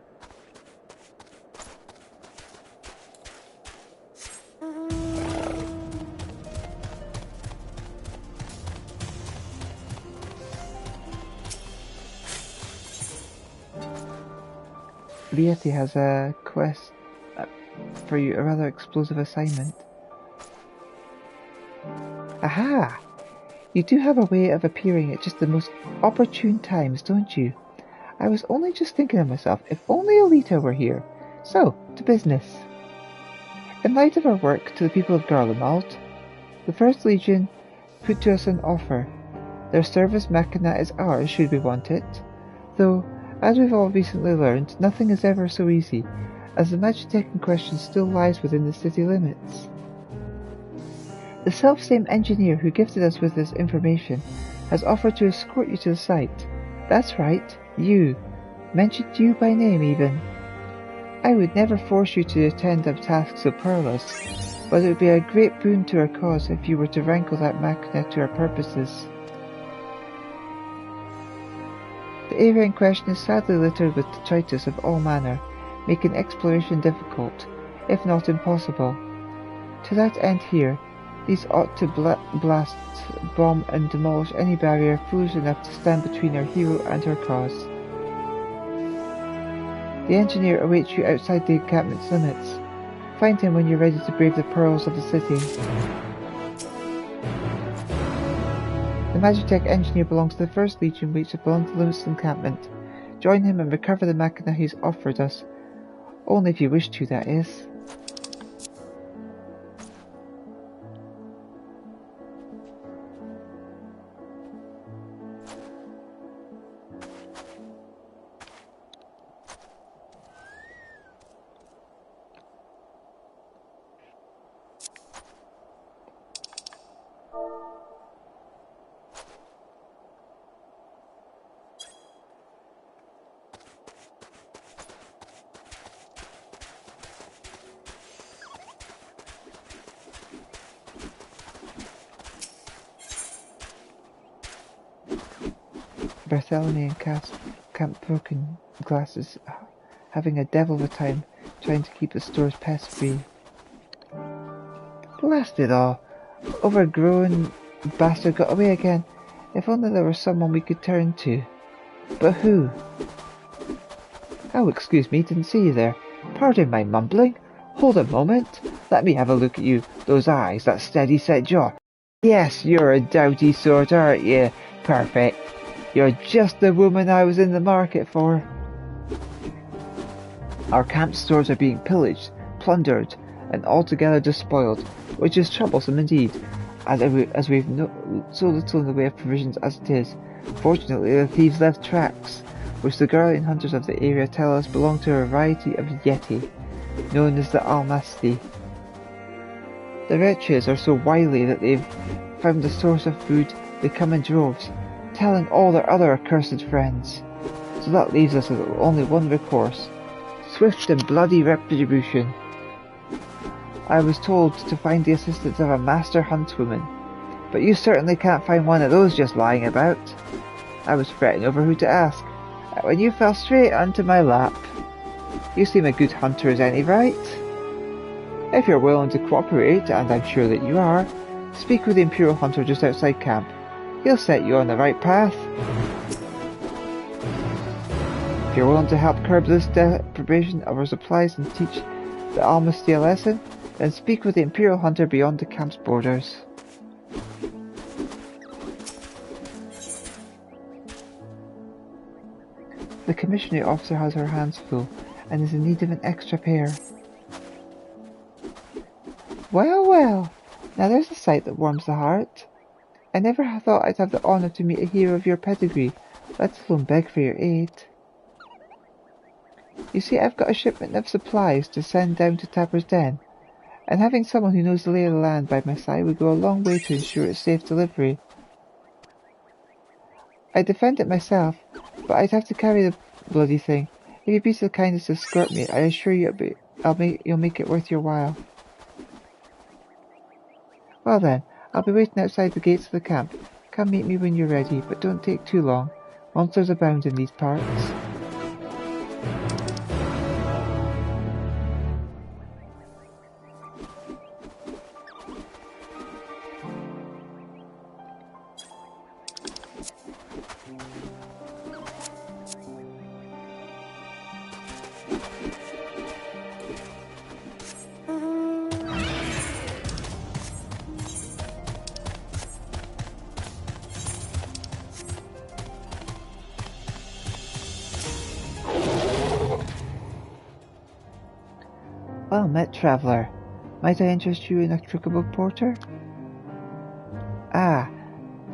Elita has a quest for you, a rather explosive assignment. Aha! You do have a way of appearing at just the most opportune times, don't you? I was only just thinking to myself, if only Elita were here. So, to business. In light of our work to the people of Garlemald, the 1st Legion put to us an offer. Their service machina is ours should we want it, though, as we've all recently learned, nothing is ever so easy, as the Magitech in question still lies within the city limits. The self-same engineer who gifted us with this information has offered to escort you to the site. That's right, you. Mentioned you by name even. I would never force you to attend a task so perilous, but it would be a great boon to our cause if you were to wrangle that machina to our purposes. The area in question is sadly littered with detritus of all manner, making exploration difficult, if not impossible. To that end here, these ought to blast, bomb and demolish any barrier foolish enough to stand between our hero and our cause. The engineer awaits you outside the encampment's limits. Find him when you're ready to brave the perils of the city. The Magitech engineer belongs to the 1st Legion, which belongs to the Liminal encampment. Join him and recover the machina he's offered us. Only if you wish to, that is. Bartholomew and Camp Broken Glass is having a devil of a time trying to keep the stores pest-free. Blast it all! Overgrown bastard got away again. If only there was someone we could turn to. But who? Oh, excuse me, didn't see you there. Pardon my mumbling. Hold a moment. Let me have a look at you. Those eyes, that steady set jaw. Yes, you're a doughty sort, aren't you? Perfect. You're just the woman I was in the market for. Our camp stores are being pillaged, plundered, and altogether despoiled, which is troublesome indeed, as we've so little in the way of provisions as it is. Fortunately, the thieves left tracks, which the Guardian hunters of the area tell us belong to a variety of yeti, known as the Almasti. The wretches are so wily that they've found a source of food. They come in droves, telling all their other accursed friends. So that leaves us with only one recourse: swift and bloody retribution. I was told to find the assistance of a master huntswoman, but you certainly can't find one of those just lying about. I was fretting over who to ask, when you fell straight onto my lap. You seem a good hunter as any, right? If you're willing to cooperate, and I'm sure that you are, speak with the Imperial Hunter just outside camp. He'll set you on the right path. If you're willing to help curb this deprivation of our supplies and teach the Almasti a lesson, then speak with the Imperial Hunter beyond the camp's borders. The commissioning officer has her hands full and is in need of an extra pair. Well, well, now there's a sight that warms the heart. I never thought I'd have the honour to meet a hero of your pedigree, let alone beg for your aid. You see, I've got a shipment of supplies to send down to Tapper's Den, and having someone who knows the lay of the land by my side would go a long way to ensure its safe delivery. I'd defend it myself, but I'd have to carry the bloody thing. If you'd be so kind as to escort me, I assure you you'll make it worth your while. Well then, I'll be waiting outside the gates of the camp. Come meet me when you're ready, but don't take too long. Monsters abound in these parts. Well met, traveller. Might I interest you in a truckable porter? Ah,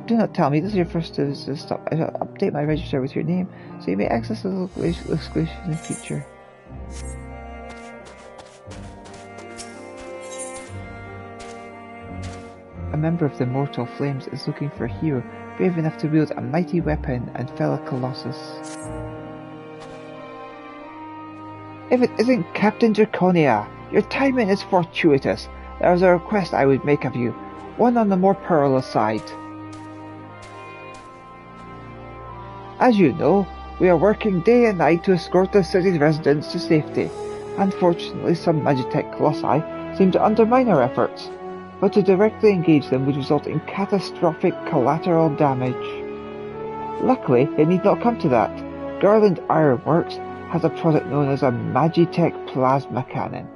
do not tell me this is your first stop. I shall update my register with your name, so you may access the local exclusion in future. A member of the Mortal Flames is looking for a hero brave enough to wield a mighty weapon and fell a colossus. If it isn't Captain Draconia, your timing is fortuitous. There is a request I would make of you, one on the more perilous side. As you know, we are working day and night to escort the city's residents to safety. Unfortunately, some Magitech colossi seem to undermine our efforts, but to directly engage them would result in catastrophic collateral damage. Luckily, it need not come to that. Garland Ironworks has a product known as a Magitech Plasma Cannon.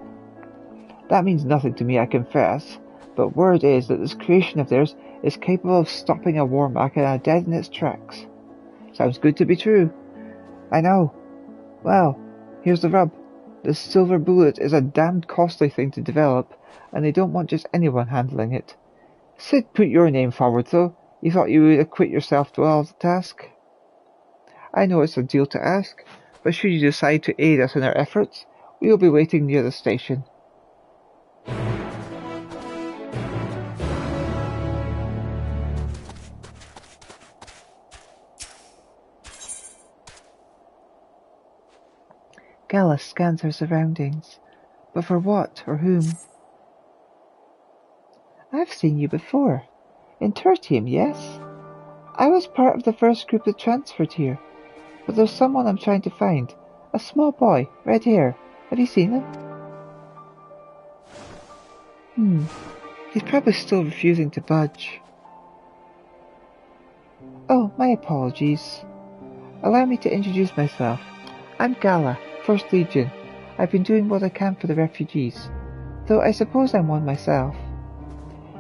That means nothing to me, I confess, but word is that this creation of theirs is capable of stopping a war machina dead in its tracks. Sounds good to be true. I know. Well, here's the rub. This silver bullet is a damned costly thing to develop, and they don't want just anyone handling it. Sid put your name forward, though. You thought you would acquit yourself well of the task? I know it's a deal to ask, but should you decide to aid us in our efforts, we will be waiting near the station. Gallus scans her surroundings. But for what or whom? I've seen you before. In Tertium, yes? I was part of the first group that transferred here. But there's someone I'm trying to find. A small boy, red hair. Have you seen him? He's probably still refusing to budge. Oh, my apologies. Allow me to introduce myself. I'm Gala, 1st Legion. I've been doing what I can for the refugees, though I suppose I'm one myself.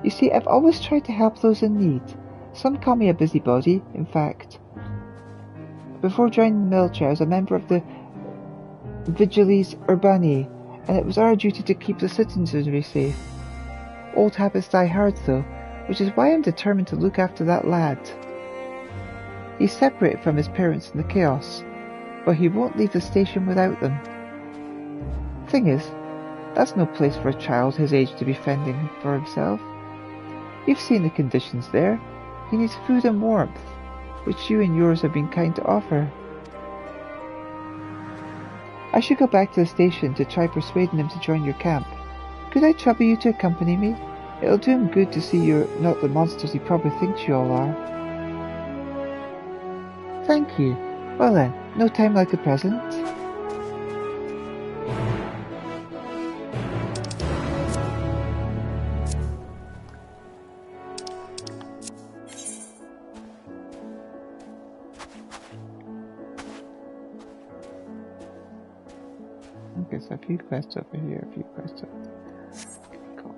You see, I've always tried to help those in need. Some call me a busybody, in fact. Before joining the military, I was a member of the Vigiles Urbani, and it was our duty to keep the citizenry safe. Old habits die hard, though, which is why I'm determined to look after that lad. He's separated from his parents in the chaos, but he won't leave the station without them. Thing is, that's no place for a child his age to be fending for himself. You've seen the conditions there. He needs food and warmth, which you and yours have been kind to offer. I should go back to the station to try persuading him to join your camp. Could I trouble you to accompany me? It'll do him good to see you're not the monsters he probably thinks you all are. Thank you. Well then, no time like the present. Okay, so a few quests over here, a few quests over there. Okay, cool.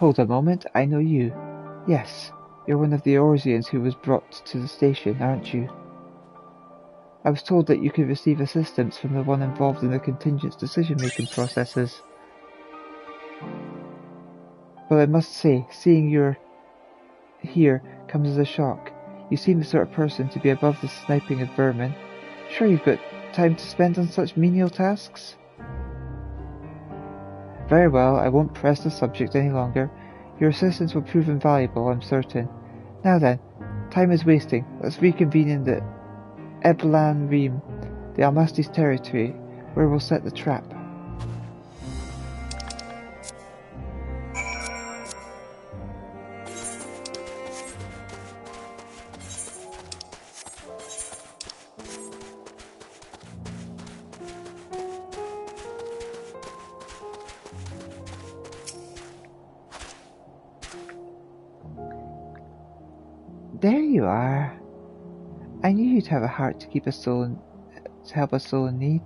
Hold a moment, I know you. Yes, you're one of the Orsians who was brought to the station, aren't you? I was told that you could receive assistance from the one involved in the contingent's decision-making processes. But I must say, seeing you're here comes as a shock. You seem the sort of person to be above the sniping of vermin. Sure you've got time to spend on such menial tasks? Very well, I won't press the subject any longer. Your assistance will prove invaluable, I'm certain. Now then, time is wasting. Let's reconvene in the Eblan Ream, the Almasty's territory, where we'll set the trap. There you are. I knew you'd have a heart to help a soul in need.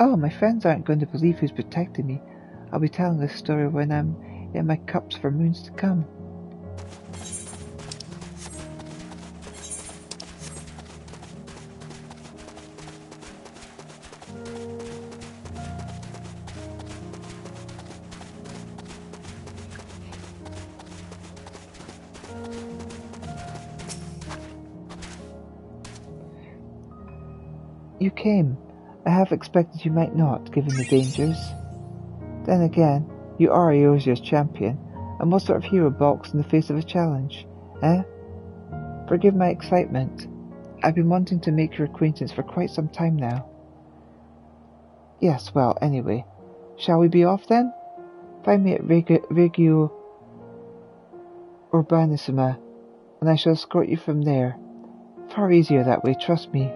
Oh, my friends aren't going to believe who's protecting me. I'll be telling this story when I'm in my cups for moons to come. You came. I half expected you might not, given the dangers. Then again, you are Eosia's champion, and what sort of hero balks in the face of a challenge, eh? Forgive my excitement. I've been wanting to make your acquaintance for quite some time now. Yes, well, anyway. Shall we be off then? Find me at Regio Urbanissima, and I shall escort you from there. Far easier that way, trust me.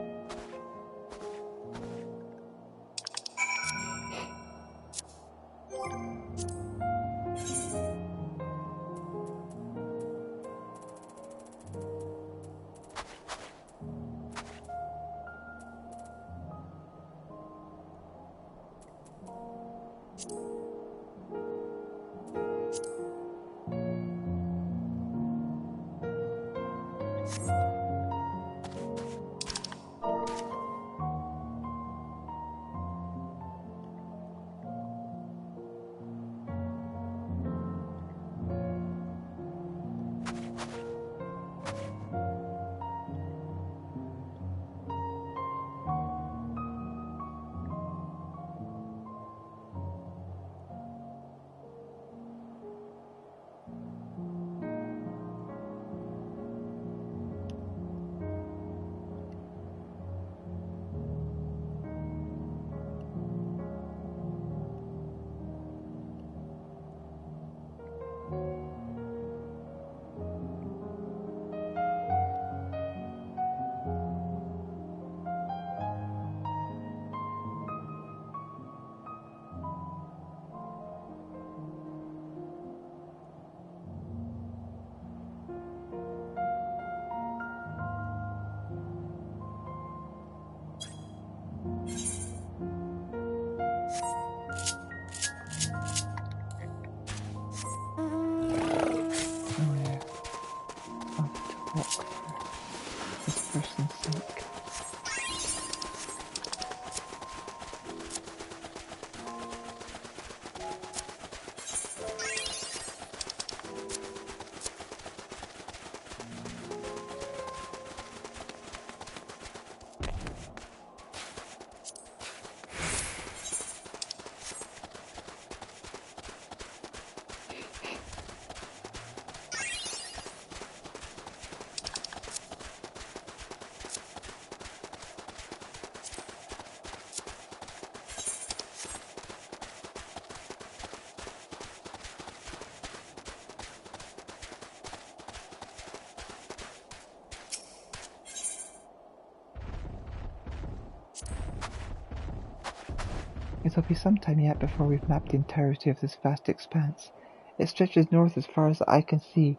It'll be some time yet before we've mapped the entirety of this vast expanse. It stretches north as far as the eye can see,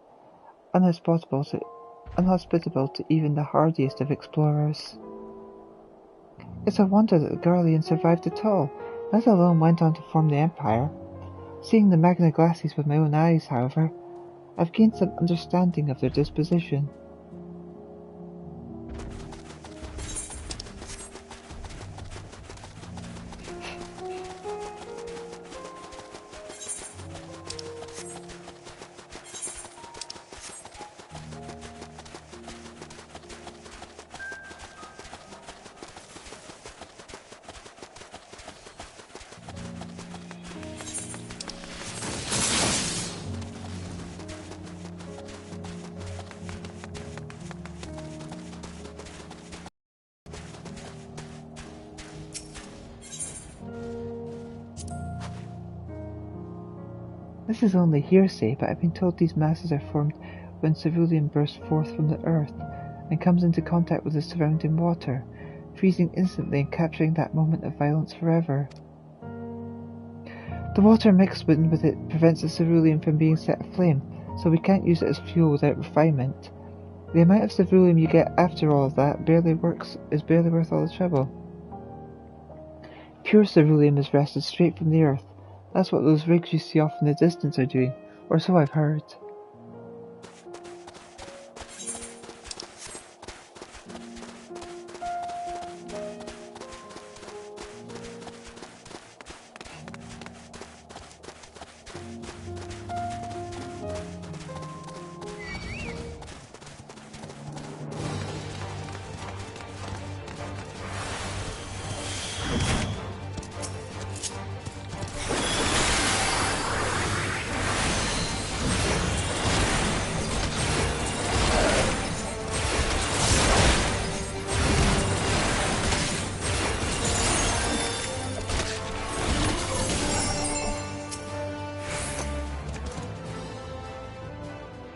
inhospitable to even the hardiest of explorers. It's a wonder that the Garleans survived at all, let alone went on to form the Empire. Seeing the Magna Glacies with my own eyes, however, I've gained some understanding of their disposition. This is only hearsay, but I've been told these masses are formed when cerulean bursts forth from the earth and comes into contact with the surrounding water, freezing instantly and capturing that moment of violence forever. The water mixed with it prevents the cerulean from being set aflame, so we can't use it as fuel without refinement. The amount of cerulean you get after all of that is barely worth all the trouble. Pure cerulean is wrested straight from the earth. That's what those rigs you see off in the distance are doing, or so I've heard.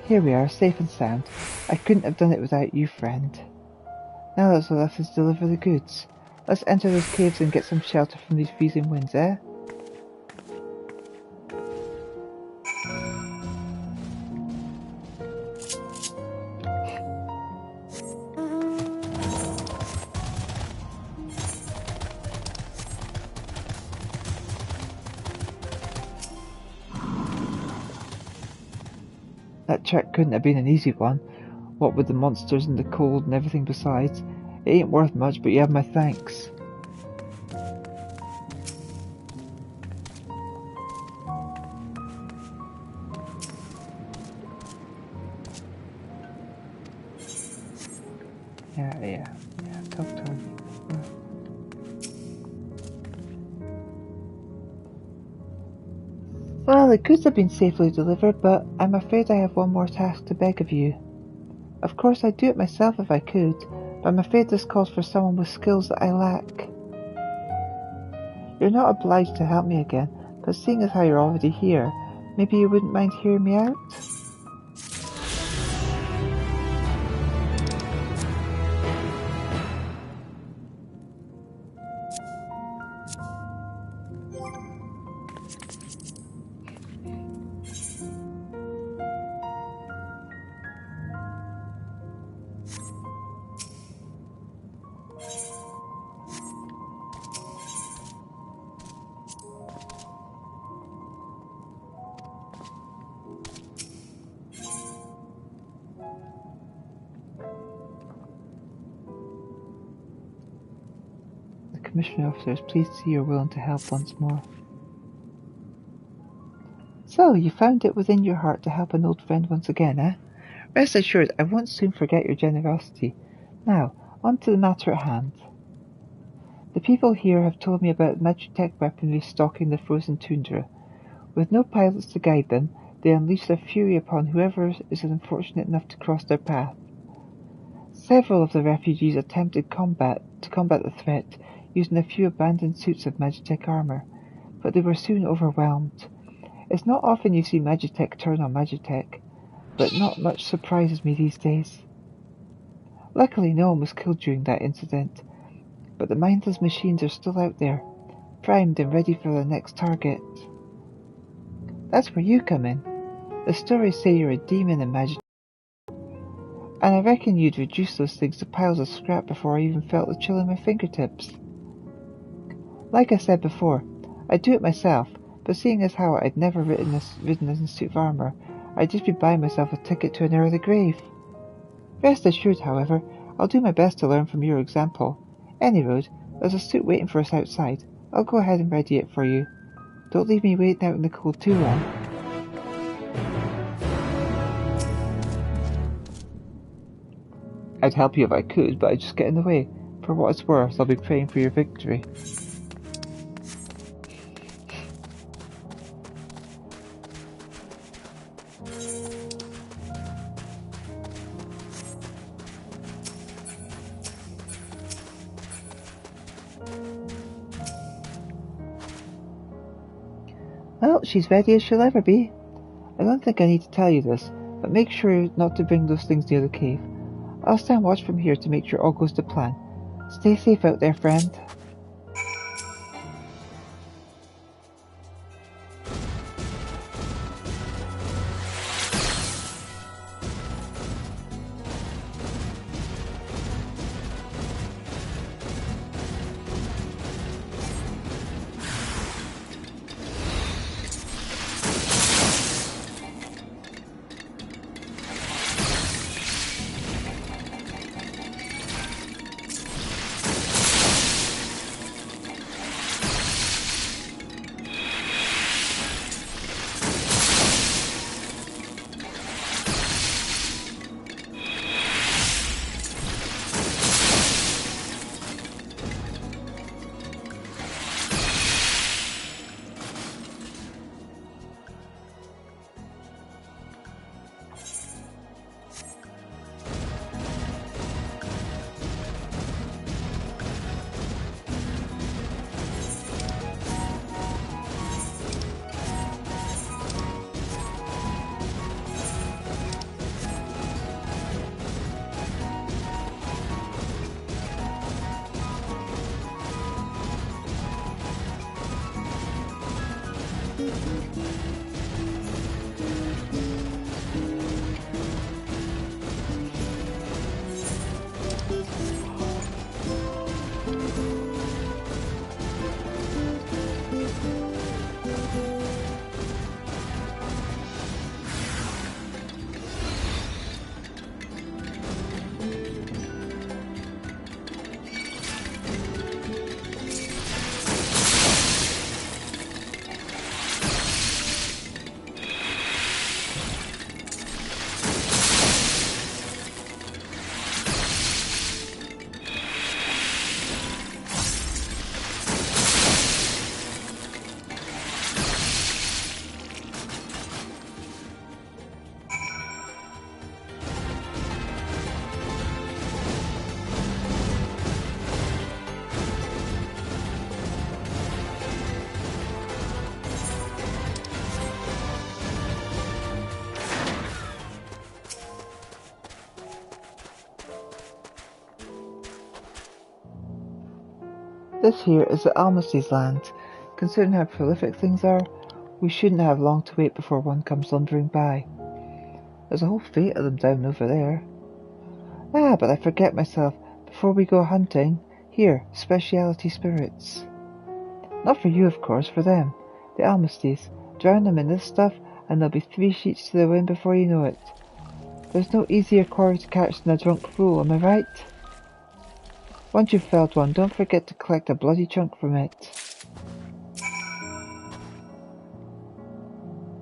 Here we are, safe and sound. I couldn't have done it without you, friend. Now that's all left is to deliver the goods. Let's enter those caves and get some shelter from these freezing winds, eh? That trek couldn't have been an easy one, what with the monsters and the cold and everything besides. It ain't worth much, but you have my thanks. Yeah, talk to him. Well, the goods have been safely delivered, but I'm afraid I have one more task to beg of you. Of course, I'd do it myself if I could, but I'm afraid this calls for someone with skills that I lack. You're not obliged to help me again, but seeing as how you're already here, maybe you wouldn't mind hearing me out? Commissioner officer is pleased to see you're willing to help once more. So, you found it within your heart to help an old friend once again, eh? Rest assured, I won't soon forget your generosity. Now, on to the matter at hand. The people here have told me about Magitech weaponry stalking the frozen tundra. With no pilots to guide them, they unleash their fury upon whoever is unfortunate enough to cross their path. Several of the refugees attempted to combat the threat, using a few abandoned suits of Magitech armor, but they were soon overwhelmed. It's not often you see Magitech turn on Magitech, but not much surprises me these days. Luckily no one was killed during that incident, but the mindless machines are still out there. primed and ready for the next target. That's where you come in. The stories say you're a demon in magic, and I reckon you'd reduce those things to piles of scrap before I even felt the chill in my fingertips. Like I said before, I'd do it myself, but seeing as how I'd never ridden in a suit of armour, I'd just be buying myself a ticket to an early grave. Rest assured, however, I'll do my best to learn from your example. Anyway, there's a suit waiting for us outside. I'll go ahead and ready it for you. Don't leave me waiting out in the cold too long. I'd help you if I could, but I'd just get in the way. For what it's worth, I'll be praying for your victory. Well, she's ready as she'll ever be. I don't think I need to tell you this, but make sure not to bring those things near the cave. I'll stand watch from here to make sure all goes to plan. Stay safe out there, friend. This here is the Almasty's land. Considering how prolific things are, we shouldn't have long to wait before one comes lumbering by. There's a whole fleet of them down over there. Ah, but I forget myself. Before we go hunting, here, speciality spirits. Not for you, of course, for them. The Almasties. Drown them in this stuff, and there'll be 3 sheets to the wind before you know it. There's no easier quarry to catch than a drunk fool, am I right? Once you've felled one, don't forget to collect a bloody chunk from it.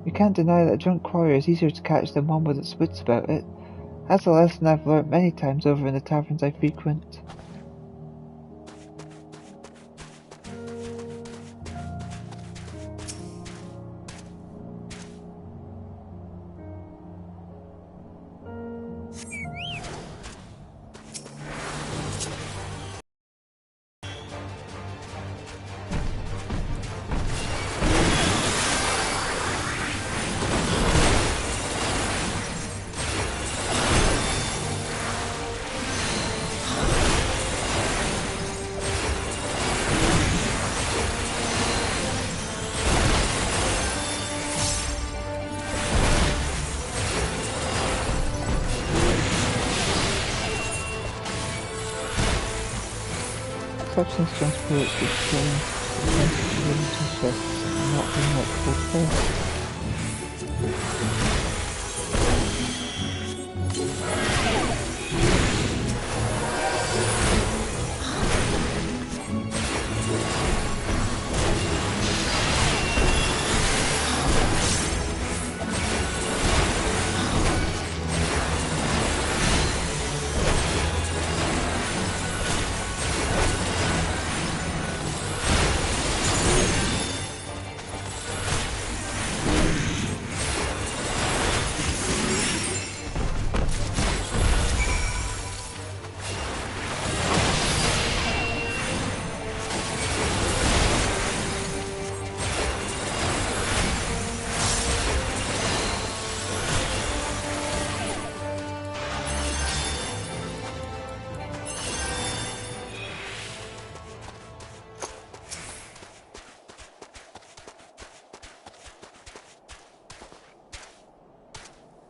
You can't deny that a drunk warrior is easier to catch than one with its wits about it. That's a lesson I've learnt many times over in the taverns I frequent. substance transports its strong interests and not being like cold press.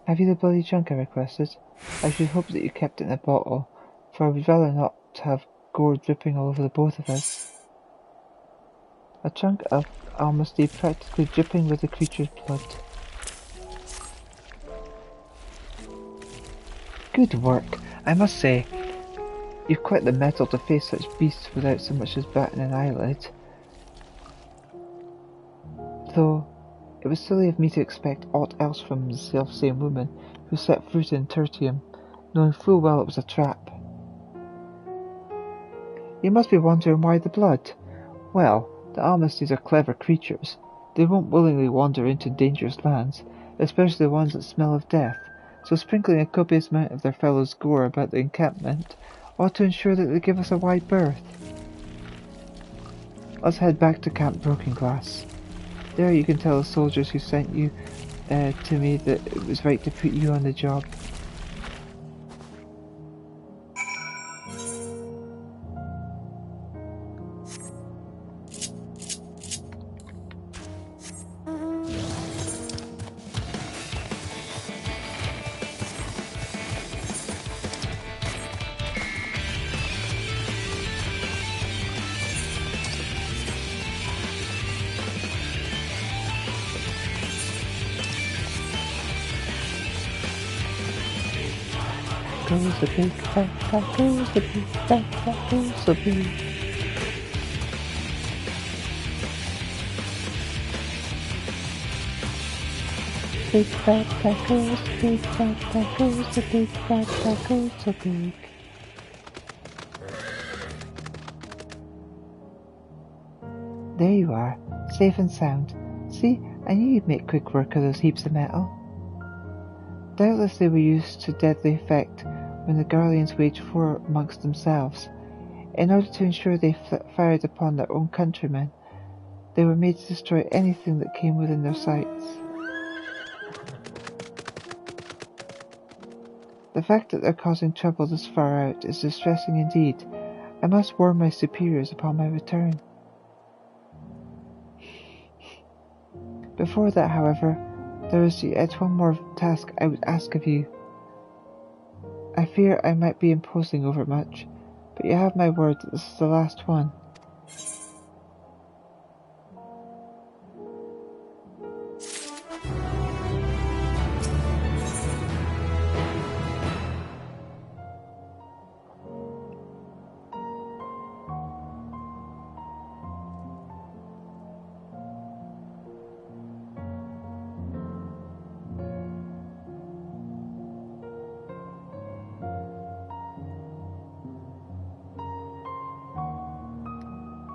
Have you the bloody junk I requested? I should hope that you kept it in a bottle, for I would rather not have gore dripping all over the both of us. A chunk of almasty practically dripping with the creature's blood. Good work, I must say. You've quite the mettle to face such beasts without so much as batting an eyelid. Though it was silly of me to expect aught else from the self-same woman who set foot in Tertium, knowing full well it was a trap. You must be wondering why the blood. Well, the Almasties are clever creatures. They won't willingly wander into dangerous lands, especially ones that smell of death, so sprinkling a copious amount of their fellows' gore about the encampment ought to ensure that they give us a wide berth. Let's head back to Camp Broken Glass. There you can tell the soldiers who sent you to me that it was right to put you on the job. Goes the big backpack, goes the big backpack, goes the big. Big backpack goes the big backpack goes the big backpack goes the big. There you are, safe and sound. See, I knew you'd make quick work of those heaps of metal. Doubtless they were used to deadly effect when the Garleans waged war amongst themselves. In order to ensure they fired upon their own countrymen, they were made to destroy anything that came within their sights. The fact that they're causing trouble this far out is distressing indeed. I must warn my superiors upon my return. Before that, however, there is yet one more task I would ask of you. I fear I might be imposing overmuch, but you have my word that this is the last one.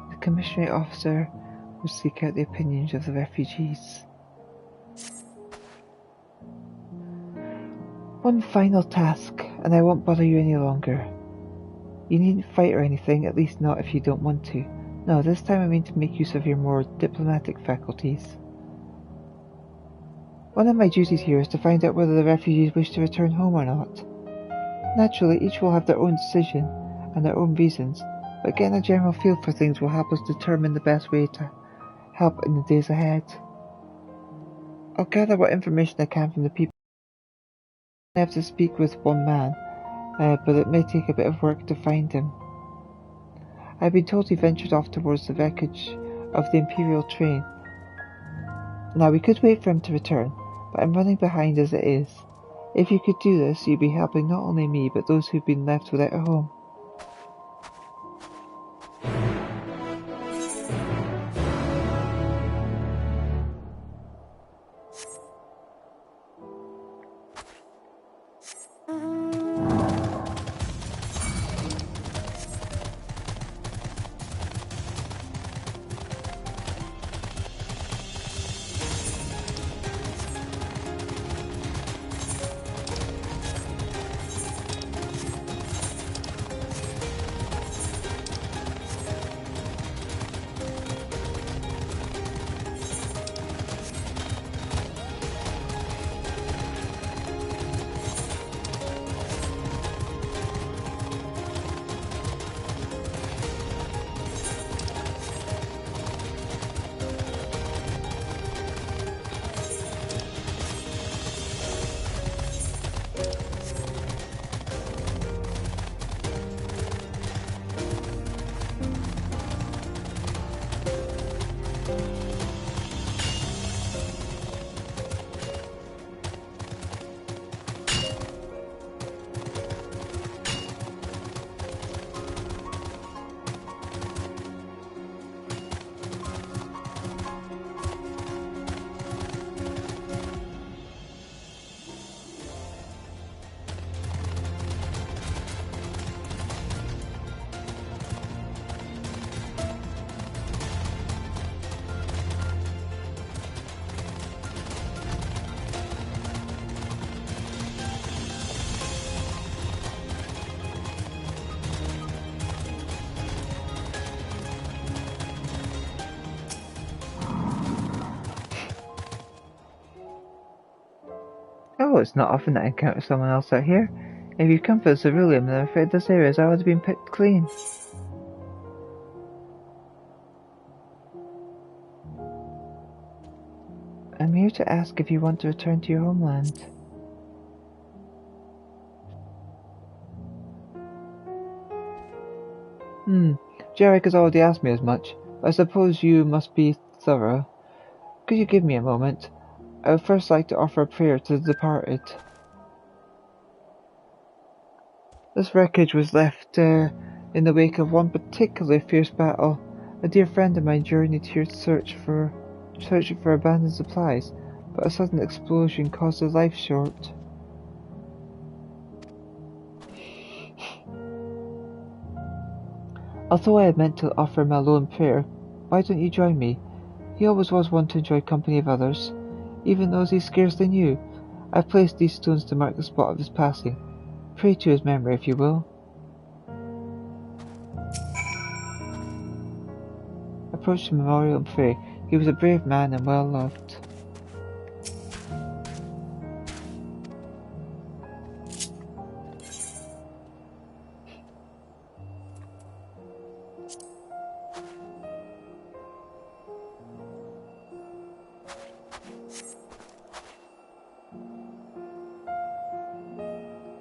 The commissary officer will seek out the opinions of the refugees. One final task, and I won't bother you any longer. You needn't fight or anything, at least not if you don't want to. No, this time I mean to make use of your more diplomatic faculties. One of my duties here is to find out whether the refugees wish to return home or not. Naturally, each will have their own decision and their own reasons, but getting a general feel for things will help us determine the best way to help in the days ahead. I'll gather what information I can from the people. I have to speak with one man, but it may take a bit of work to find him. I've been told he ventured off towards the wreckage of the Imperial train. Now, we could wait for him to return, but I'm running behind as it is. If you could do this, you'd be helping not only me, but those who've been left without a home. Oh, it's not often that I encounter someone else out here. If you come for the ceruleum, then I'm afraid this area has already been picked clean. I'm here to ask if you want to return to your homeland. Jarek has already asked me as much. I suppose you must be thorough. Could you give me a moment? I would first like to offer a prayer to the departed. This wreckage was left in the wake of one particularly fierce battle. A dear friend of mine journeyed here searching for abandoned supplies, but a sudden explosion caused his life short. Although I had meant to offer him a lone prayer, why don't you join me? He always was one to enjoy company of others, even those he scarcely knew. I've placed these stones to mark the spot of his passing. Pray to his memory, if you will. Approach the memorial and pray. He was a brave man and well loved.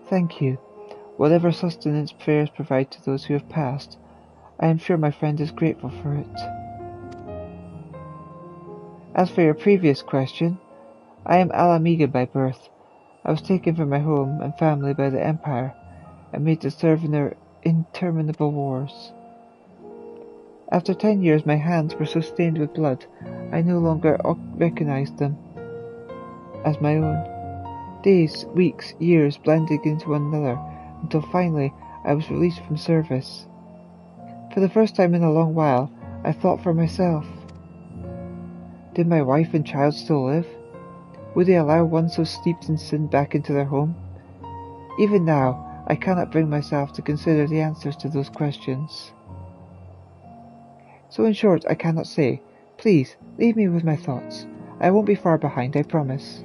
Thank you. Whatever sustenance prayers provide to those who have passed, I am sure my friend is grateful for it. As for your previous question, I am Alamiga by birth. I was taken from my home and family by the Empire and made to serve in their interminable wars. After 10 years, my hands were so stained with blood, I no longer recognized them as my own. Days, weeks, years blended into one another, until finally I was released from service. For the first time in a long while, I thought for myself. Did my wife and child still live? Would they allow one so steeped in sin back into their home? Even now, I cannot bring myself to consider the answers to those questions. So in short, I cannot say. Please, leave me with my thoughts. I won't be far behind, I promise.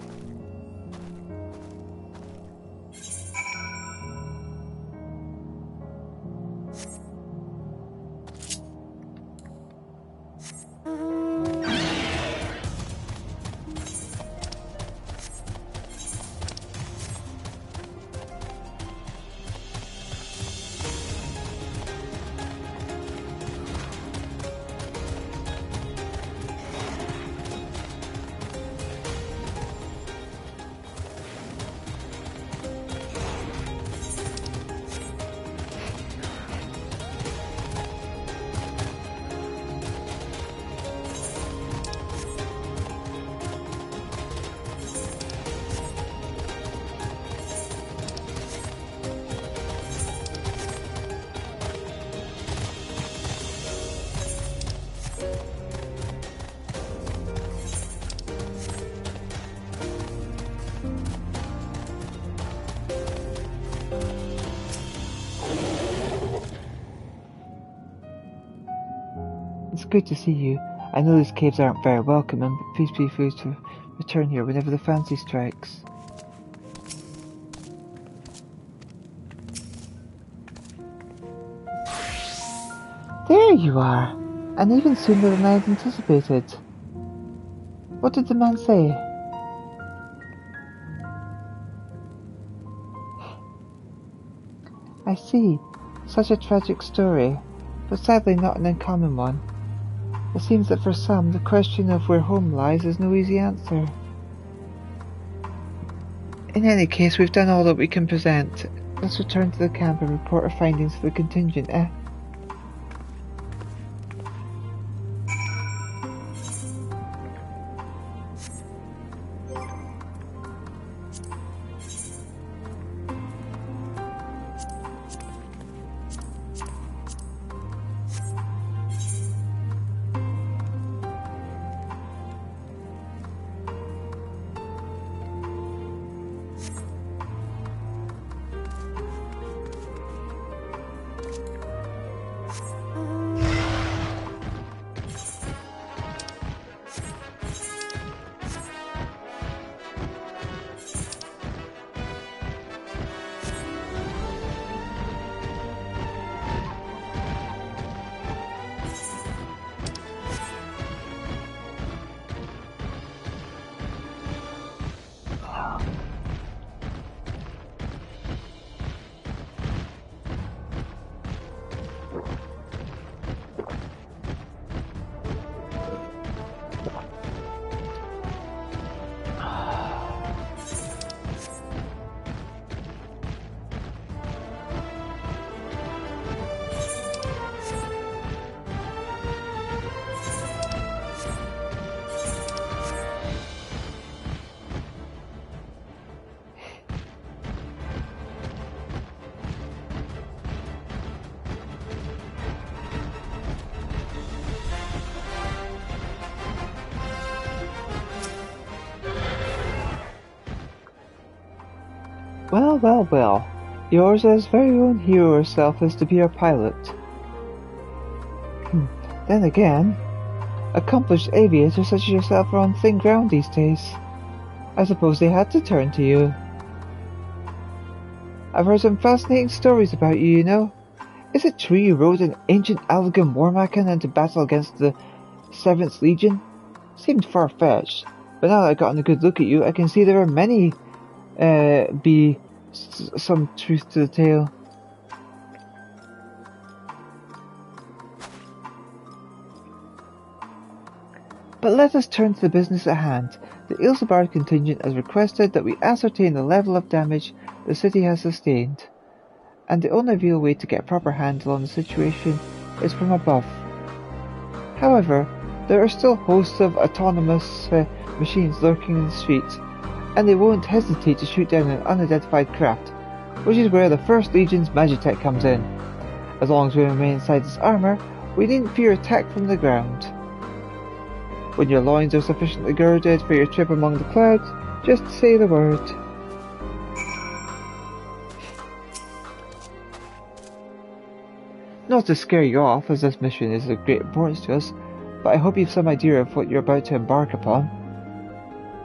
It's good to see you. I know these caves aren't very welcoming, but please feel free to return here whenever the fancy strikes. There you are! And even sooner than I had anticipated. What did the man say? I see. Such a tragic story, but sadly not an uncommon one. It seems that for some, the question of where home lies is no easy answer. In any case, we've done all that we can present. Let's return to the camp and report our findings to the contingent, eh? Well, well, well. Yours very own hero herself is to be our pilot. Then again, accomplished aviators such as yourself are on thin ground these days. I suppose they had to turn to you. I've heard some fascinating stories about you, you know. Is it true you rode an ancient Alligan war machina into battle against the 7th Legion? Seemed far-fetched, but now that I've gotten a good look at you, I can see there are many some truth to the tale. But let us turn to the business at hand. The Ilsabard contingent has requested that we ascertain the level of damage the city has sustained, and the only real way to get a proper handle on the situation is from above. However, there are still hosts of autonomous machines lurking in the streets, and they won't hesitate to shoot down an unidentified craft, which is where the 1st Legion's Magitech comes in. As long as we remain inside this armour, we needn't fear attack from the ground. When your loins are sufficiently girded for your trip among the clouds, just say the word. Not to scare you off, as this mission is of great importance to us, but I hope you've some idea of what you're about to embark upon.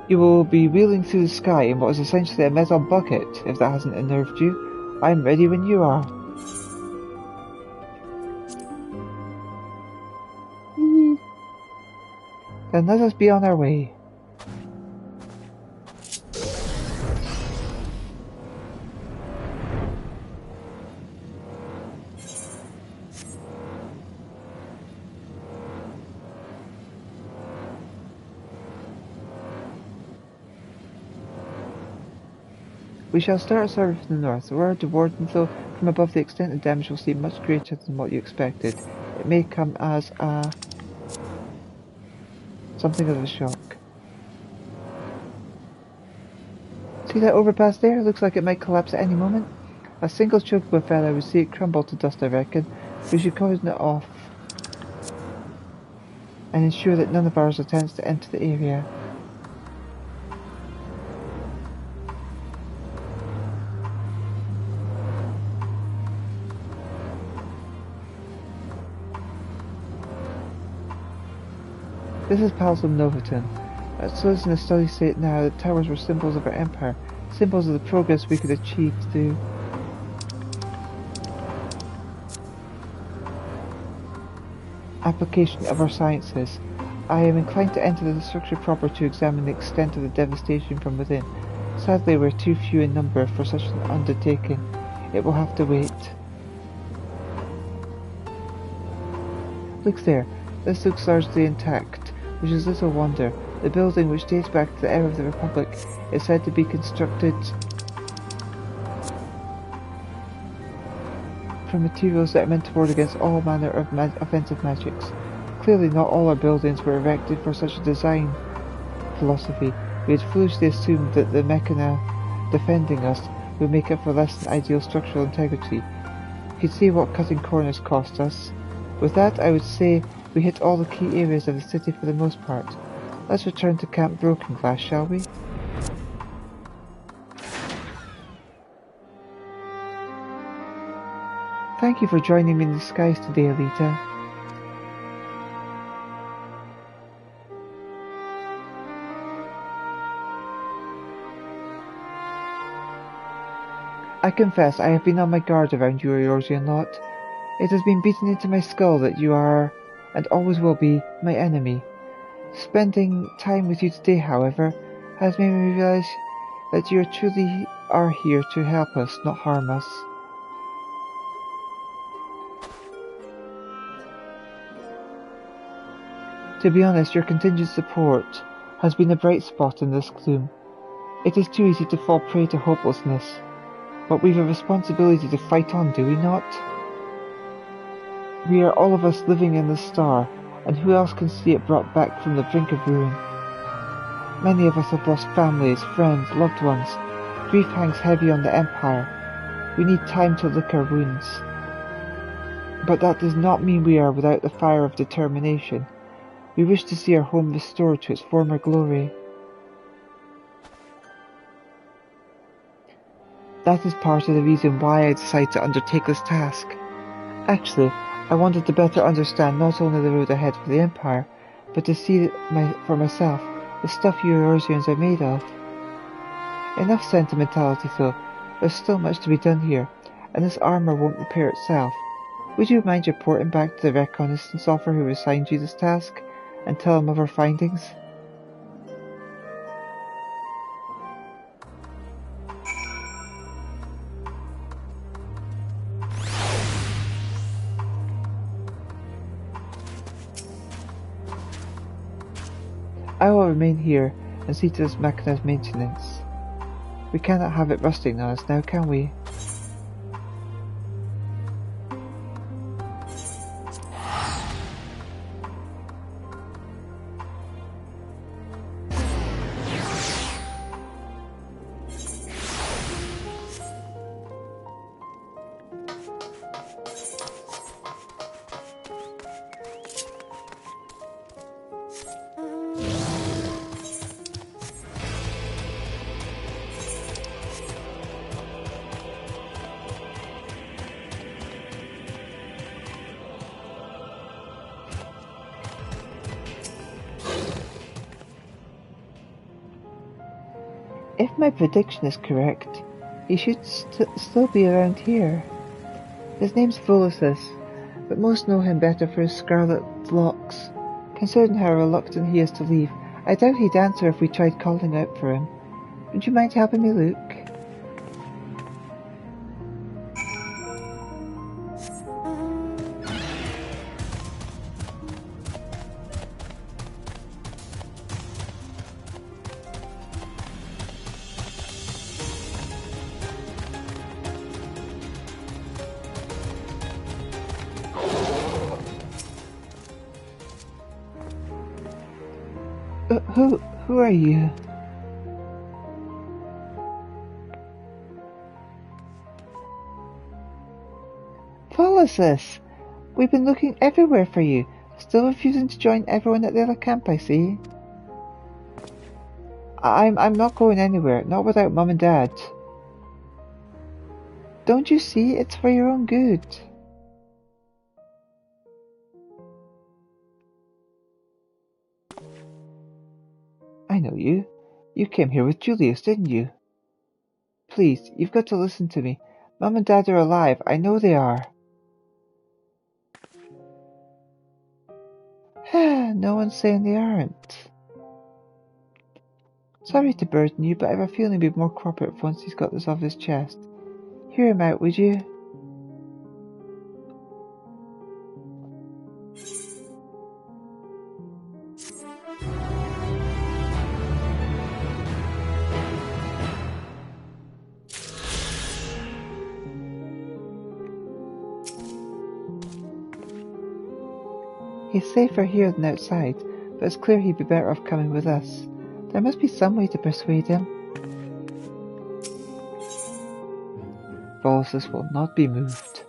You will be wheeling through the sky in what is essentially a metal bucket. If that hasn't unnerved you, I'm ready when you are. Then let us be on our way. We shall start our survey from the north. The word to Wardenthal from above, the extent of damage will seem much greater than what you expected. It may come as something of a shock. See that overpass there? Looks like it might collapse at any moment. A single chocobo feather would see it crumble to dust, I reckon. We should cordon it off and ensure that none of ours attempts to enter the area. This is Palsum Novaton. So it's in a steady state now. The towers were symbols of our empire, symbols of the progress we could achieve through application of our sciences. I am inclined to enter the structure proper to examine the extent of the devastation from within. Sadly, we're too few in number for such an undertaking. It will have to wait. Look there. This looks largely intact, which is little wonder. The building, which dates back to the era of the Republic, is said to be constructed from materials that are meant to ward against all manner of offensive magics. Clearly not all our buildings were erected for such a design philosophy. We had foolishly assumed that the mechana defending us would make up for less than ideal structural integrity. You can see what cutting corners cost us. With that, I would say we hit all the key areas of the city for the most part. Let's return to Camp Broken Glass, shall we? Thank you for joining me in the skies today, Elita. I confess I have been on my guard around you, Eorzean lot. It has been beaten into my skull that you are, and always will be, my enemy. Spending time with you today, however, has made me realize that you truly are here to help us, not harm us. To be honest, your contingent support has been a bright spot in this gloom. It is too easy to fall prey to hopelessness, but we've a responsibility to fight on, do we not? We are all of us living in the star, and who else can see it brought back from the brink of ruin? Many of us have lost families, friends, loved ones. Grief hangs heavy on the Empire. We need time to lick our wounds. But that does not mean we are without the fire of determination. We wish to see our home restored to its former glory. That is part of the reason why I decided to undertake this task. Actually, I wanted to better understand not only the road ahead for the Empire, but to see for myself the stuff you Eorzeans are made of. Enough sentimentality though, there's still much to be done here, and this armour won't repair itself. Would you mind reporting back to the reconnaissance officer who assigned you this task, and tell him of our findings? I will remain here and see to this machina's maintenance. We cannot have it rusting on us now, can we? If my prediction is correct, he should still be around here. His name's Volosis, but most know him better for his scarlet locks. Considering how reluctant he is to leave, I doubt he'd answer if we tried calling out for him. Would you mind helping me look? Who are you? Volosis! We've been looking everywhere for you. Still refusing to join everyone at the other camp, I see. I'm not going anywhere, not without Mum and Dad. Don't you see? It's for your own good. know you. You came here with Julius, didn't you? Please, you've got to listen to me. Mom and Dad are alive. I know they are. No one's saying they aren't. Sorry to burden you, but I have a feeling he'll be more cooperative once he's got this off his chest. Hear him out, would you? He's safer here than outside, but it's clear he'd be better off coming with us. There must be some way to persuade him. Volus's will not be moved.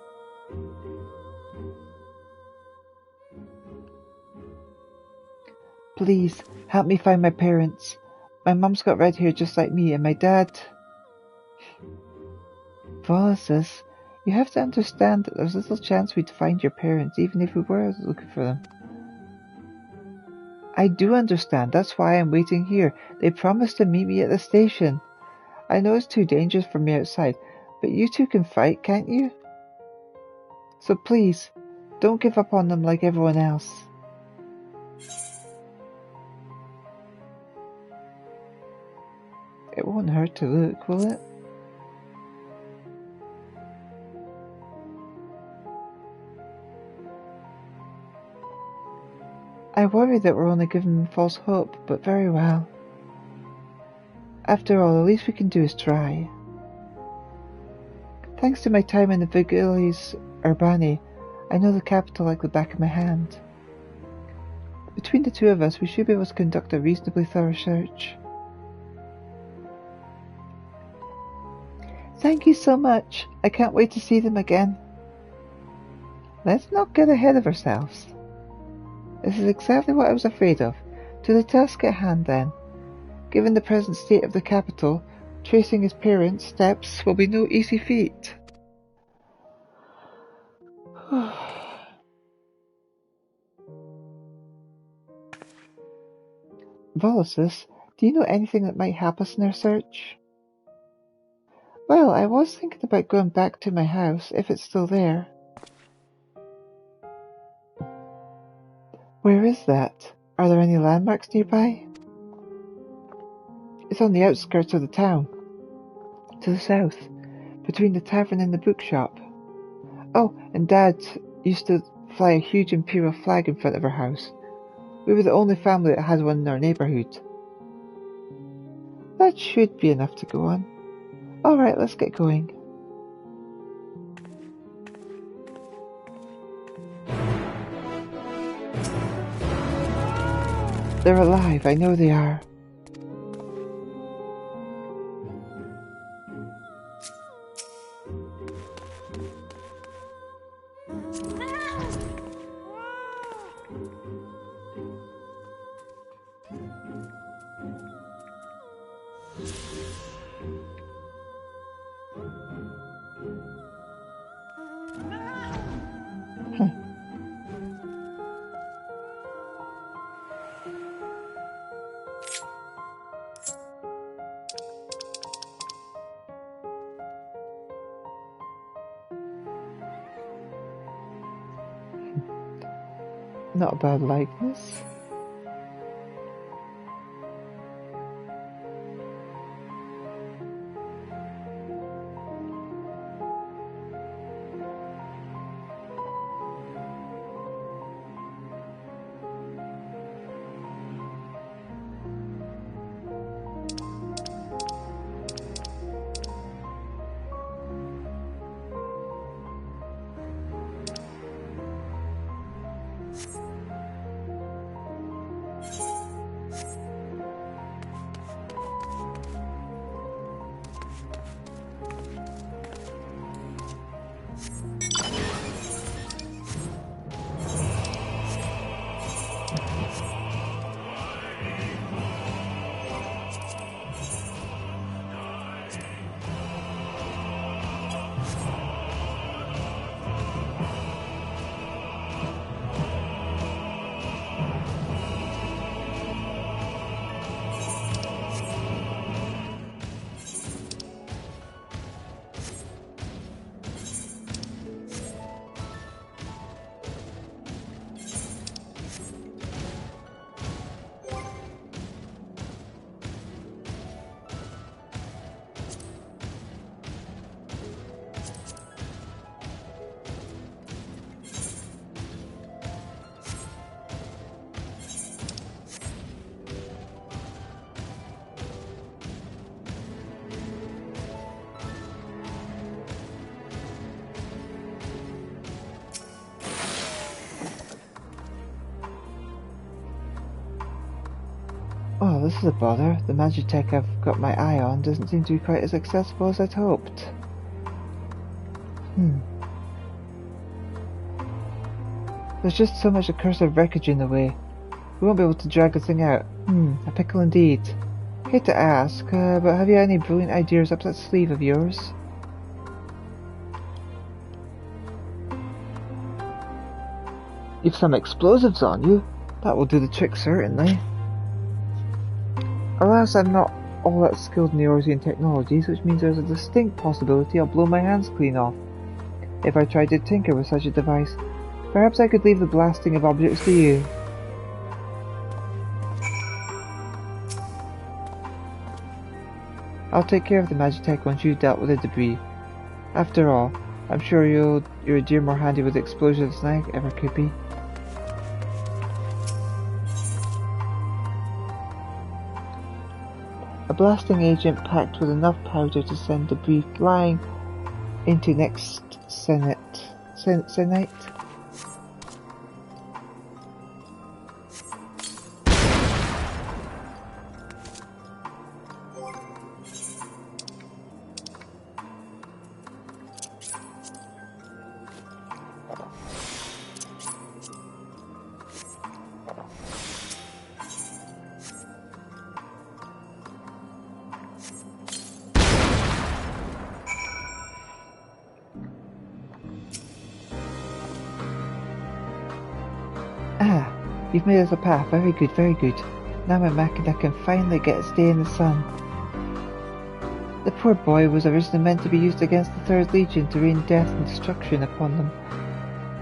Please, help me find my parents. My mum's got red hair just like me, and my dad... Volus's, you have to understand that there's little chance we'd find your parents, even if we were looking for them. I do understand, that's why I'm waiting here. They promised to meet me at the station. I know it's too dangerous for me outside, but you two can fight, can't you? So please, don't give up on them like everyone else. It won't hurt to look, will it? I worry that we're only giving them false hope, but very well. After all, the least we can do is try. Thanks to my time in the Vigiles Urbani, I know the capital like the back of my hand. Between the two of us, we should be able to conduct a reasonably thorough search. Thank you so much. I can't wait to see them again. Let's not get ahead of ourselves. This is exactly what I was afraid of. To the task at hand, then. Given the present state of the capital, tracing his parents' steps will be no easy feat. Volus's, do you know anything that might help us in our search? Well, I was thinking about going back to my house, if it's still there. Where is that? Are there any landmarks nearby? It's on the outskirts of the town. To the south, between the tavern and the bookshop. Oh, and Dad used to fly a huge imperial flag in front of our house. We were the only family that had one in our neighbourhood. That should be enough to go on. Alright, let's get going. They're alive, I know they are. Not a bad likeness. this is a bother. The Magitech I've got my eye on doesn't seem to be quite as accessible as I'd hoped. There's just so much accursed wreckage in the way. We won't be able to drag the thing out. A pickle indeed. Hate to ask, but have you any brilliant ideas up that sleeve of yours? You've some explosives on you. That will do the trick, certainly. Alas, I'm not all that skilled in the Eorzean technologies, which means there's a distinct possibility I'll blow my hands clean off if I tried to tinker with such a device. Perhaps I could leave the blasting of objects to you. I'll take care of the Magitech once you've dealt with the debris. After all, I'm sure you're a deal more handy with explosives than I ever could be. A blasting agent packed with enough powder to send debris flying into next Senate. Ah, you've made us a path. Very good, very good. Now my machina can finally get its day in the sun. The poor boy was originally meant to be used against the Third Legion to rain death and destruction upon them.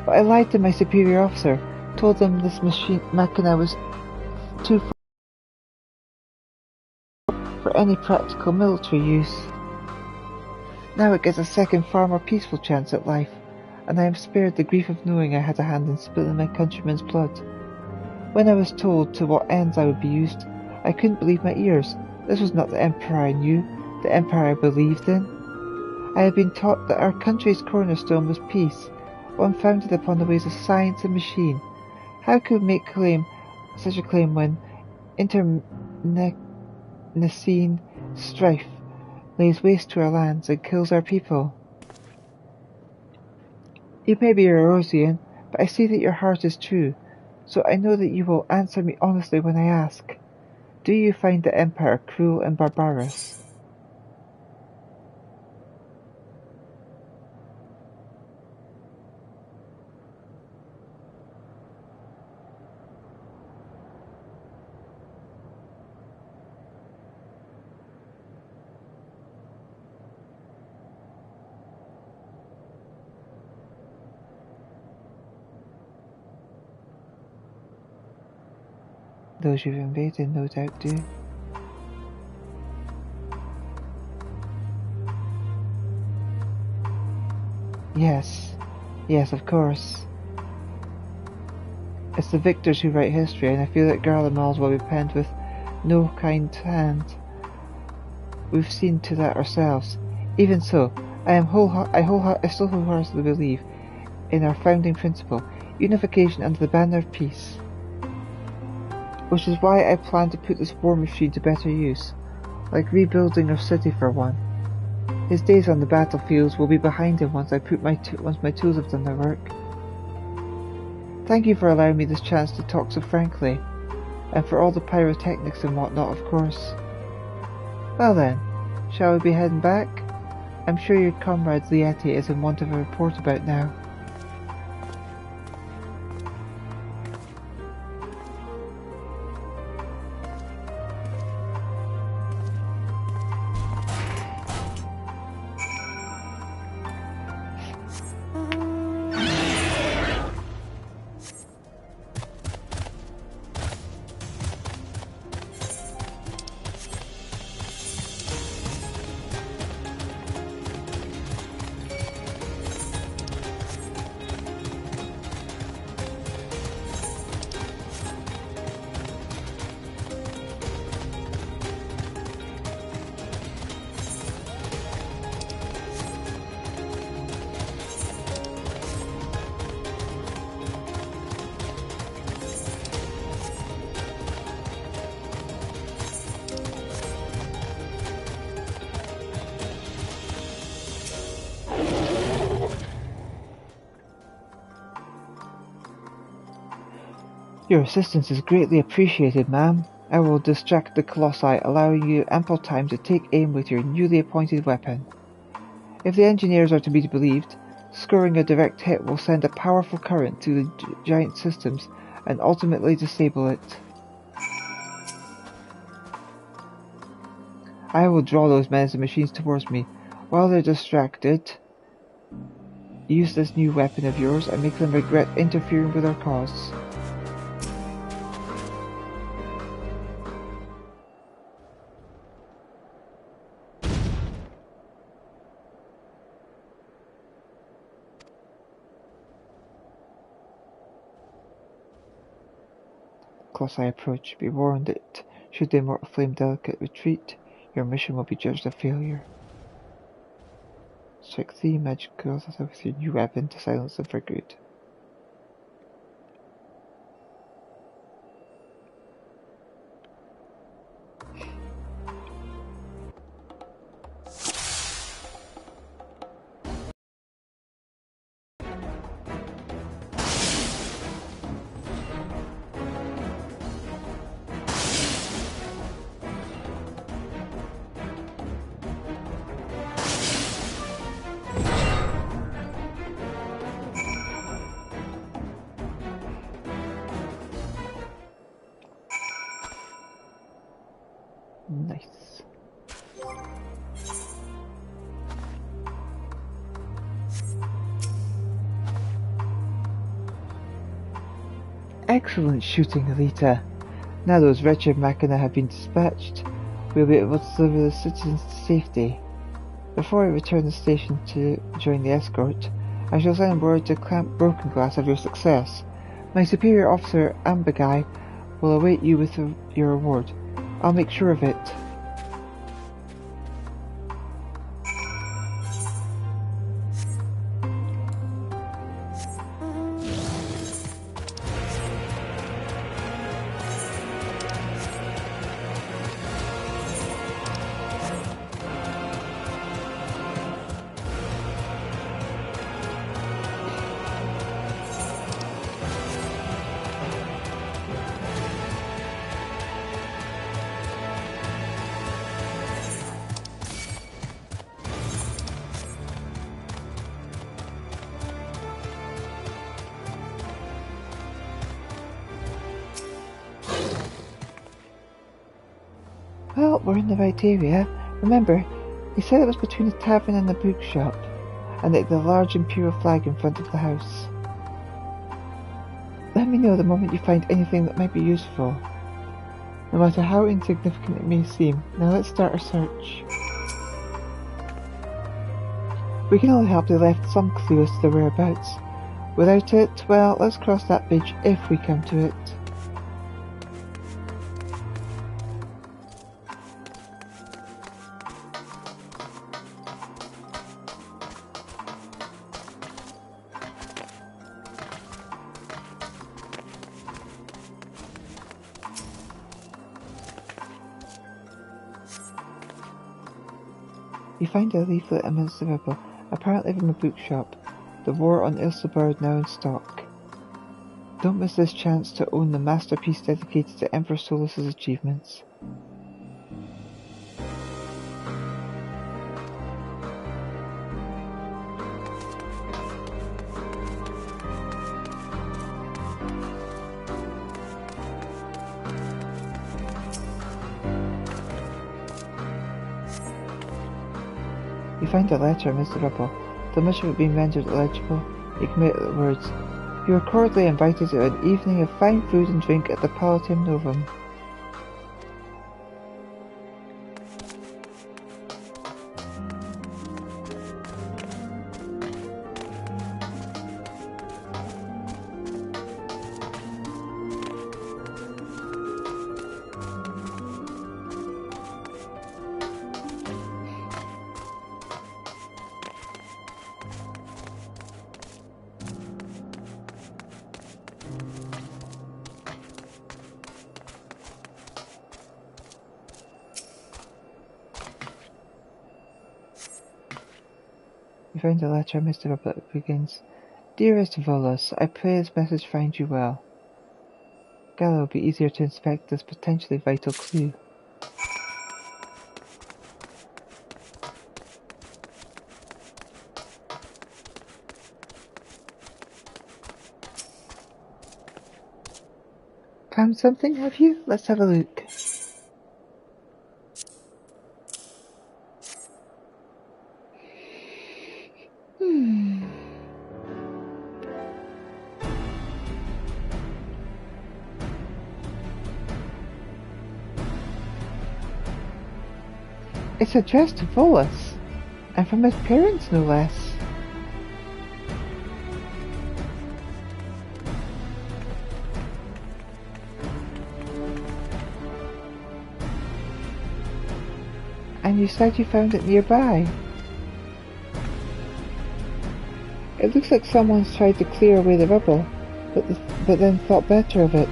But I lied to my superior officer, told them this machina was too for any practical military use. Now it gets a second, far more peaceful chance at life, and I am spared the grief of knowing I had a hand in spilling my countrymen's blood. When I was told to what ends I would be used, I couldn't believe my ears. This was not the Empire I knew, the Empire I believed in. I had been taught that our country's cornerstone was peace, one founded upon the ways of science and machine. How could we make such a claim when internecine strife lays waste to our lands and kills our people? You may be a Eorzean, but I see that your heart is true, so I know that you will answer me honestly when I ask. Do you find the Empire cruel and barbarous? Those you've invaded no doubt do. Yes, of course. It's the victors who write history, and I feel that Garlemald's will be penned with no kind hand. We've seen to that ourselves. Even so, I still wholeheartedly believe in our founding principle, unification under the banner of peace. Which is why I plan to put this war machine to better use, like rebuilding our city for one. His days on the battlefields will be behind him once my tools have done their work. Thank you for allowing me this chance to talk so frankly, and for all the pyrotechnics and whatnot, of course. Well then, shall we be heading back? I'm sure your comrade Elita is in want of a report about now. Your assistance is greatly appreciated, ma'am. I will distract the Colossi, allowing you ample time to take aim with your newly appointed weapon. If the engineers are to be believed, scoring a direct hit will send a powerful current through the giant systems and ultimately disable it. I will draw those menacing machines towards me. While they're distracted, use this new weapon of yours and make them regret interfering with our cause. Colossi approach. Be warned that should the immortal flame delicate retreat, your mission will be judged a failure. Strike 3 magic girls with your new weapon to silence them for good. Nice. Excellent shooting, Elita. Now those wretched machina have been dispatched, we'll be able to deliver the citizens to safety. Before I return to the station to join the escort, I shall send word to Clamp Broken Glass of your success. My superior officer, Ambagai, will await you with your reward. I'll make sure of it. Well, we're in the right area. Remember, he said it was between the tavern and the bookshop, and that the large imperial flag in front of the house. Let me know the moment you find anything that might be useful, no matter how insignificant it may seem. Now let's start our search. We can only hope they left some clue as to their whereabouts. Without it, well, let's cross that bridge if we come to it. You find a leaflet amongst the rubble, apparently from a bookshop. The War on Ilsabard now in stock. Don't miss this chance to own the masterpiece dedicated to Emperor Solus's achievements. You find a letter amidst the rubble, though much of it being rendered illegible. You can make the words, "You are cordially invited to an evening of fine food and drink at the Palatium Novum." You find a letter amidst the rubble that begins, "Dearest of Volas, I pray this message finds you well. Gala will be easier to inspect this potentially vital clue. Found something, have you? Let's have a look. It's addressed to Volus, and from his parents no less. And you said you found it nearby. It looks like someone's tried to clear away the rubble, but then thought better of it.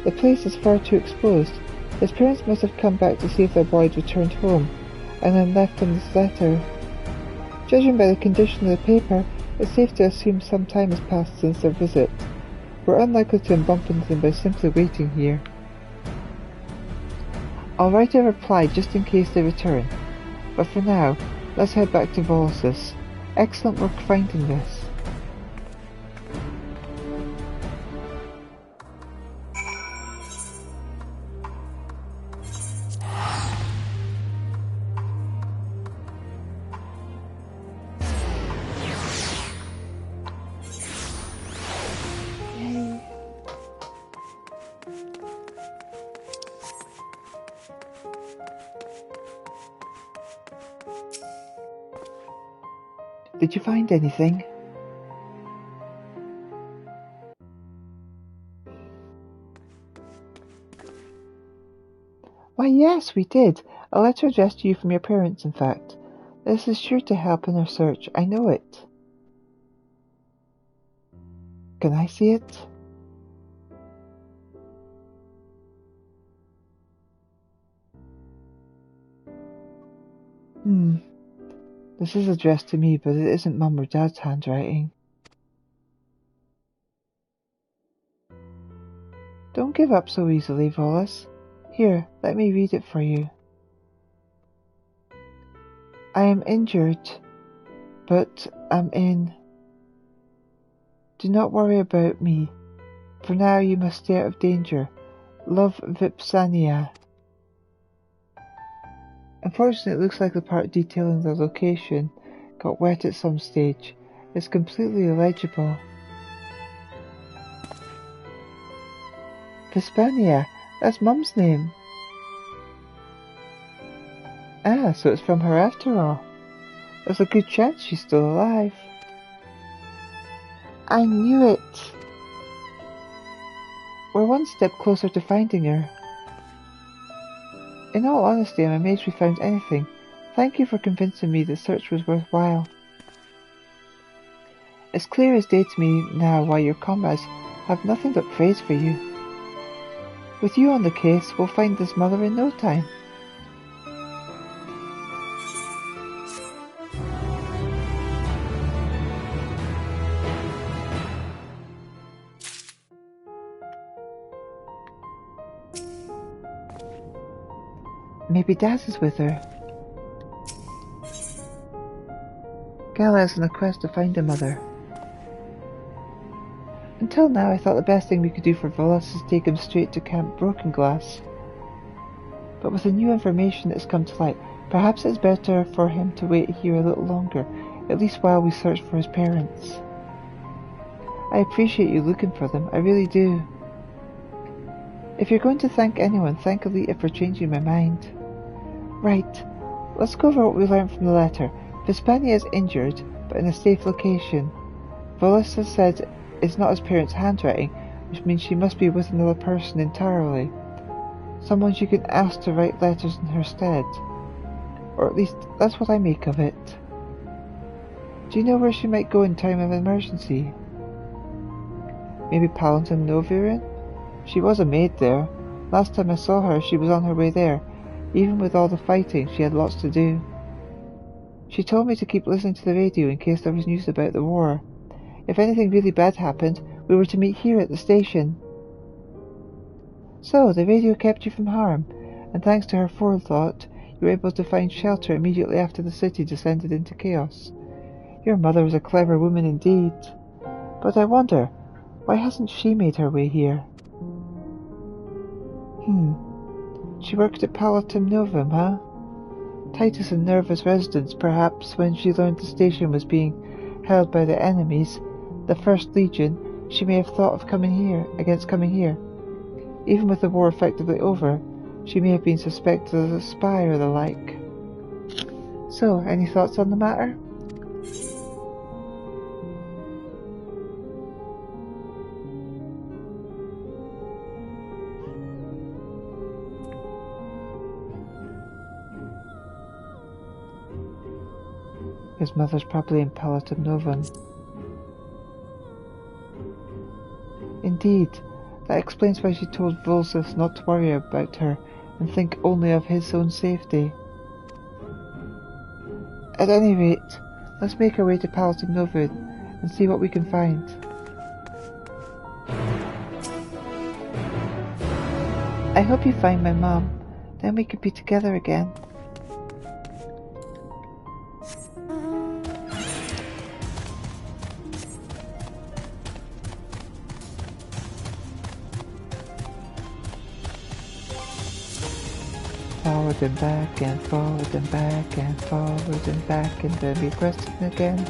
The place is far too exposed. His parents must have come back to see if their boy had returned home, and then left him this letter. Judging by the condition of the paper, it's safe to assume some time has passed since their visit. We're unlikely to bump into them by simply waiting here. I'll write a reply just in case they return, but for now, let's head back to Volus's. Excellent work finding this. Did you find anything? Why yes, we did. A letter addressed to you from your parents, in fact. This is sure to help in our search, I know it. Can I see it? This is addressed to me, but it isn't Mum or Dad's handwriting. Don't give up so easily, Volus. Here, let me read it for you. I am injured, but am in. Do not worry about me. For now you must stay out of danger. Love, Vipsania. Unfortunately, it looks like the part detailing the location got wet at some stage. It's completely illegible. Hispania, that's Mum's name. Ah, so it's from her after all. There's a good chance she's still alive. I knew it. We're one step closer to finding her. In all honesty, I'm amazed we found anything. Thank you for convincing me the search was worthwhile. It's clear as day to me now why your comrades have nothing but praise for you. With you on the case, we'll find this mother in no time. Maybe Daz is with her. Gala is on a quest to find a mother. Until now, I thought the best thing we could do for Volus is take him straight to Camp Broken Glass. But with the new information that has come to light, perhaps it's better for him to wait here a little longer, at least while we search for his parents. I appreciate you looking for them, I really do. If you're going to thank anyone, thank Elita for changing my mind. Right, let's go over what we learned from the letter. Hispania is injured, but in a safe location. Volus has said it's not his parents' handwriting, which means she must be with another person entirely. Someone she can ask to write letters in her stead. Or at least, that's what I make of it. Do you know where she might go in time of emergency? Maybe Palantin Novirin? She was a maid there. Last time I saw her, she was on her way there. Even with all the fighting, she had lots to do. She told me to keep listening to the radio in case there was news about the war. If anything really bad happened, we were to meet here at the station. So, the radio kept you from harm, and thanks to her forethought, you were able to find shelter immediately after the city descended into chaos. Your mother was a clever woman indeed. But I wonder, why hasn't she made her way here? She worked at Palatum Novum, huh? Titus and Nerva's residence, perhaps, when she learned the station was being held by the enemies, the First Legion, she may have thought of coming here. Even with the war effectively over, she may have been suspected as a spy or the like. So, any thoughts on the matter? His mother's probably in Palatum Novum. Indeed, that explains why she told Volsith not to worry about her and think only of his own safety. At any rate, let's make our way to Palatum Novum and see what we can find. I hope you find my mom, then we can be together again. Forward and back and forward and back and forward and back and then we press it again.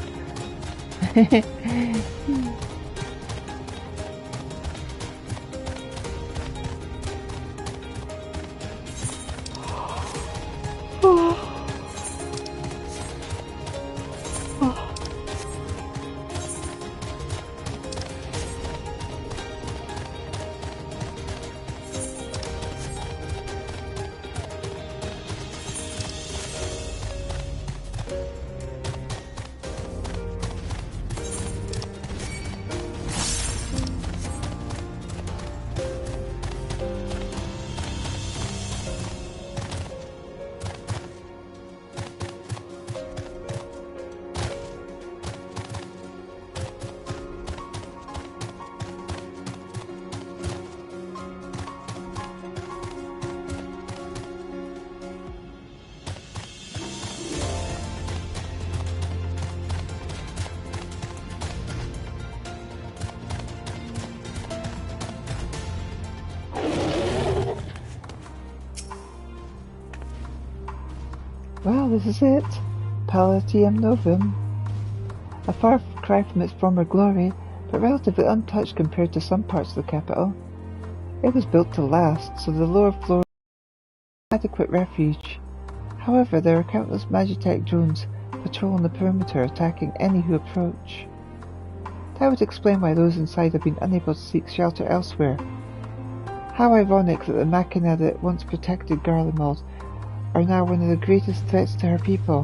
Well, this is it. Palatum Novum. A far cry from its former glory, but relatively untouched compared to some parts of the capital. It was built to last, so the lower floors were adequate refuge. However, there are countless Magitech drones patrolling the perimeter, attacking any who approach. That would explain why those inside have been unable to seek shelter elsewhere. How ironic that the machina that once protected Garlemald are now one of the greatest threats to her people.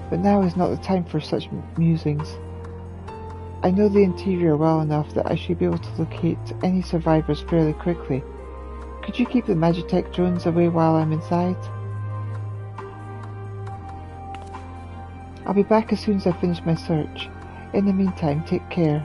But now is not the time for such musings. I know the interior well enough that I should be able to locate any survivors fairly quickly. Could you keep the Magitech drones away while I'm inside? I'll be back as soon as I finish my search. In the meantime, take care.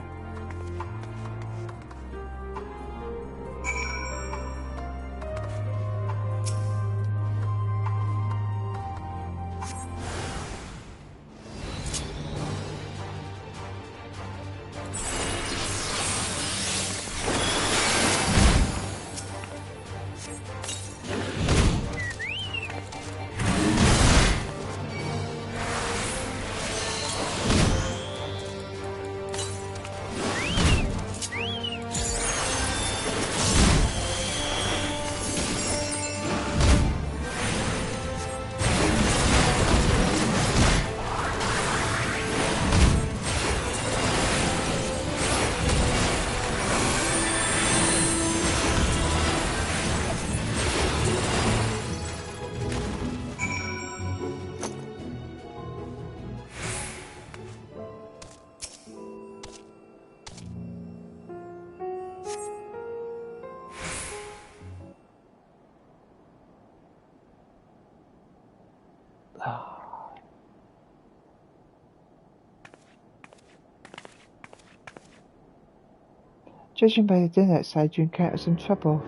Judging by the din outside, you encountered some trouble.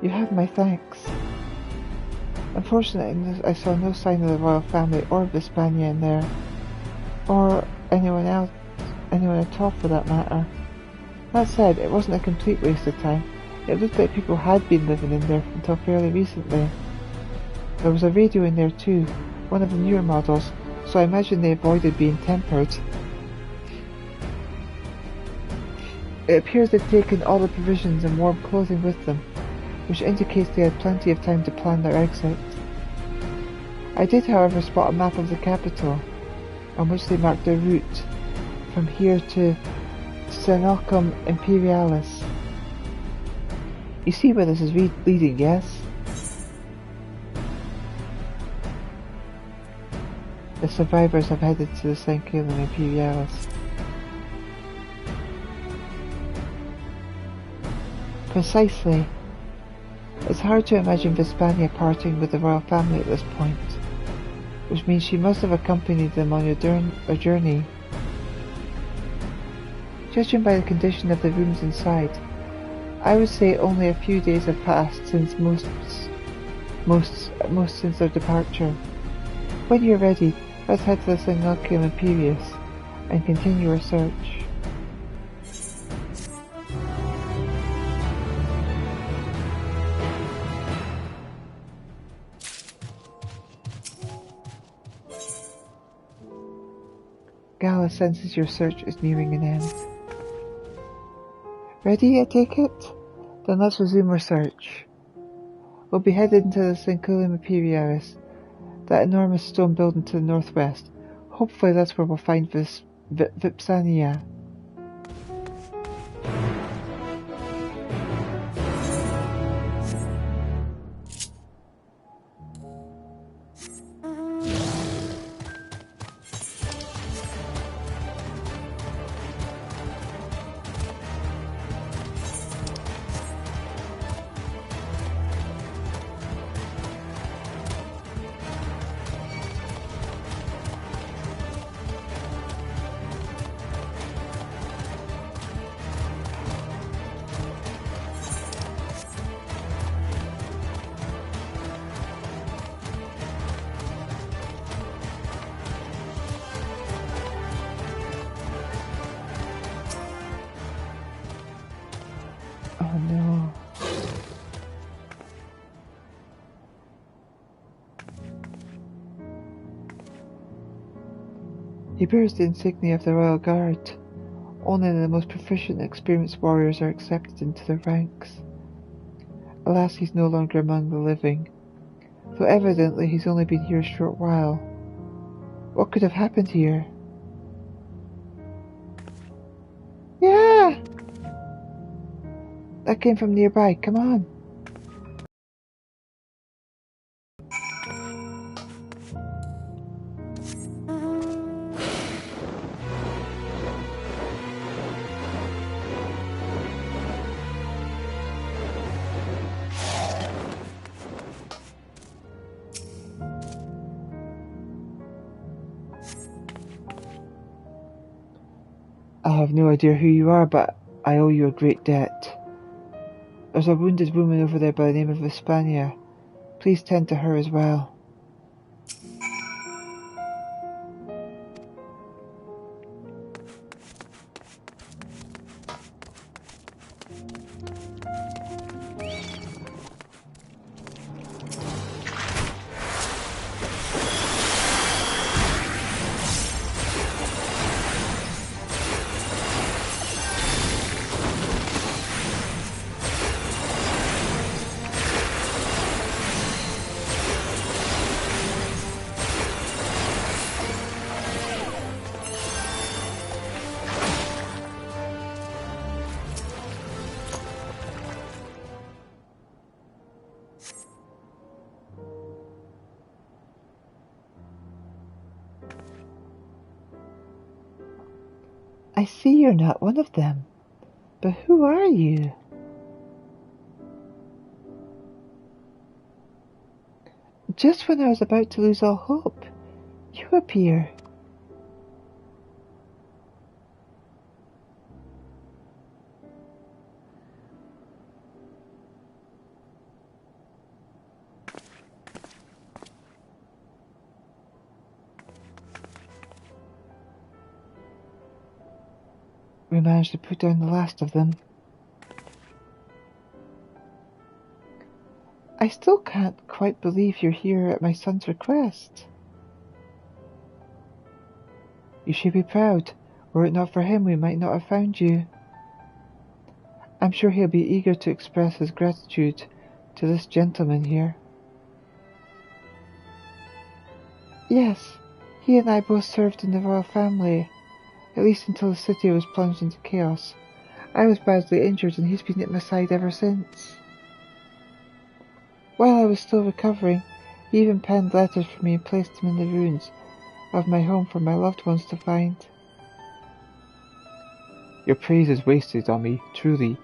You have my thanks. Unfortunately, I saw no sign of the royal family or Hispania in there. Or anyone else, anyone at all for that matter. That said, it wasn't a complete waste of time. It looked like people had been living in there until fairly recently. There was a radio in there too, one of the newer models, so I imagine they avoided being tempered. It appears they'd taken all the provisions and warm clothing with them, which indicates they had plenty of time to plan their exit. I did, however, spot a map of the capital, on which they marked their route from here to Senocum Imperialis. You see where this is leading, yes? The survivors have headed to the Senocum Imperialis. Precisely. It's hard to imagine Hispania parting with the royal family at this point, which means she must have accompanied them on a journey. Judging by the condition of the rooms inside, I would say only a few days have passed since most since their departure. When you're ready, let's head to the Senocum Imperius and continue our search. Gala senses your search is nearing an end. Ready, I take it? Then let's resume our search. We'll be headed into the Senocum Imperialis, that enormous stone building to the northwest. Hopefully that's where we'll find Vipsania. Oh no. He bears the insignia of the Royal Guard. Only the most proficient and experienced warriors are accepted into their ranks. Alas, he's no longer among the living, though evidently he's only been here a short while. What could have happened here? Yeah! That came from nearby, come on! I have no idea who you are, but I owe you a great debt. There's a wounded woman over there by the name of Hispania. Please tend to her as well. I see you're not one of them. But who are you? Just when I was about to lose all hope, you appear. we managed to put down the last of them. I still can't quite believe you're here at my son's request. You should be proud. Were it not for him, we might not have found you. I'm sure he'll be eager to express his gratitude to this gentleman here. Yes, he and I both served in the royal family, at least until the city was plunged into chaos. I was badly injured and he's been at my side ever since. While I was still recovering, he even penned letters for me and placed them in the ruins of my home for my loved ones to find. Your praise is wasted on me, truly.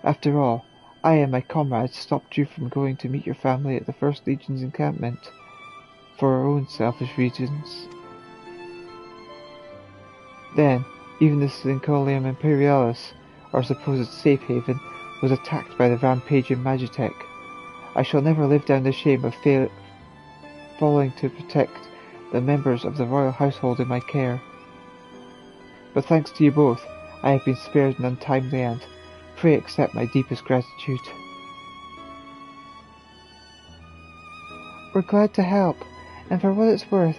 After all, I and my comrades stopped you from going to meet your family at the First Legion's encampment, for our own selfish reasons. Then, even the Draconia Imperialis, our supposed safe haven, was attacked by the rampaging Magitech. I shall never live down the shame of failing to protect the members of the royal household in my care. But thanks to you both, I have been spared an untimely end. Pray accept my deepest gratitude. We're glad to help, and for what it's worth,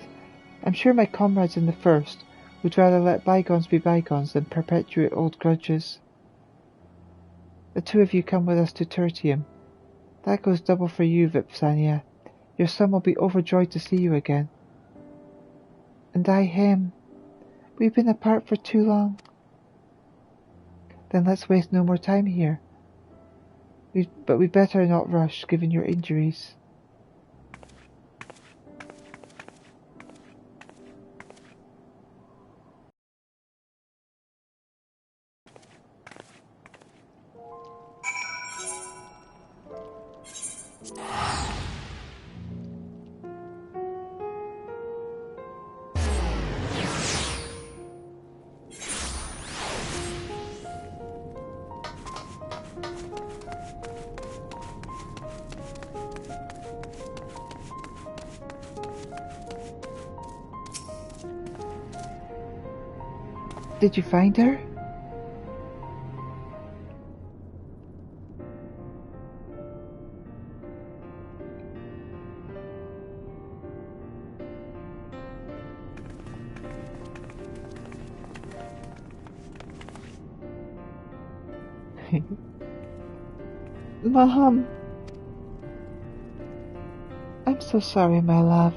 I'm sure my comrades in the First would rather let bygones be bygones than perpetuate old grudges. The two of you come with us to Tertium. That goes double for you, Vipsania. Your son will be overjoyed to see you again. And I him. We've been apart for too long. Then let's waste no more time here. But we'd better not rush, given your injuries. Did you find her? Mom! I'm so sorry, my love.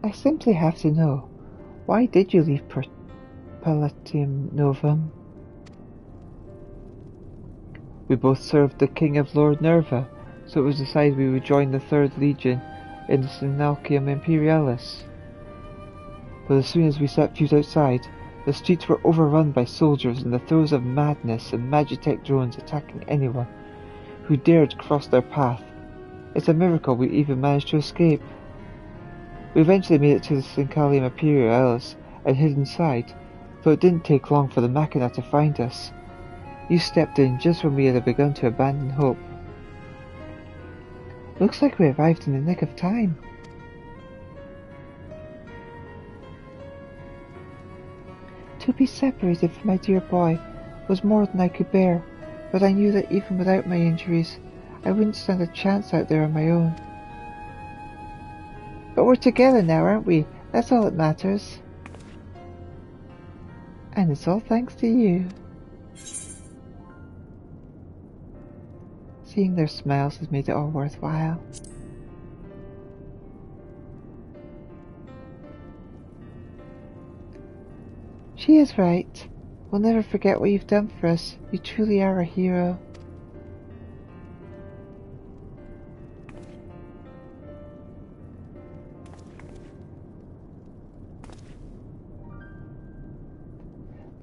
I simply have to know, why did you leave Palatium Novum? We both served the King of Lord Nerva, so it was decided we would join the Third Legion in the Synachium Imperialis. But as soon as we set foot outside, the streets were overrun by soldiers in the throes of madness and Magitech drones attacking anyone who dared cross their path. It's a miracle we even managed to escape. We eventually made it to the Synachium Imperialis and hid inside, but it didn't take long for the Machina to find us. You stepped in just when we had begun to abandon hope. Looks like we arrived in the nick of time. To be separated from my dear boy was more than I could bear, but I knew that even without my injuries, I wouldn't stand a chance out there on my own. But we're together now, aren't we? That's all that matters. And it's all thanks to you. Seeing their smiles has made it all worthwhile. She is right. We'll never forget what you've done for us. You truly are a hero.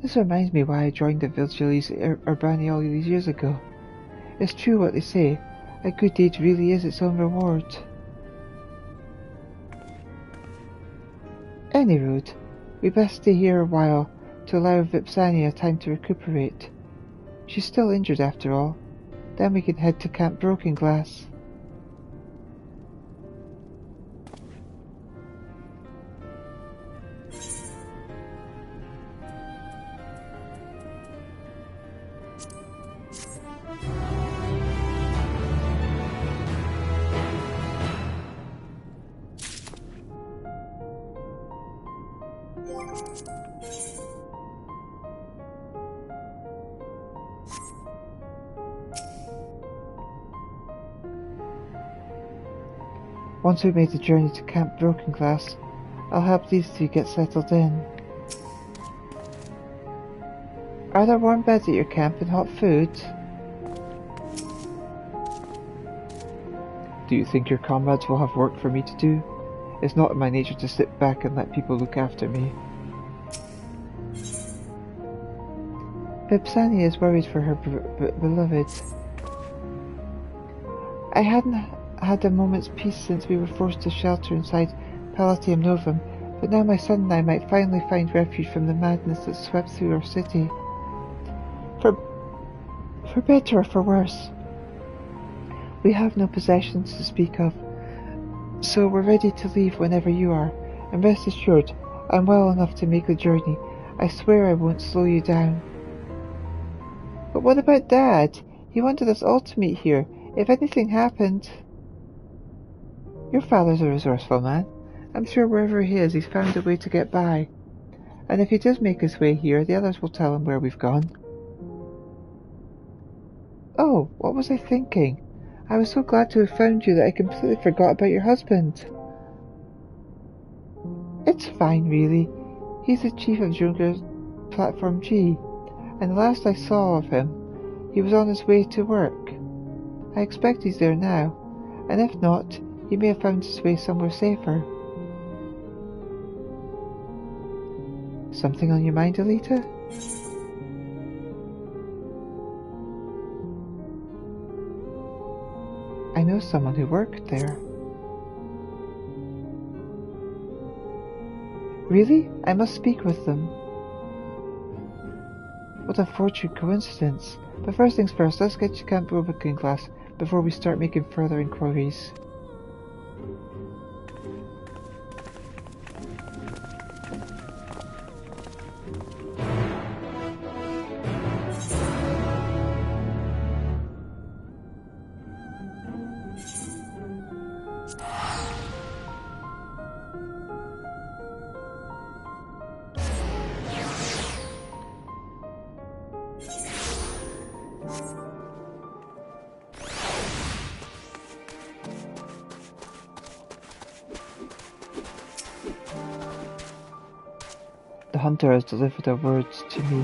This reminds me why I joined the Vigiles Urbani all these years ago. It's true what they say, a good deed really is its own reward. Any road. We best stay here a while to allow Vipsania time to recuperate. She's still injured after all. Then we can head to Camp Broken Glass. Once we made the journey to Camp Broken Glass, I'll help these two get settled in. Are there warm beds at your camp and hot food? Do you think your comrades will have work for me to do? It's not in my nature to sit back and let people look after me. Vipsania is worried for her beloved. I hadn't had a moment's peace since we were forced to shelter inside Palatium Novum, but now my son and I might finally find refuge from the madness that swept through our city. For better or for worse. We have no possessions to speak of, so we're ready to leave whenever you are, and rest assured, I'm well enough to make the journey. I swear I won't slow you down. But what about Dad? He wanted us all to meet here. If anything happened... Your father's a resourceful man. I'm sure wherever he is, he's found a way to get by. And if he does make his way here, the others will tell him where we've gone. Oh, what was I thinking? I was so glad to have found you that I completely forgot about your husband. It's fine, really. He's the chief of Junker's Platform G, and the last I saw of him, he was on his way to work. I expect he's there now, and if not, he may have found his way somewhere safer. Something on your mind, Elita? I know someone who worked there. Really? I must speak with them. What a fortunate coincidence. But first things first, let's get to Camp Broken Glass before we start making further inquiries. The hunter has delivered our words to me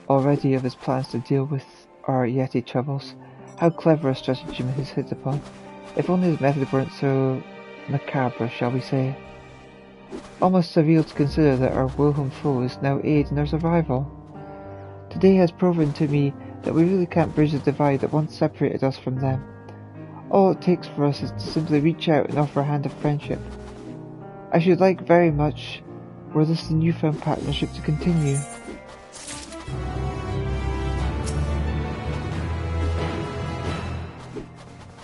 already of his plans to deal with our Yeti troubles. How clever a stratagem he's hit upon. If only his method weren't so macabre, shall we say. Almost surreal to consider that our Wilhelm foe is now aid in our survival. Today has proven to me that we really can't bridge the divide that once separated us from them. All it takes for us is to simply reach out and offer a hand of friendship. I should like very much were this newfound partnership to continue.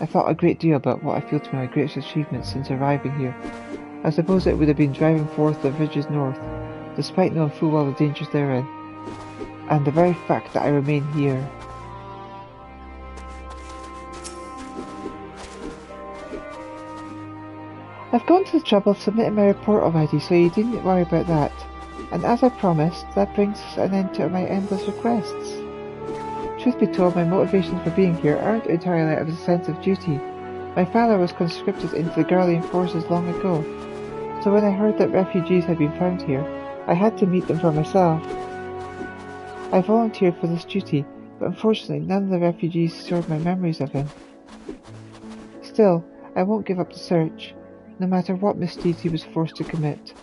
I thought a great deal about what I feel to be my greatest achievement since arriving here. I suppose it would have been driving forth the ridges north, despite knowing full well the dangers therein, and the very fact that I remain here. I've gone to the trouble of submitting my report already, so you needn't worry about that. And as I promised, that brings an end to my endless requests. Truth be told, my motivations for being here aren't entirely out of a sense of duty. My father was conscripted into the Garlean forces long ago, so when I heard that refugees had been found here, I had to meet them for myself. I volunteered for this duty, but unfortunately none of the refugees stored my memories of him. Still, I won't give up the search. No matter what misdeeds he was forced to commit,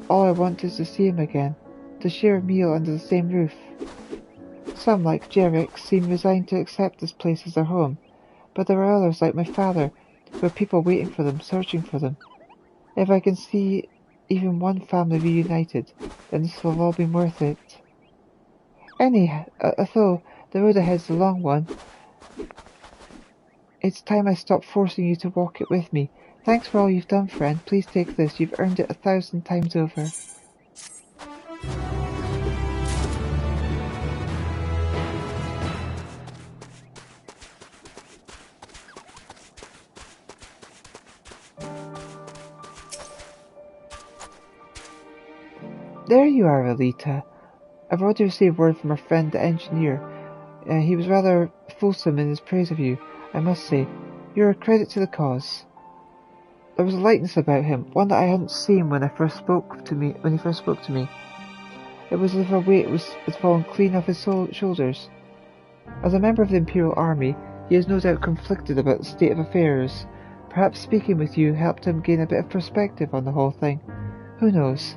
all I want is to see him again, to share a meal under the same roof. Some, like Jarek, seem resigned to accept this place as their home, but there are others, like my father, who have people waiting for them, searching for them. If I can see even one family reunited, then this will have all been worth it. Although the road ahead's a long one, it's time I stopped forcing you to walk it with me. Thanks for all you've done, friend. Please take this. You've earned it 1,000 times over. There you are, Elita. I've already received word from our friend the engineer. He was rather fulsome in his praise of you, I must say. You're a credit to the cause. There was a lightness about him, one that I hadn't seen when he first spoke to me. It was as if a weight had fallen clean off his shoulders. As a member of the Imperial Army, he is no doubt conflicted about the state of affairs. Perhaps speaking with you helped him gain a bit of perspective on the whole thing. Who knows?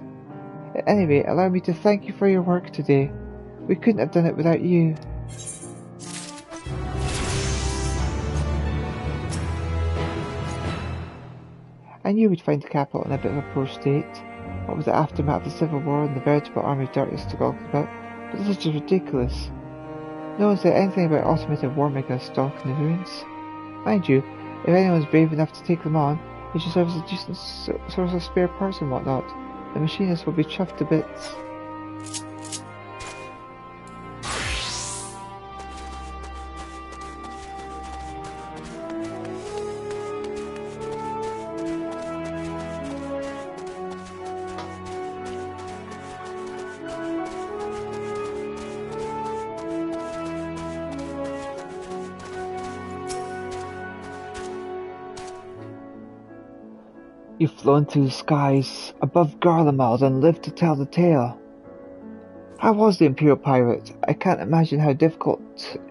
At any rate, allow me to thank you for your work today. We couldn't have done it without you. I knew we'd find the capital in a bit of a poor state. What with the aftermath of the Civil War and the veritable army of darkness to talk about, but this is just ridiculous. No one said anything about automated war making a stalk in the ruins. Mind you, if anyone's brave enough to take them on, they should serve as a decent source of spare parts and whatnot. The machinists will be chuffed to bits. You've flown through the skies above Garlemald and lived to tell the tale. How was the Imperial pirate? I can't imagine how difficult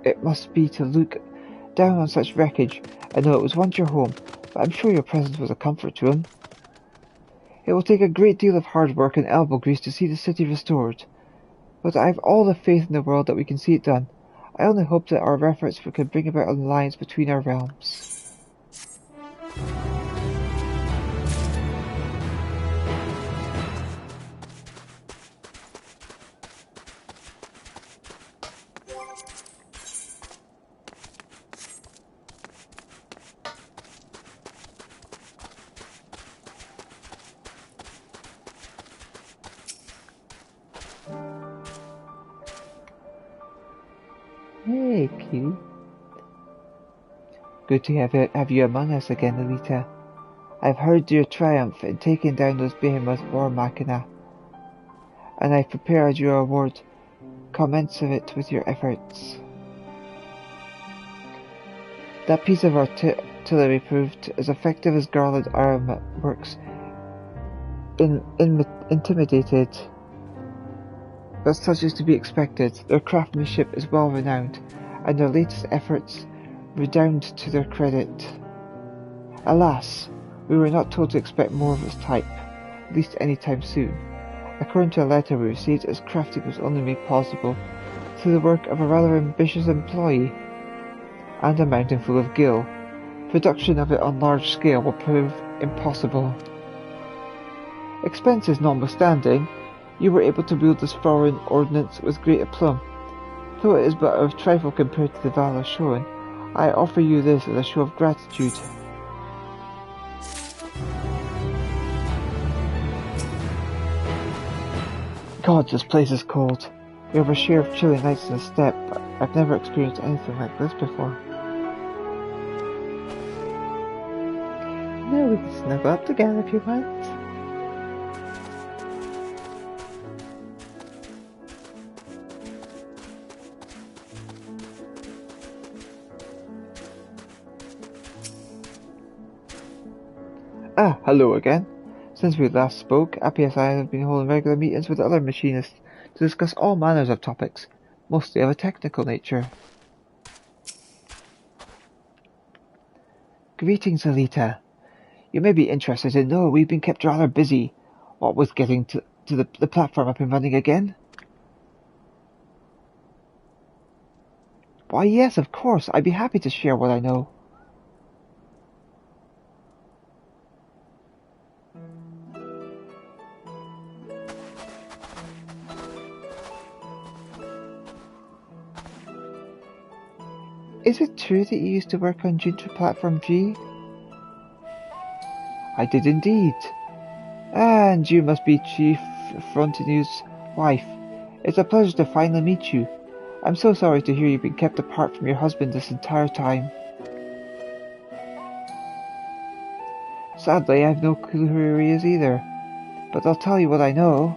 it must be to look down on such wreckage. I know it was once your home, but I'm sure your presence was a comfort to him. It will take a great deal of hard work and elbow grease to see the city restored, but I have all the faith in the world that we can see it done. I only hope that our efforts can bring about an alliance between our realms. Hey, Q. Good to have you among us again, Elita. I've heard your triumph in taking down those behemoth war machina, and I've prepared your award commensurate with your efforts. That piece of artillery proved as effective as Garland works. Intimidated, but such is to be expected. Their craftsmanship is well renowned, and their latest efforts redound to their credit. Alas, we were not told to expect more of this type, at least any time soon. According to a letter we received, its crafting was only made possible through the work of a rather ambitious employee, and a mountain full of gil. Production of it on large scale will prove impossible. Expenses notwithstanding, you were able to wield this foreign ordnance with great aplomb. Though it is but a trifle compared to the valor shown, I offer you this as a show of gratitude. God, this place is cold. We have a share of chilly nights in the steppe, but I've never experienced anything like this before. Now we can snuggle up together if you want. Ah, hello again. Since we last spoke, Appy and I have been holding regular meetings with other machinists to discuss all manners of topics, mostly of a technical nature. Greetings, Elita. You may be interested to know we've been kept rather busy. What with getting to the platform up and running again? Why, yes, of course. I'd be happy to share what I know. Is it true that you used to work on Junior Platform G? I did indeed. And you must be Chief Frontinu's wife. It's a pleasure to finally meet you. I'm so sorry to hear you've been kept apart from your husband this entire time. Sadly, I have no clue who he is either. But I'll tell you what I know.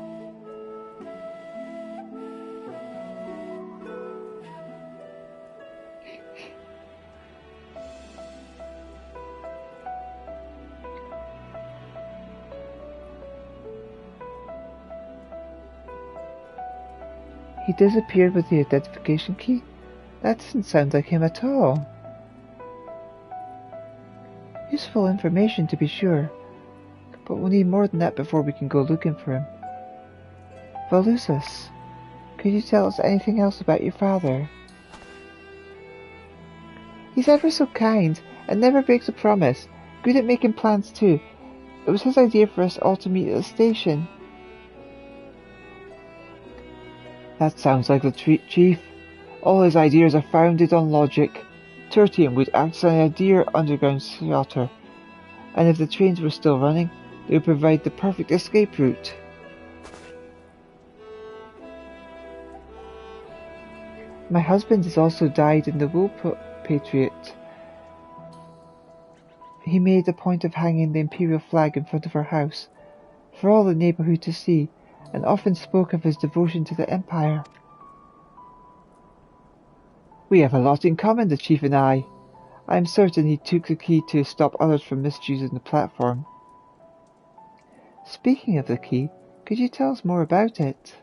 He disappeared with the identification key? That doesn't sound like him at all. Useful information to be sure, but we'll need more than that before we can go looking for him. Valusus, could you tell us anything else about your father? He's ever so kind, and never breaks a promise. Good at making plans too. It was his idea for us all to meet at the station. That sounds like the chief. All his ideas are founded on logic. Tertium would act as an ideal underground shelter, and if the trains were still running, they would provide the perfect escape route. My husband has also died in the Wool Patriot. He made a point of hanging the Imperial flag in front of our house, for all the neighbourhood to see, and often spoke of his devotion to the Empire. We have a lot in common, the Chief and I. I am certain he took the key to stop others from misusing the platform. Speaking of the key, could you tell us more about it?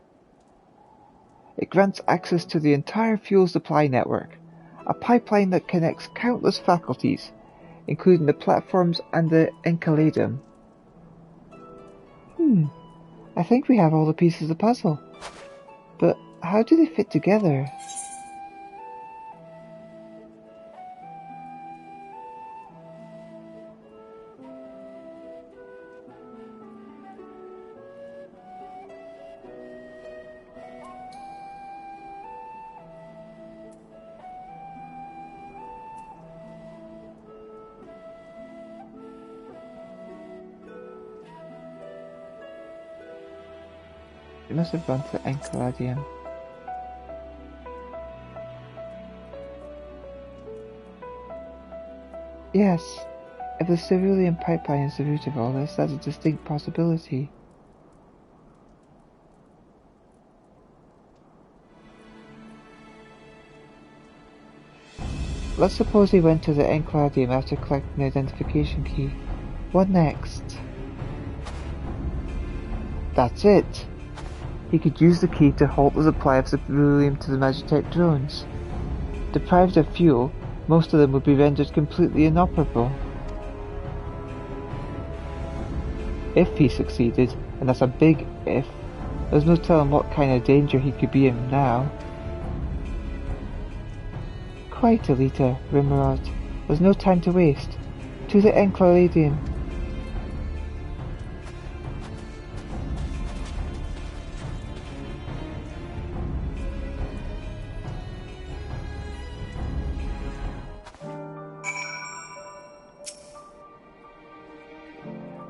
It grants access to the entire fuel supply network, a pipeline that connects countless faculties, including the platforms and the Encaladum. I think we have all the pieces of the puzzle. But how do they fit together? It must have gone to the Encaladum. Yes, if the cerulean pipeline is the root of all this, that's a distinct possibility. Let's suppose he went to the Encaladum after collecting the identification key. What next? That's it! He could use the key to halt the supply of ceruleum to the Magitech drones. Deprived of fuel, most of them would be rendered completely inoperable. If he succeeded, and that's a big if, there's no telling what kind of danger he could be in now. Quite, Elita, Rimrod. There's no time to waste. To the Encaladum.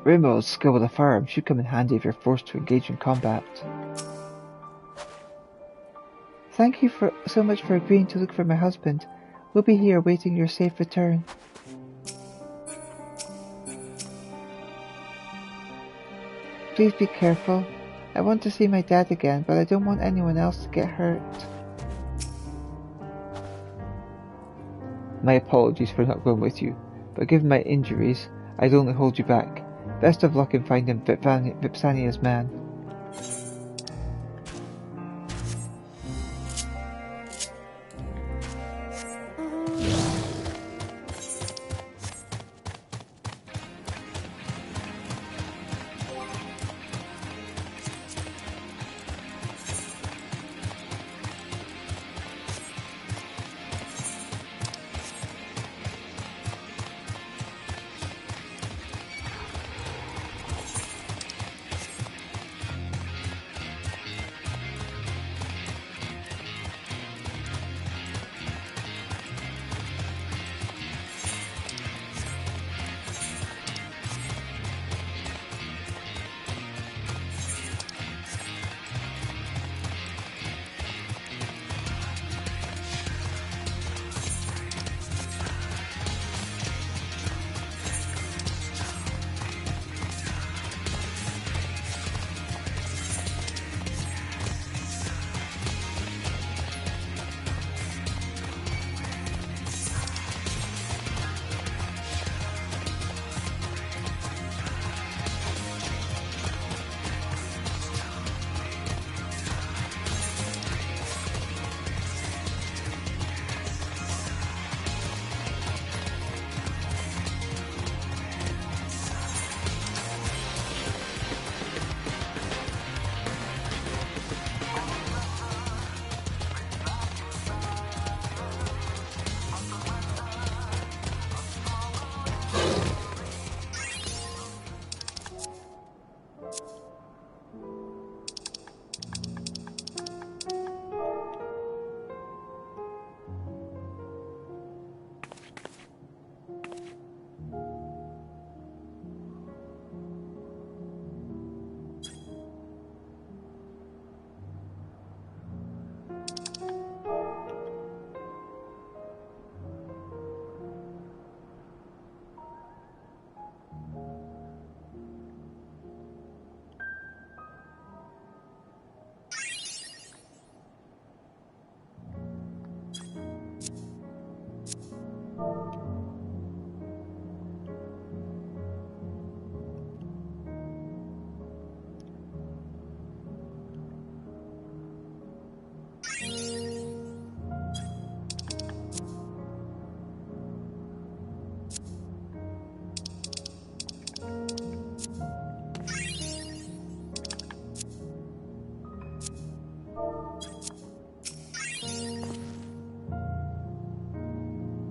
Rimrod's skill with a firearm should come in handy if you're forced to engage in combat. Thank you so much for agreeing to look for my husband. We'll be here awaiting your safe return. Please be careful. I want to see my dad again, but I don't want anyone else to get hurt. My apologies for not going with you, but given my injuries, I'd only hold you back. Best of luck in finding Vipsania's man.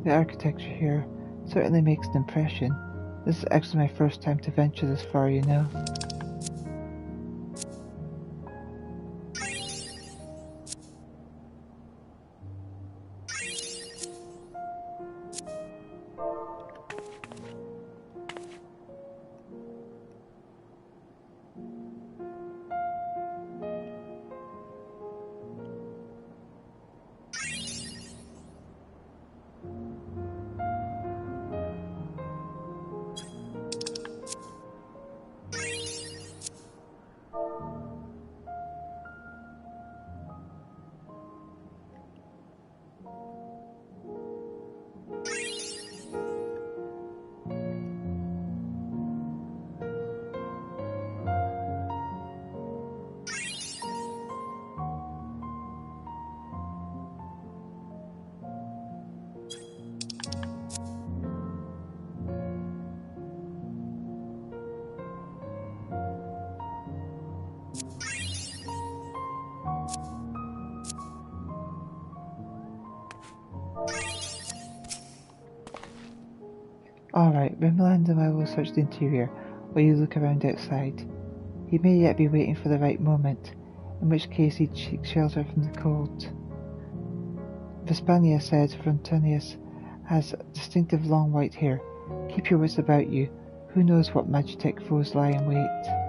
The architecture here certainly makes an impression. This is actually my first time to venture this far, you know. Alright, Rimland and I will search the interior while you look around outside. He may yet be waiting for the right moment, in which case he'd seek shelter from the cold. Vespania said Frontonius has distinctive long white hair. Keep your wits about you. Who knows what Magitech foes lie in wait.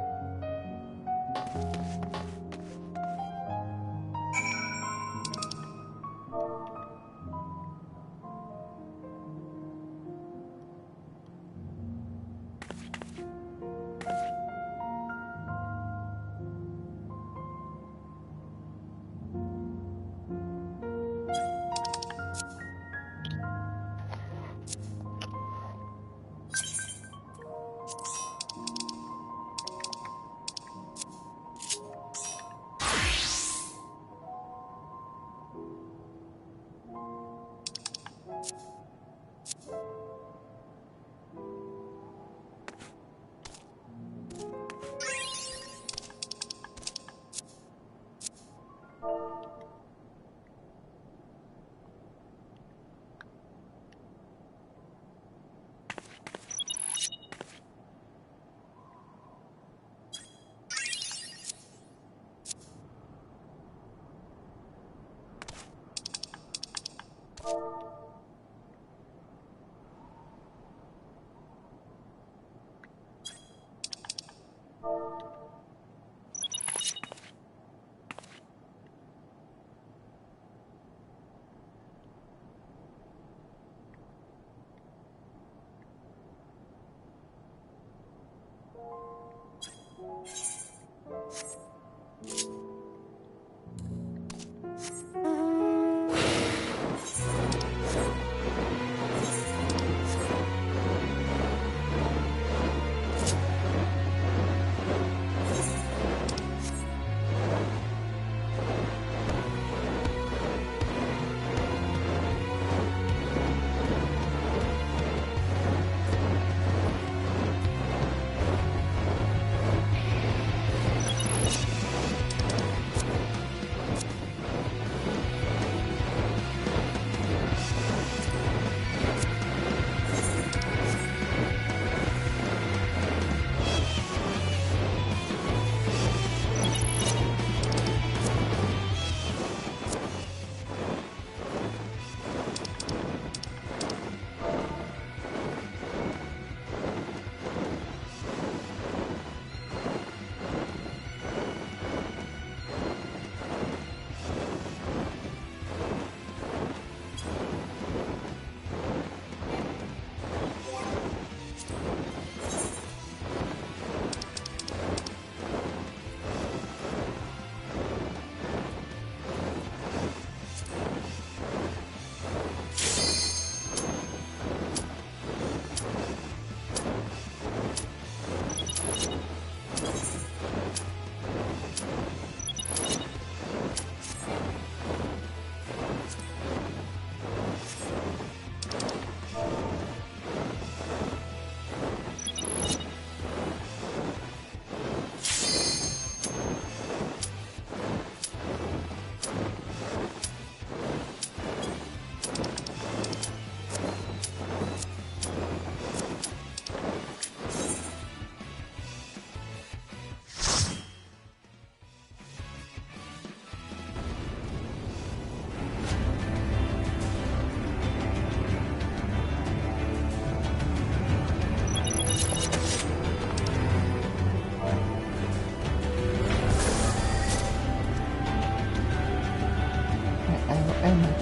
moment.